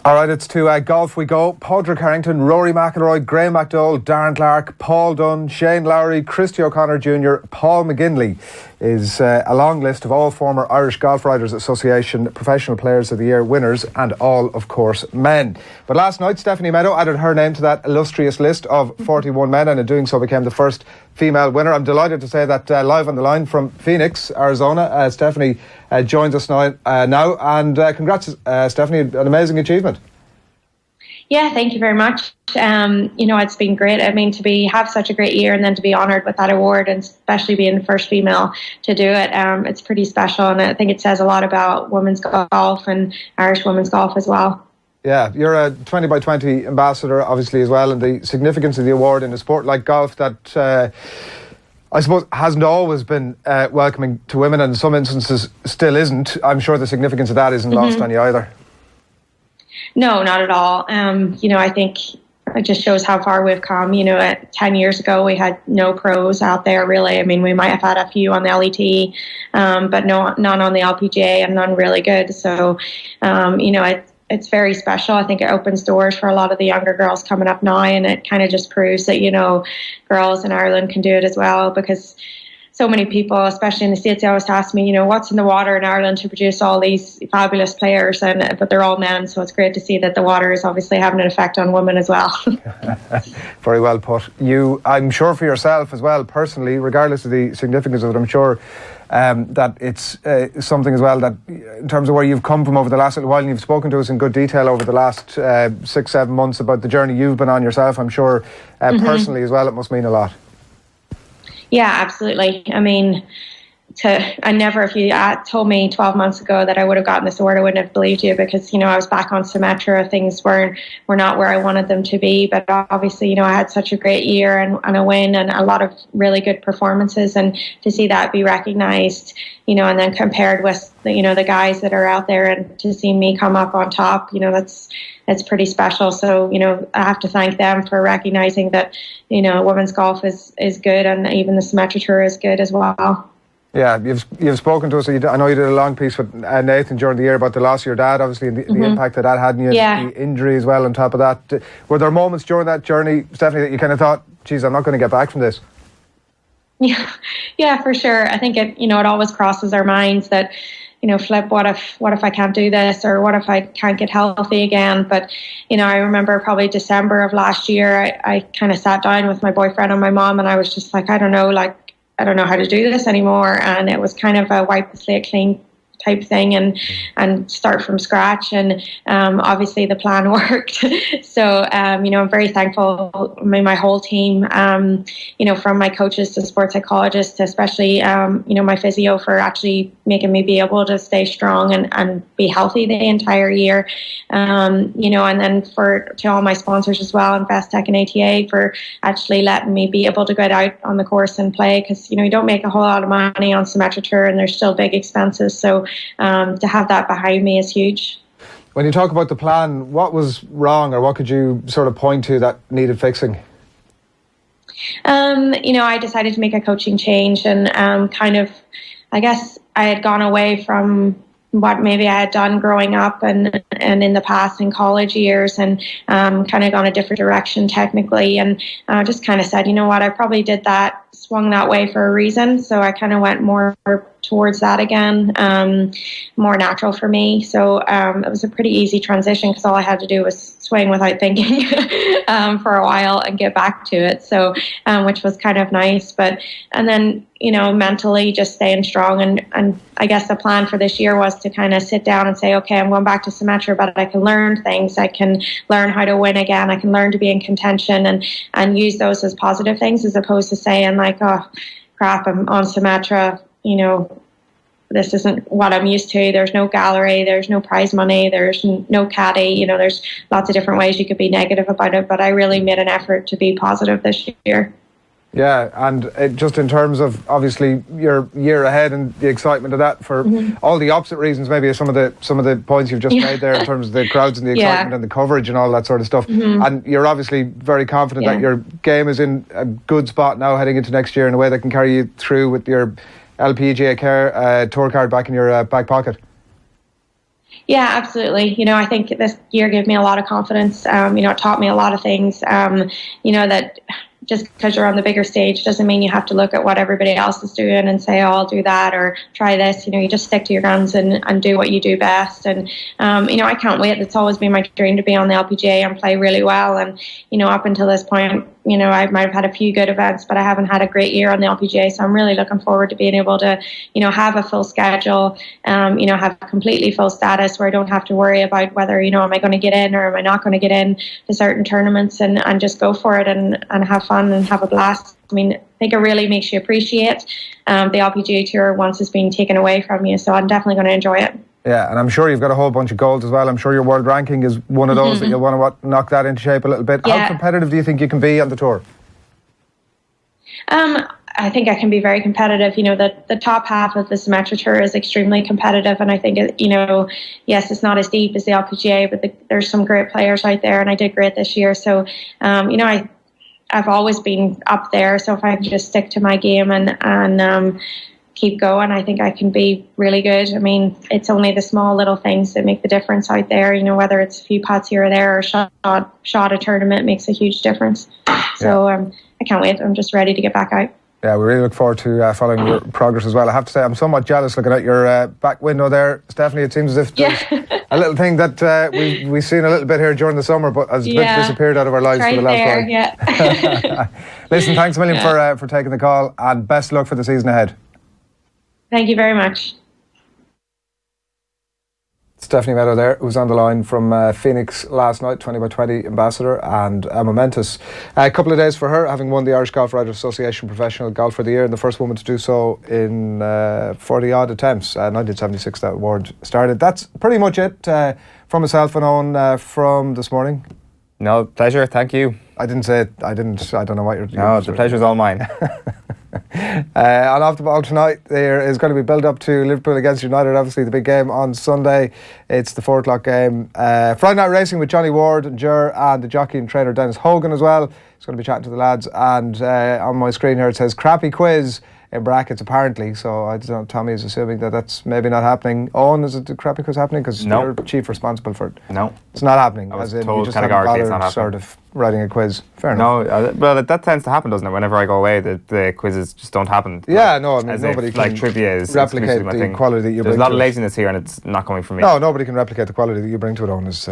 All right, it's to golf we go. Padraig Harrington, Rory McIlroy, Graham McDowell, Darren Clarke, Paul Dunne, Shane Lowry, Christy O'Connor Jr., Paul McGinley is a long list of all former Irish Golf Writers Association Professional Players of the Year winners, and all, of course, men. But last night, Stephanie Meadow added her name to that illustrious list of 41 men, and in doing so became the first female winner. I'm delighted to say that live on the line from Phoenix, Arizona, Stephanie joins us now, and congrats, Stephanie, an amazing achievement. Yeah, thank you very much. It's been great. I mean, have such a great year and then to be honoured with that award, and especially being the first female to do it, it's pretty special, and I think it says a lot about women's golf and Irish women's golf as well. Yeah, you're a 20 by 20 ambassador, obviously, as well, and the significance of the award in a sport like golf that I suppose hasn't always been welcoming to women, and in some instances still isn't. I'm sure the significance of that isn't lost on you either. No, not at all. I think it just shows how far we've come. 10 years ago, we had no pros out there, really. I mean, we might have had a few on the LET, but none on the LPGA, and none really good. So, it's very special. I think it opens doors for a lot of the younger girls coming up now, and it kind of just proves that, girls in Ireland can do it as well, because so many people, especially in the States, they always ask me, what's in the water in Ireland to produce all these fabulous players, but they're all men, so it's great to see that the water is obviously having an effect on women as well. Very well put. I'm sure for yourself as well, personally, regardless of the significance of it, I'm sure that it's something as well that, in terms of where you've come from over the last little while, and you've spoken to us in good detail over the last 6-7 months about the journey you've been on yourself, I'm sure personally as well, it must mean a lot. Yeah, absolutely. I mean, if you told me 12 months ago that I would have gotten this award, I wouldn't have believed you, because, I was back on Symetra. Things were not where I wanted them to be. But obviously, I had such a great year and a win and a lot of really good performances. And to see that be recognised, and then compared with, the guys that are out there, and to see me come up on top, that's pretty special. So, I have to thank them for recognising that, women's golf is good, and even the Symetra Tour is good as well. Yeah, you've spoken to us. I know you did a long piece with Nathan during the year about the loss of your dad, obviously, and the impact that had on you, the injury as well on top of that. Were there moments during that journey, Stephanie, that you kind of thought, geez, I'm not going to get back from this? Yeah, for sure. I think it always crosses our minds that, flip, what if I can't do this, or what if I can't get healthy again? But, I remember probably December of last year, I kind of sat down with my boyfriend and my mom, and I was just like, I don't know how to do this anymore. And it was kind of a wipe the slate clean type thing, and start from scratch. And obviously the plan worked. So, I'm very thankful. My whole team, from my coaches to sports psychologists to especially, my physio, for actually making me be able to stay strong and be healthy the entire year. And then to all my sponsors as well, Investec and ATA, for actually letting me be able to get out on the course and play, because, you don't make a whole lot of money on Symetra Tour, and there's still big expenses. So to have that behind me is huge. When you talk about the plan, what was wrong, or what could you sort of point to that needed fixing? I decided to make a coaching change, and I guess I had gone away from what maybe I had done growing up and in the past in college years, and kind of gone a different direction technically, and just kind of said, you know what, I probably swung that way for a reason. So I kind of went more towards that again, more natural for me. So it was a pretty easy transition, because all I had to do was swing without thinking for a while and get back to it. So which was kind of nice. And then, mentally just staying strong. And I guess the plan for this year was to kind of sit down and say, okay, I'm going back to Symetra, but I can learn things. I can learn how to win again. I can learn to be in contention, and use those as positive things, as opposed to saying like, oh, crap, I'm on Symetra, this isn't what I'm used to. There's no gallery, there's no prize money, there's no caddy, there's lots of different ways you could be negative about it, but I really made an effort to be positive this year. Yeah, and just in terms of obviously your year ahead and the excitement of that, for all the opposite reasons, maybe some of the points you've just made there in terms of the crowds and the excitement and the coverage and all that sort of stuff. And you're obviously very confident that your game is in a good spot now heading into next year in a way that can carry you through with your LPGA tour card back in your back pocket. Yeah, absolutely. I think this year gave me a lot of confidence. It taught me a lot of things. That just because you're on the bigger stage doesn't mean you have to look at what everybody else is doing and say, oh, I'll do that or try this. You just stick to your guns and do what you do best. And, I can't wait. It's always been my dream to be on the LPGA and play really well. And, up until this point, I might have had a few good events, but I haven't had a great year on the LPGA. So I'm really looking forward to being able to, have a full schedule, have completely full status where I don't have to worry about whether, am I going to get in or am I not going to get in to certain tournaments and just go for it and have fun and have a blast. I think it really makes you appreciate the LPGA Tour once it's being taken away from you. So I'm definitely going to enjoy it. Yeah, and I'm sure you've got a whole bunch of goals as well. I'm sure your world ranking is one of those that you'll want to knock that into shape a little bit. Yeah. How competitive do you think you can be on the tour? I think I can be very competitive. The top half of the Symetra Tour is extremely competitive, and I think, yes, it's not as deep as the LPGA, but there's some great players out there, and I did great this year. So, I've always been up there. So if I can just stick to my game and keep going, I think I can be really good. It's only the small little things that make the difference out there. Whether it's a few putts here or there or shot a tournament makes a huge difference. So I can't wait. I'm just ready to get back out. Yeah, we really look forward to following your progress as well. I have to say, I'm somewhat jealous looking at your back window there, Stephanie. It seems as if there's a little thing that we've seen a little bit here during the summer, but has disappeared out of our lives for the last while. Yeah. Listen, thanks a million for taking the call, and best of luck for the season ahead. Thank you very much. Stephanie Meadow there, who was on the line from Phoenix last night, 20x20 ambassador, and a momentous couple of days for her, having won the Irish Golf Writers Association Professional Golfer of the Year, and the first woman to do so in 40-odd attempts. 1976 that award started. That's pretty much it from myself and Eoin from this morning. No, pleasure, thank you. I didn't say it, I don't know what you're doing. No, the pleasure's all mine. And off the ball tonight, there is going to be build up to Liverpool against United, obviously the big game on Sunday. It's the 4 o'clock game. Friday night racing with Johnny Ward and Ger, and the jockey and trainer Dennis Hogan as well. He's going to be chatting to the lads, and on my screen here it says crappy quiz in brackets apparently, so I don't know, Tommy is assuming that that's maybe not happening. Owen, is it the crappy quiz happening? Because you're chief responsible for it. No. It's not happening. I was as in told you just haven't categorically it's not bothered happening. sort of writing a quiz. Fair enough. No, well, that tends to happen, doesn't it? Whenever I go away, the quizzes just don't happen. Yeah, no, I mean, nobody can trivia is replicate my the thing. quality that you bring There's a lot to of it. laziness here, and it's not coming from me. No, nobody can replicate the quality that you bring to it, Owen, is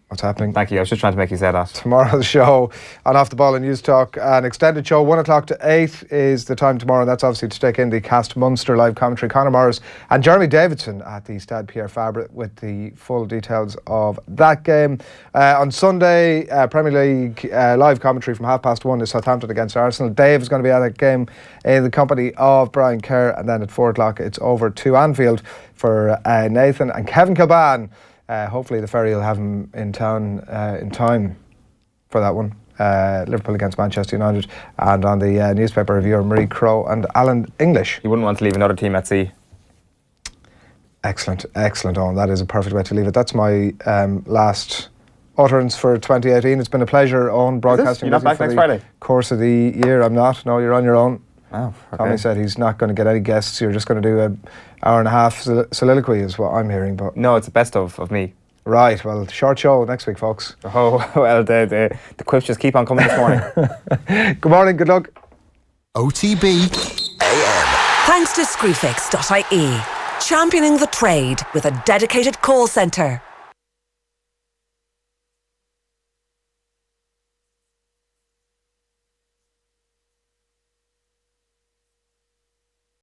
what's happening. Thank you. I was just trying to make you say that. Tomorrow's show on Off the Ball and News Talk, an extended show, 1 o'clock to 8 is the time tomorrow, and that's obviously to take in the Cast Munster live commentary. Conor Morris and Jeremy Davidson at the Stade Pierre Fabre with the full details of that game. On Sunday, Premier League live commentary from 1:30 is Southampton against Arsenal. Dave is going to be at that game in the company of Brian Kerr, and then at 4 o'clock it's over to Anfield for Nathan and Kevin Kilbane. Hopefully the ferry will have him in town in time for that one. Liverpool against Manchester United, and on the newspaper reviewer Marie Crowe and Alan English. You wouldn't want to leave another team at sea. Excellent, Owen. That is a perfect way to leave it. That's my last utterance for 2018. It's been a pleasure, Owen, broadcasting. You're not back next Friday? Course of the year. I'm not. No, you're on your own. Oh, okay. Tommy said he's not going to get any guests. You're just going to do an hour and a half soliloquy is what I'm hearing. But no, it's the best of me. Right, well, short show next week, folks. Oh, well, the quips just keep on coming this morning. Good morning, good luck. OTB AM. Thanks to Screwfix.ie, championing the trade with a dedicated call centre.